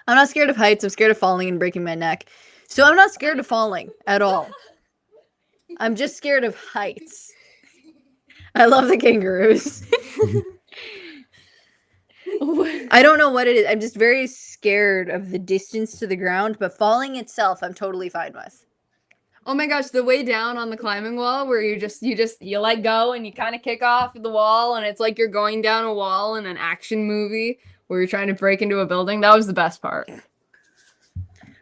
I'm not scared of heights. I'm scared of falling and breaking my neck. So I'm not scared of falling at all. I'm just scared of heights. I love the kangaroos. I don't know what it is. I'm just very scared of the distance to the ground, but falling itself, I'm totally fine with. Oh my gosh, the way down on the climbing wall where you let go and you kind of kick off the wall and it's like you're going down a wall in an action movie where you're trying to break into a building. That was the best part.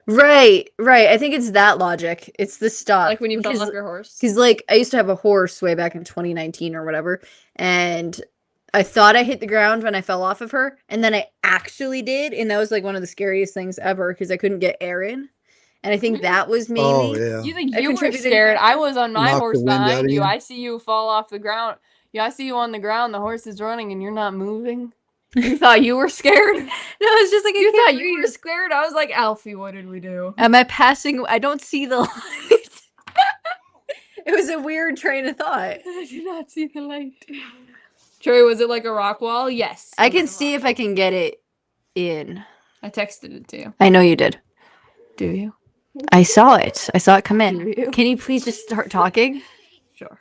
Right. I think it's that logic. It's the stop. Like when you fell off your horse. Because I used to have a horse way back in 2019 or whatever, and I thought I hit the ground when I fell off of her, and then I actually did, and that was one of the scariest things ever because I couldn't get air in. And I think that was mainly. Oh yeah. You think a you were contributing scared? factor. I was on my Knock the horse wind out behind of you. you. I see you fall off the ground. Yeah, I see you on the ground. The horse is running and you're not moving. You thought you were scared? No, it's just You thought you were scared? I was like, Alfie, what did we do? Am I passing? I don't see the light. It was a weird train of thought. I did not see the light. Trie, was it like a rock wall? Yes. I can see if I can get it in. I texted it to you. I know you did. Do you? I saw it. I saw it come in. Do you? Can you please just start talking? Sure.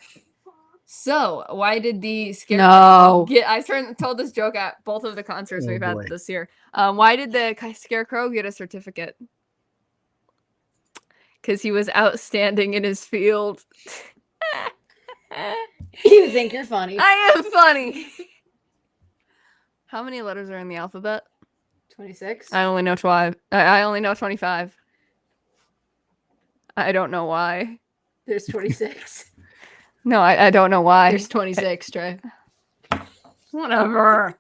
So, why did the No. I told this joke at both of the concerts Oh, we've had boy. this year. Why did the scarecrow get a certificate? Because he was outstanding in his field. You think you're funny. I am funny. How many letters are in the alphabet? 26. I only know 12. I only know 25. I don't know why. There's 26. No, I don't know why. There's 26, Trey. Whatever.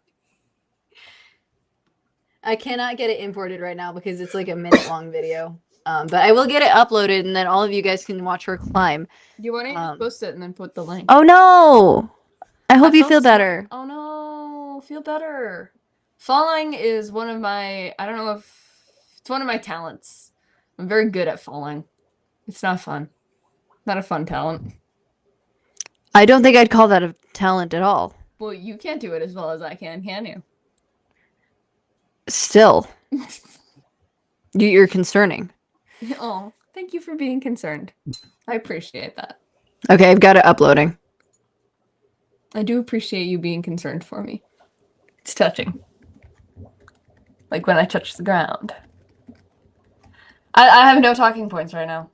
I cannot get it imported right now because it's like a minute-long video. But I will get it uploaded, and then all of you guys can watch her climb. You want to post it and then put the link? Oh no! I hope you felt feel so- better. Oh no, feel better. Falling is one of my, I don't know if it's one of my talents. I'm very good at falling. It's not fun. Not a fun talent. I don't think I'd call that a talent at all. Well, you can't do it as well as I can you? Still. You're concerning. Oh, thank you for being concerned. I appreciate that. Okay, I've got it uploading. I do appreciate you being concerned for me. It's touching. Like when I touch the ground. I have no talking points right now.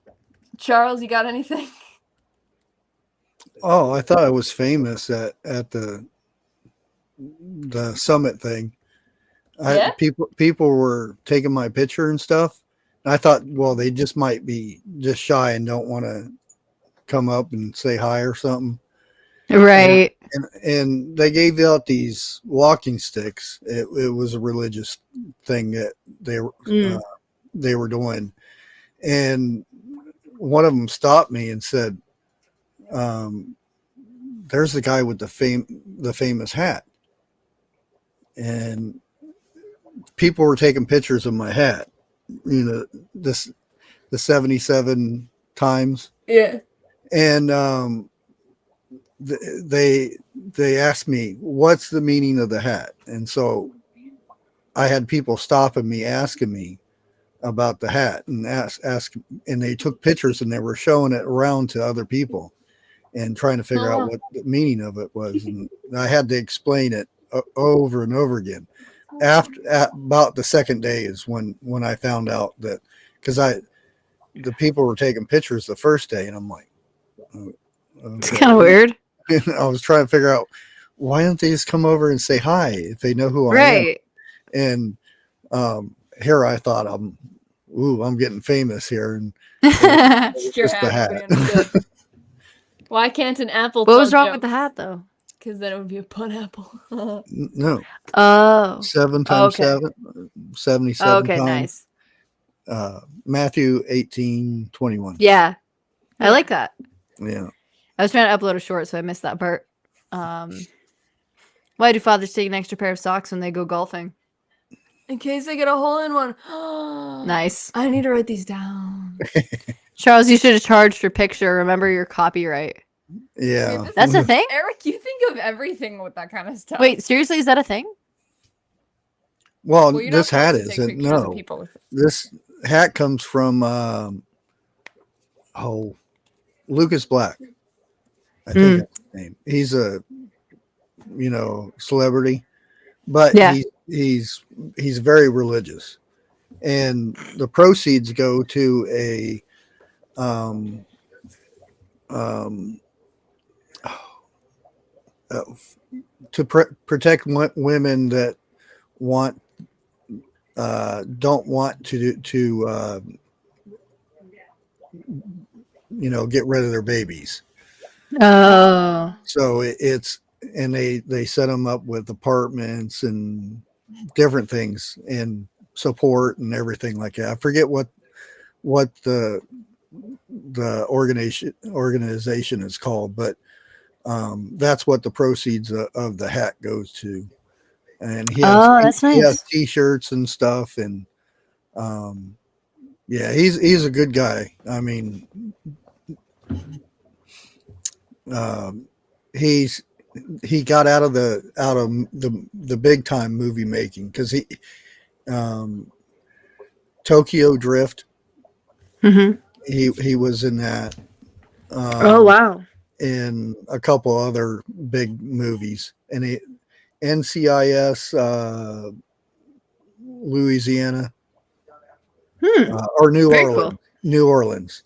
Charles, you got anything? Oh, I thought I was famous at the summit thing. Yeah? People were taking my picture and stuff. And I thought, well, they just might be just shy and don't want to come up and say hi or something. Right. And they gave out these walking sticks. It was a religious thing that they were doing, and one of them stopped me and said, there's the guy with the famous hat, and people were taking pictures of my hat. You know, the 77 times, Yeah. and they asked me what's the meaning of the hat, and so I had people stopping me asking me about the hat and ask, and they took pictures and they were showing it around to other people and trying to figure out what the meaning of it was, and I had to explain it over and over again. About the second day is when I found out that, because the people were taking pictures the first day, and I'm like, okay. It's kind of weird. I was trying to figure out, why don't they just come over and say hi if they know who I am? Right. And here I thought, I'm getting famous here, and Your just the hat. Why can't an apple? What was wrong with the hat, though? Because then it would be a pineapple. No, Oh. 7 times Okay. 7, 77 Okay, times. nice. Matthew 18:21. Yeah. I like that. Yeah. I was trying to upload a short, so I missed that part. Why do fathers take an extra pair of socks when they go golfing? In case they get a hole in one. Nice. I need to write these down. Charles, you should have charged your picture. Remember your copyright. Yeah. That's a thing? Eric, you think of everything with that kind of stuff. Wait, seriously, is that a thing? Well, Well, you're not this hat supposed to take isn't. pictures of No, people with it. this hat comes from Lucas Black. I think that's his name. He's a celebrity, but Yeah. he's very religious, and the proceeds go to a to protect women that don't want to get rid of their babies. Oh. So and they set them up with apartments and different things and support and everything like that. I forget what the organization is called, but that's what the proceeds of the hat goes to. And he that's he has nice. t-shirts and stuff, and yeah, he's a good guy. I mean, he got out of the big time movie making, because Tokyo Drift. Mm-hmm. He was in that. Oh, wow. And a couple other big movies, and NCIS Louisiana or New Very Orleans. cool. New Orleans.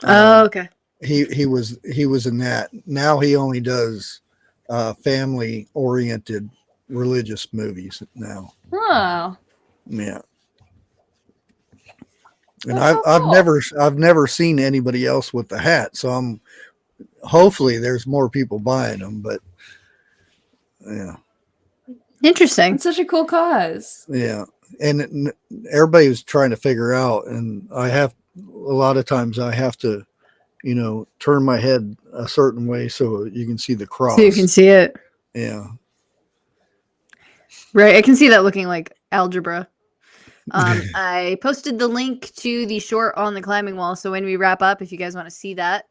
Oh, okay. He was in that. Now he only does family oriented religious movies now. Oh. Yeah. And That's so cool. I've never seen anybody else with the hat, so hopefully there's more people buying them, but yeah. Interesting. It's such a cool cause. Yeah. And everybody was trying to figure out, and a lot of times I have to, turn my head a certain way so you can see the cross. So you can see it. Yeah. Right. I can see that looking like algebra. I posted the link to the short on the climbing wall, so when we wrap up, if you guys want to see that,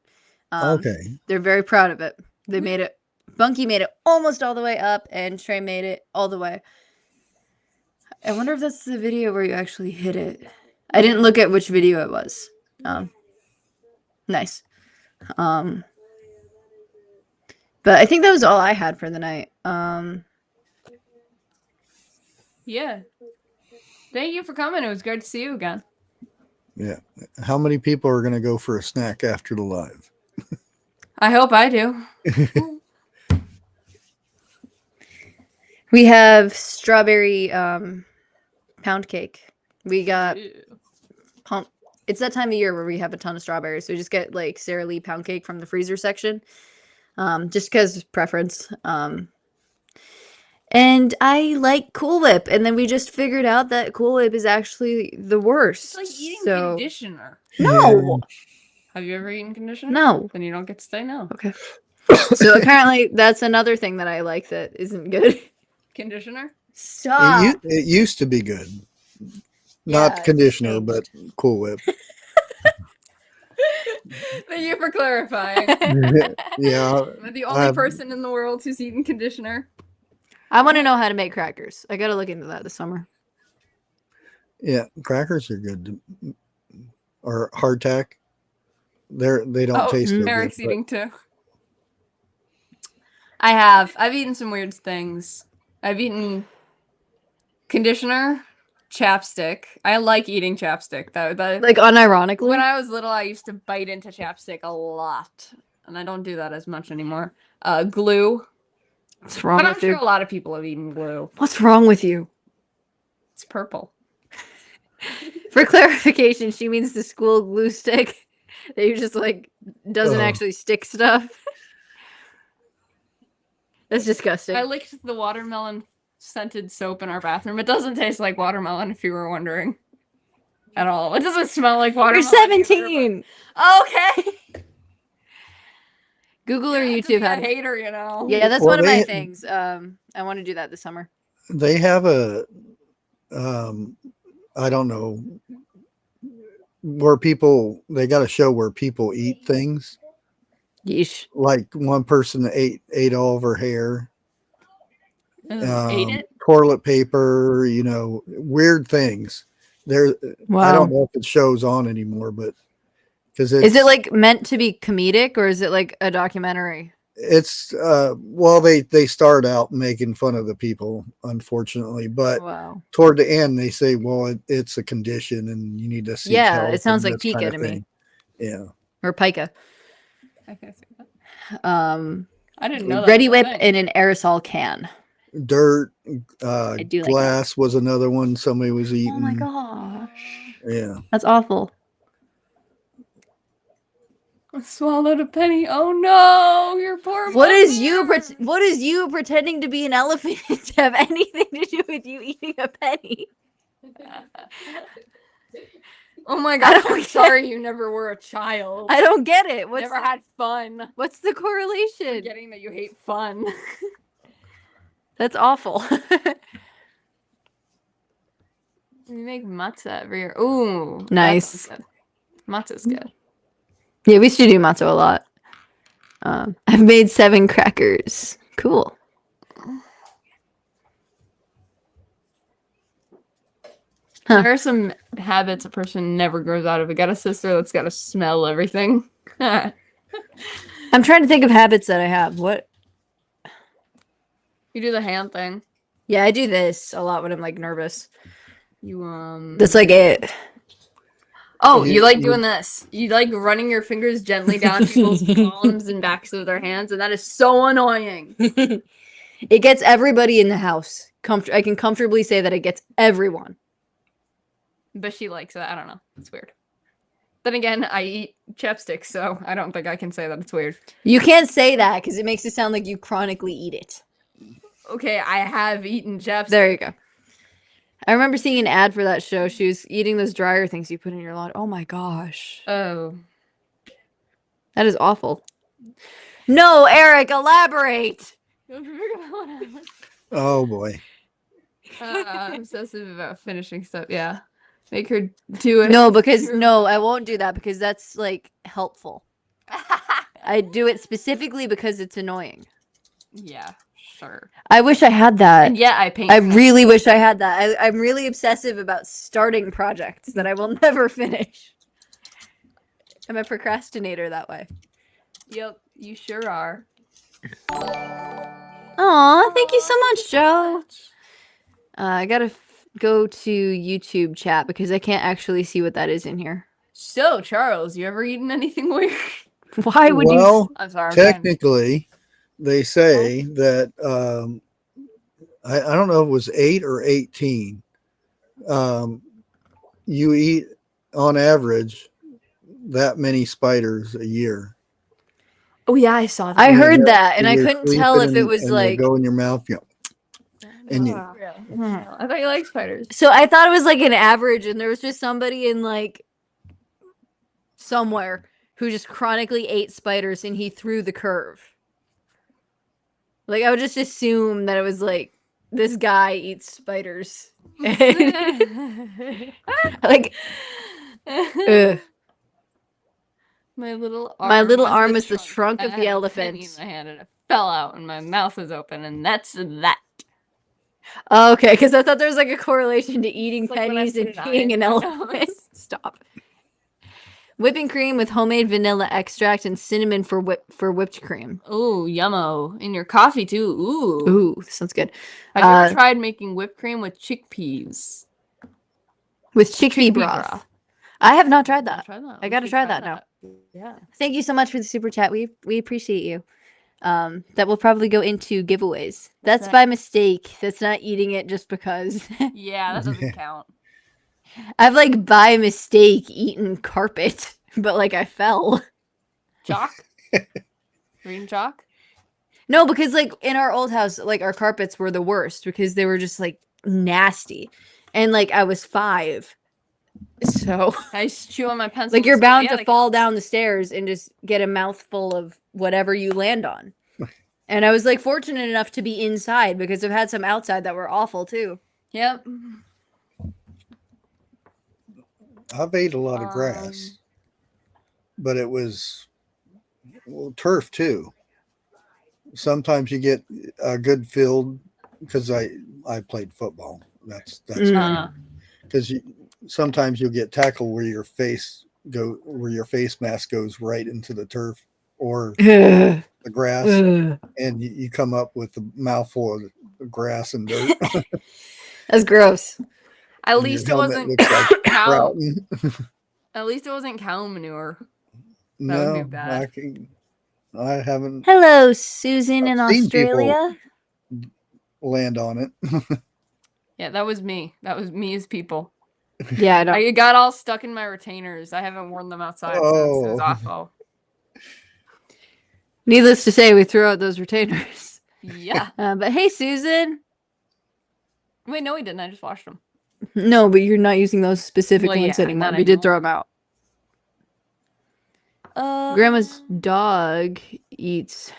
Okay. they're very proud of it. They made it. Bunky made it almost all the way up, and Trey made it all the way. I wonder if that's the video where you actually hit it. I didn't look at which video it was. Nice. But I think that was all I had for the night. Yeah. Thank you for coming. It was great to see you again. Yeah. How many people are going to go for a snack after the live? I hope I do. We have strawberry pound cake. We got it's that time of year where we have a ton of strawberries. So we just get like Sara Lee pound cake from the freezer section. Just because preference. And I like Cool Whip, and then we just figured out that Cool Whip is actually the worst. It's like eating so conditioner. no, Have you ever eaten conditioner? No. Then you don't get to say no. Okay. So apparently that's another thing that I like that isn't good. Conditioner? Stop. It used to be good. Yeah, Not it's conditioner, but changed. Cool Whip. Thank you for clarifying. Yeah, I'm the only person in the world who's eaten conditioner. I want to know how to make crackers. I got to look into that this summer. yeah. Crackers are good, or hardtack. They don't taste so good. Eric's but- eating too. I have. I've eaten some weird things. I've eaten conditioner, chapstick. I like eating chapstick. That Like unironically. when I was little, I used to bite into chapstick a lot, and I don't do that as much anymore. Glue. What's wrong But I'm with sure you? a lot of people have eaten glue. What's wrong with you? It's purple. For clarification, she means the school glue stick that you just like doesn't Oh. actually stick stuff. That's disgusting. I licked the watermelon scented soap in our bathroom. It doesn't taste like watermelon, if you were wondering. At all. It doesn't smell like You're watermelon. either, 17. but- Okay. Google or You have to YouTube be a how to. hater, you know. Yeah, that's Well, one of my they- things. I want to do that this summer. They have a, I don't know, where they got a show where people eat things. Yeesh. Like one person ate all of her hair. Ate it? Toilet paper, weird things. I Wow. don't know if it shows on anymore, but because Is it like meant to be comedic or is it like a documentary? it's well, they start out making fun of the people, unfortunately, but Wow. toward the end they say, well, it's a condition and you need to seek Yeah, help it sounds and like this Pika kind to of me. thing. Yeah. Or pica. I can't see that. I didn't know that. Ready was a Whip thing. in an aerosol can. Dirt, I do like glass was another one somebody was eating. Oh my gosh. Yeah. That's awful. I swallowed a penny. Oh no, your poor What is mother. you pretending to be an elephant to have anything to do with you eating a penny? Oh my I gosh, don't I'm get- sorry you never were a child. I don't get it. What's Never had fun. what's the correlation? Forgetting that you hate fun. That's awful. We make matzah every year. Ooh, that Nice. sounds good. Matzah's good. Yeah, we used to do matzo a lot. I've made 7 crackers. Cool. Huh. There are some habits a person never grows out of. I got a sister that's got to smell everything. You I'm trying to think of habits that I have. What? do the hand thing. Yeah, I do this a lot when I'm like nervous. You That's like it. Oh, You- you like you- doing this. You like running your fingers gently down people's palms and backs of their hands, and that is so annoying. It gets everybody in the house. I can comfortably say that it gets everyone. But she likes it. I don't know. It's weird. Then again, I eat chapstick, so I don't think I can say that it's weird. You can't say that because it makes it sound like you chronically eat it. Okay, I have eaten chapstick. There you go. I remember seeing an ad for that show. She was eating those dryer things you put in your laundry. Oh my gosh. Oh. That is awful. No, Eric, elaborate. Oh boy. Obsessive about finishing stuff. Yeah. Make her do it. No, because no, I won't do that because that's like helpful. I do it specifically because it's annoying. Yeah, sure. I wish I had that. And yeah, I paint. I really wish I had that. I'm really obsessive about starting projects that I will never finish. I'm a procrastinator that way. Yep, you sure are. Aw, thank you so much, Joe. I gotta go to YouTube chat because I can't actually see what that is in here. So, Charles, you ever eaten anything weird? Why would Well, I'm sorry. I'm trying- technically, they say that I don't know if it was 8 or 18. You eat on average that many spiders a year. Oh yeah, I saw that. I And heard they're- that and I they're couldn't tell if sleeping it was and they like. go in your mouth. And you- I thought you liked spiders. So I thought it was like an average, and there was just somebody in like somewhere who just chronically ate spiders and he threw the curve. Like, I would just assume that it was like, this guy eats spiders. Like, ugh. My little arm was the trunk of the elephant. In my hand and it fell out and my mouth was open, and that's that. Oh, okay, because I thought there was like a correlation to eating It's like when I pennies and put an eye being in an my elephant. nose. Stop. Whipping cream with homemade vanilla extract and cinnamon for whipped cream. Ooh, yummo. In your coffee too. Ooh. Ooh, sounds good. Have you ever tried making whipped cream with chickpeas? With chickpea broth. I have not tried that. I gotta try that now. Yeah. Thank you so much for the super chat. We appreciate you. That will probably go into giveaways. That's by mistake. That's not eating it just because. Yeah, that doesn't count. I've like by mistake eaten carpet, but like I fell. Chalk? Green chalk? No, because like in our old house, like our carpets were the worst because they were just like nasty. And like I was 5. So I used to chew on my pencil. like you're bound to fall down the stairs and just get a mouthful of whatever you land on. And I was like fortunate enough to be inside because I've had some outside that were awful too. Yep. I've ate a lot of grass, but it was turf too. Sometimes you get a good field because I played football. That's because sometimes you'll get tackle where your face mask goes right into the turf or the grass, and you come up with a mouthful of grass and dirt. That's gross. At least it wasn't like cow. At least it wasn't cow manure. That would be bad. I haven't. Hello, Susan in Australia. Land on it. Yeah, that was me. That was me as people. Yeah, I got all stuck in my retainers. I haven't worn them outside since. It was awful. Needless to say, we threw out those retainers. Yeah. But hey, Susan. Wait, no, we didn't. I just washed them. No, but you're not using those specific ones anymore. We did throw them out. Grandma's dog eats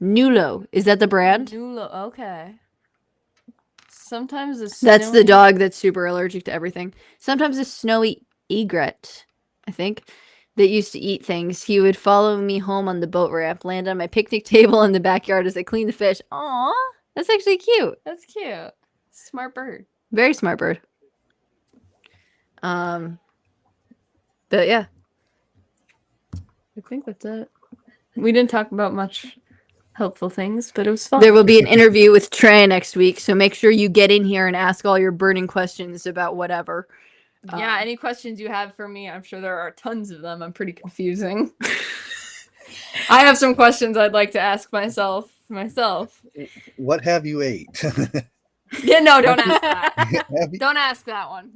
Nulo. Is that the brand? Nulo, okay. Sometimes that's the dog that's super allergic to everything. Sometimes a snowy egret, I think, that used to eat things. He would follow me home on the boat ramp, land on my picnic table in the backyard as I clean the fish. Aw, that's actually cute. That's cute. Smart bird. Very smart bird. But yeah. I think that's it. We didn't talk about much helpful things, but it was fun. There will be an interview with Trie next week, so make sure you get in here and ask all your burning questions about whatever. Yeah, any questions you have for me, I'm sure there are tons of them. I'm pretty confusing. I have some questions I'd like to ask myself. What have you ate? Yeah, no, don't ask that. Don't ask that one.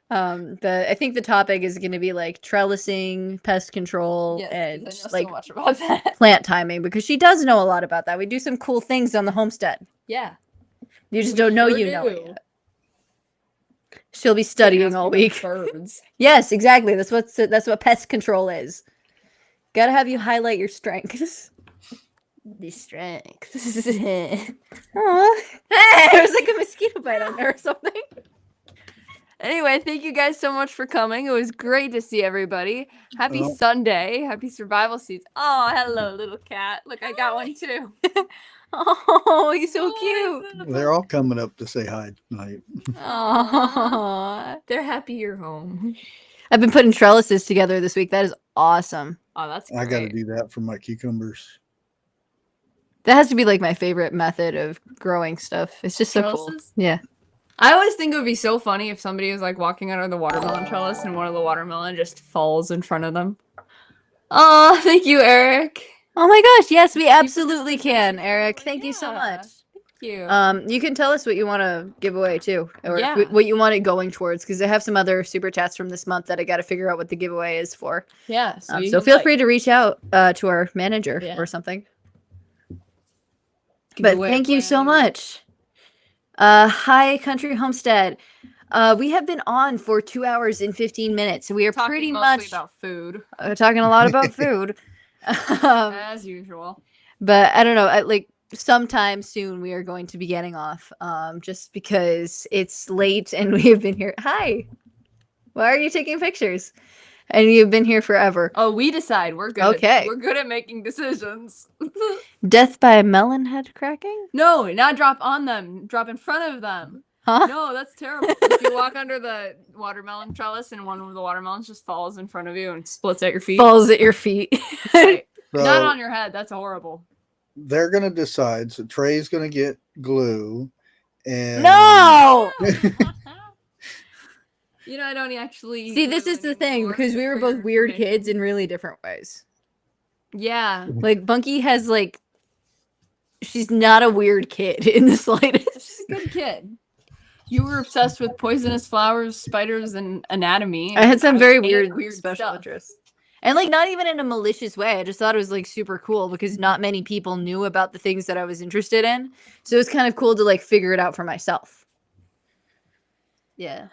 I think the topic is going to be like trellising, pest control, and like so much about that. Plant timing, because she does know a lot about that. We do some cool things on the homestead. Yeah. You just don't know know it yet. She'll be studying all week. Birds. Yes, exactly. That's what pest control is. Gotta have you highlight your strengths. The strengths. Aww. There's like a mosquito bite on there or something. Anyway, thank you guys so much for coming. It was great to see everybody. Happy Sunday. Happy survival seeds. Oh, hello, little cat. Look, I got one too. Oh, he's so cute. They're all coming up to say hi tonight. Aww. They're happy you're home. I've been putting trellises together this week. That is awesome. Oh, that's great. I got to do that for my cucumbers. That has to be like my favorite method of growing stuff. It's just so cool. Yeah. I always think it would be so funny if somebody was like walking under the watermelon trellis and one of the watermelon just falls in front of them. Oh, thank you, Eric. Oh my gosh, yes, we absolutely can, Eric. Thank you so much. Thank you. You can tell us what you want to give away too, or what you want it going towards, because I have some other super chats from this month that I got to figure out what the giveaway is for. Yeah. So feel free to reach out to our manager or something. But thank you so much. Hi, Country Homestead. We have been on for 2 hours and 15 minutes. So we are Talking pretty mostly much about food, talking a lot about food. as usual. But I don't know. Like sometime soon we are going to be getting off. Just because it's late and we have been here. Hi. Why are you taking pictures? And you've been here forever. Oh, we decide. We're good. Okay. We're good at making decisions. Death by a melon head cracking? No, not drop on them. Drop in front of them. Huh? No, that's terrible. If you walk under the watermelon trellis and one of the watermelons just falls in front of you and splits at your feet. Falls at your feet. Right. So Not on your head. That's horrible. they're gonna decide. So Trey's gonna get glue, and No! You know, I don't actually eat See, this glue is the thing anymore, because we were for both your weird information. kids in really different ways. Yeah. Like Bunky has like she's not a weird kid in the slightest. She's a good kid. You were obsessed with poisonous flowers, spiders, and anatomy. I had some very and weird special stuff. interests. And like not even in a malicious way. I just thought it was like super cool because not many people knew about the things that I was interested in. So it was kind of cool to like figure it out for myself. Yeah.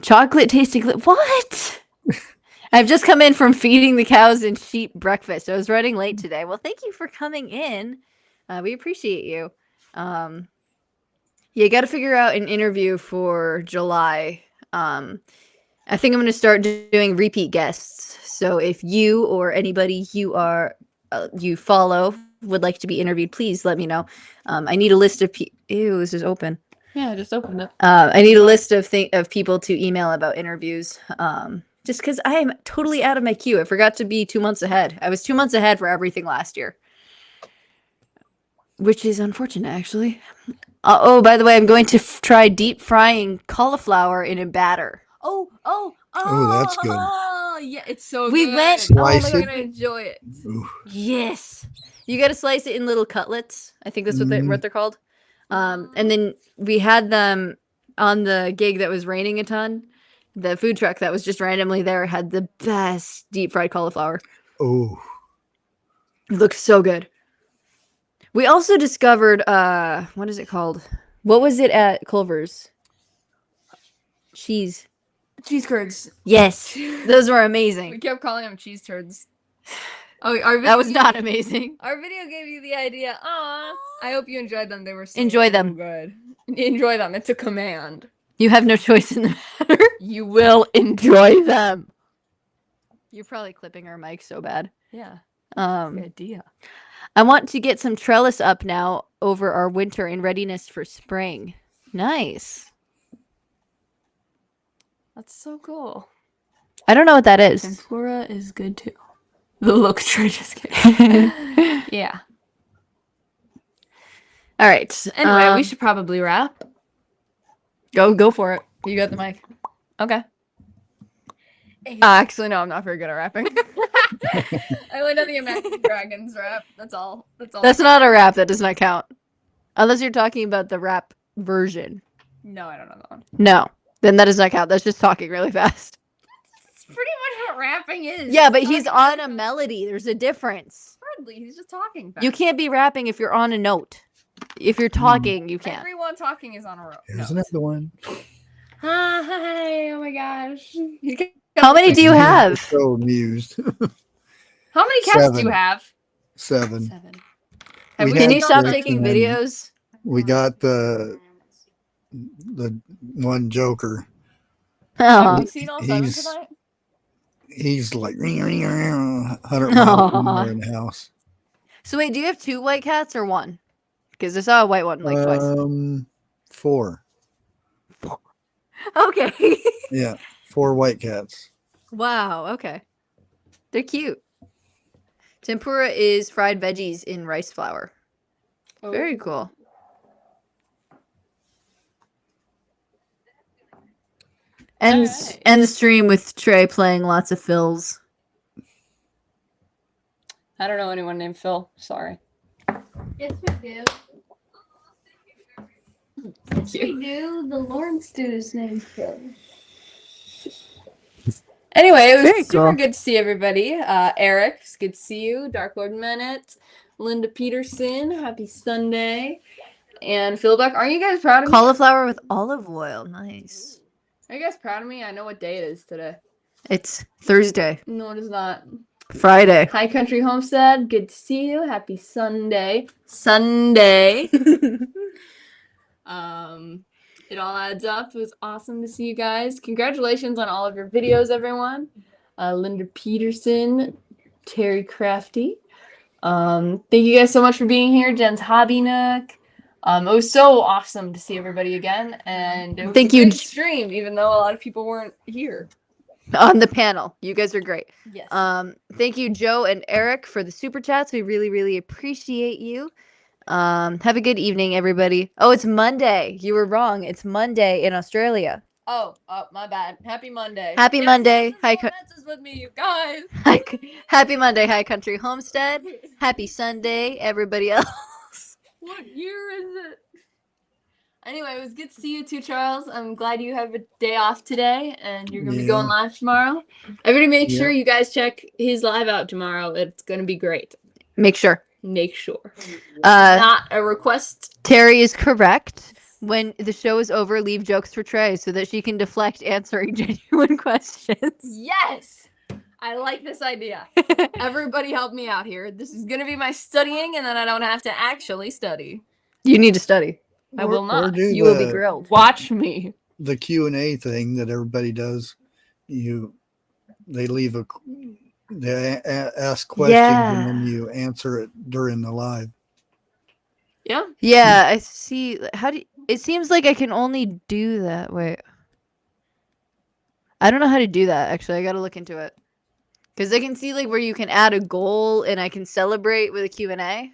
Chocolate tasting what? I've just come in from feeding the cows and sheep breakfast. I was running late today. Well, thank you for coming in. We appreciate you. You got to figure out an interview for July. I think I'm going to start doing repeat guests. So if you or anybody you follow would like to be interviewed, please let me know. I need a list of people. Ew, this is open. Yeah, just open it. I need a list of people to email about interviews. Just because I am totally out of my queue. I forgot to be 2 months ahead. I was 2 months ahead for everything last year. Which is unfortunate, actually. Oh, by the way, I'm going to try deep frying cauliflower in a batter. Oh, that's good. Yeah, it's so We good. went- Slice I'm it. gonna enjoy it. Ooh. Yes. You got to slice it in little cutlets. I think that's what Mhm. they're called. And then we had them on the gig that was raining a ton. The food truck that was just randomly there had the best deep fried cauliflower. Oh, It looks so good. We also discovered what is it called? What was it at Culver's? Cheese. Cheese curds. Yes. Those were We amazing. kept calling them cheese turds. Oh, our video That was not amazing. Our video gave you the idea. Aw. I hope you enjoyed them. They were so Enjoy them. good. Enjoy them. It's a command. You have no choice in the matter. You will enjoy them. You're probably clipping our mic so bad. Yeah. Um, Good idea. I want to get some trellis up now over our winter in readiness for spring. Nice. That's so cool. I don't know what that is. Tempura is good too. The look Trey just kidding. Yeah. All right. Anyway, we should probably wrap. go for it. You got the mic. Okay. Actually, no, I'm not very good at rapping. I only know the Imagine Dragons rap. That's all. That's not a rap. That does not count. Unless you're talking about the rap version. No, I don't know that one. No. Then that does not count. That's just talking really fast. It's pretty much what rapping is. Yeah, but he's on a melody. There's a difference. Hardly. He's just talking. Fast. You can't be rapping if you're on a note. If you're talking, you can't. Everyone talking is on a rope. here's another one. Hi. Oh my gosh. How many do you have? So amused. How many cats do 7. you have? 7. 7. We Can you had stop 6 taking and then videos? We got the one Joker. Have Oh. you seen all 7 He's- tonight? He's like 100 miles Aw. in the house. So wait, do you have 2 white cats or 1? Because I saw a white one like twice. 4. Okay. Yeah, 4 white cats. Wow. Okay. They're cute. Tempura is fried veggies in rice flour. Very cool. And Alright. end the stream with Trey playing lots of fills. I don't know anyone named Phil. Sorry. Yes, we do. Thank We do. The Lawrence dude's name Phil. Anyway, it was Very super cool. good to see everybody. Eric, it's good to see you. Dark Lord Menet, Linda Peterson, happy Sunday. And Philbeck, aren't you guys proud of me? Cauliflower with olive oil. Nice. Are you guys proud of me? I know what day it is today. It's Thursday. No, it is not. Friday. Hi, Country Homestead. Good to see you. Happy Sunday. Sunday. It all adds up. It was awesome to see you guys. Congratulations on all of your videos, everyone. Linda Peterson, Terry Crafty. Thank you guys so much for being here. Jen's Hobby Nook. It was so awesome to see everybody again, and it was Thank a you, good stream, even though a lot of people weren't here. On the panel. You guys are great. Yes. Thank you, Joe and Eric, for the super chats. We really, really appreciate you. Have a good evening, everybody. Oh, it's Monday. You were wrong. It's Monday in Australia. Oh, my bad. Happy Monday. Happy Monday. This is Hi, what messes with me, you guys. Happy Monday, High Country Homestead. Happy Sunday, everybody else. What year is it? Anyway, it was good to see you too, Charles. I'm glad you have a day off today and you're going to be going live tomorrow. Everybody make sure you guys check his live out tomorrow. It's going to be great. Make sure. Make sure. Not a request. Terry is correct. When the show is over, leave jokes for Trie so that she can deflect answering genuine questions. Yes! I like this idea. Everybody help me out here. This is going to be my studying, and then I don't have to actually study. You need to study. I will not. You will be grilled. Watch me. The Q&A thing that everybody does, they leave they ask questions and then you answer it during the live. Yeah. Yeah, I see. It seems like I can only do that. Wait. I don't know how to do that, actually. I got to look into it. Because I can see like where you can add a goal and I can celebrate with a Q&A.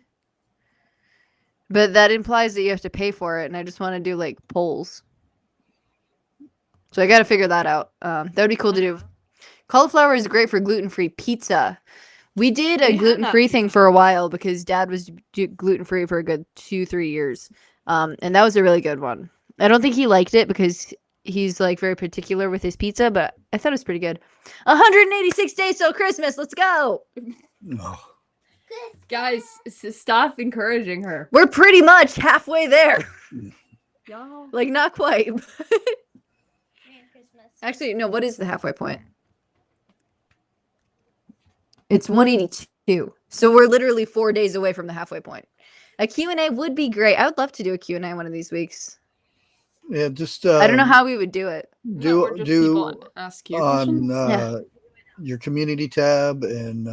But that implies that you have to pay for it, and I just want to do like polls. So I got to figure that out. That would be cool to do. Cauliflower is great for gluten-free pizza. We did a gluten-free thing for a while because Dad was gluten-free for a good 2-3 years. And that was a really good one. I don't think he liked it because he's like very particular with his pizza, but I thought it was pretty good. 186 days till Christmas. Let's go. Oh. Guys, stop encouraging her. We're pretty much halfway there. Y'all. Like, not quite. Actually, no, what is the halfway point? It's 182. So we're literally 4 days away from the halfway point. A Q&A would be great. I would love to do a Q&A one of these weeks. Yeah, just I don't know how we would do it. do Ask you on your community tab and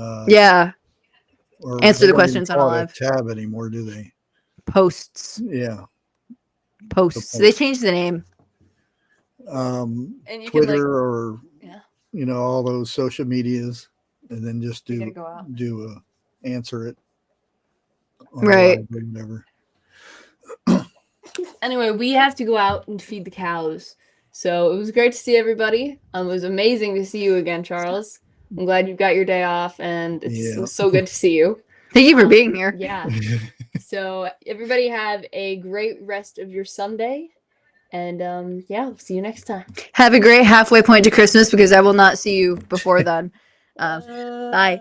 or answer they the don't questions even on a call it live. tab anymore, do they? Posts. Yeah. Posts. They changed the name. And you Twitter can, like, or all those social medias, and then just answer it on right live or whatever. Anyway, we have to go out and feed the cows. So it was great to see everybody. It was amazing to see you again, Charles. I'm glad you got your day off, and it was so good to see you. Thank you for being here. Yeah. So everybody have a great rest of your Sunday. And we'll see you next time. Have a great halfway point to Christmas because I will not see you before then. Bye.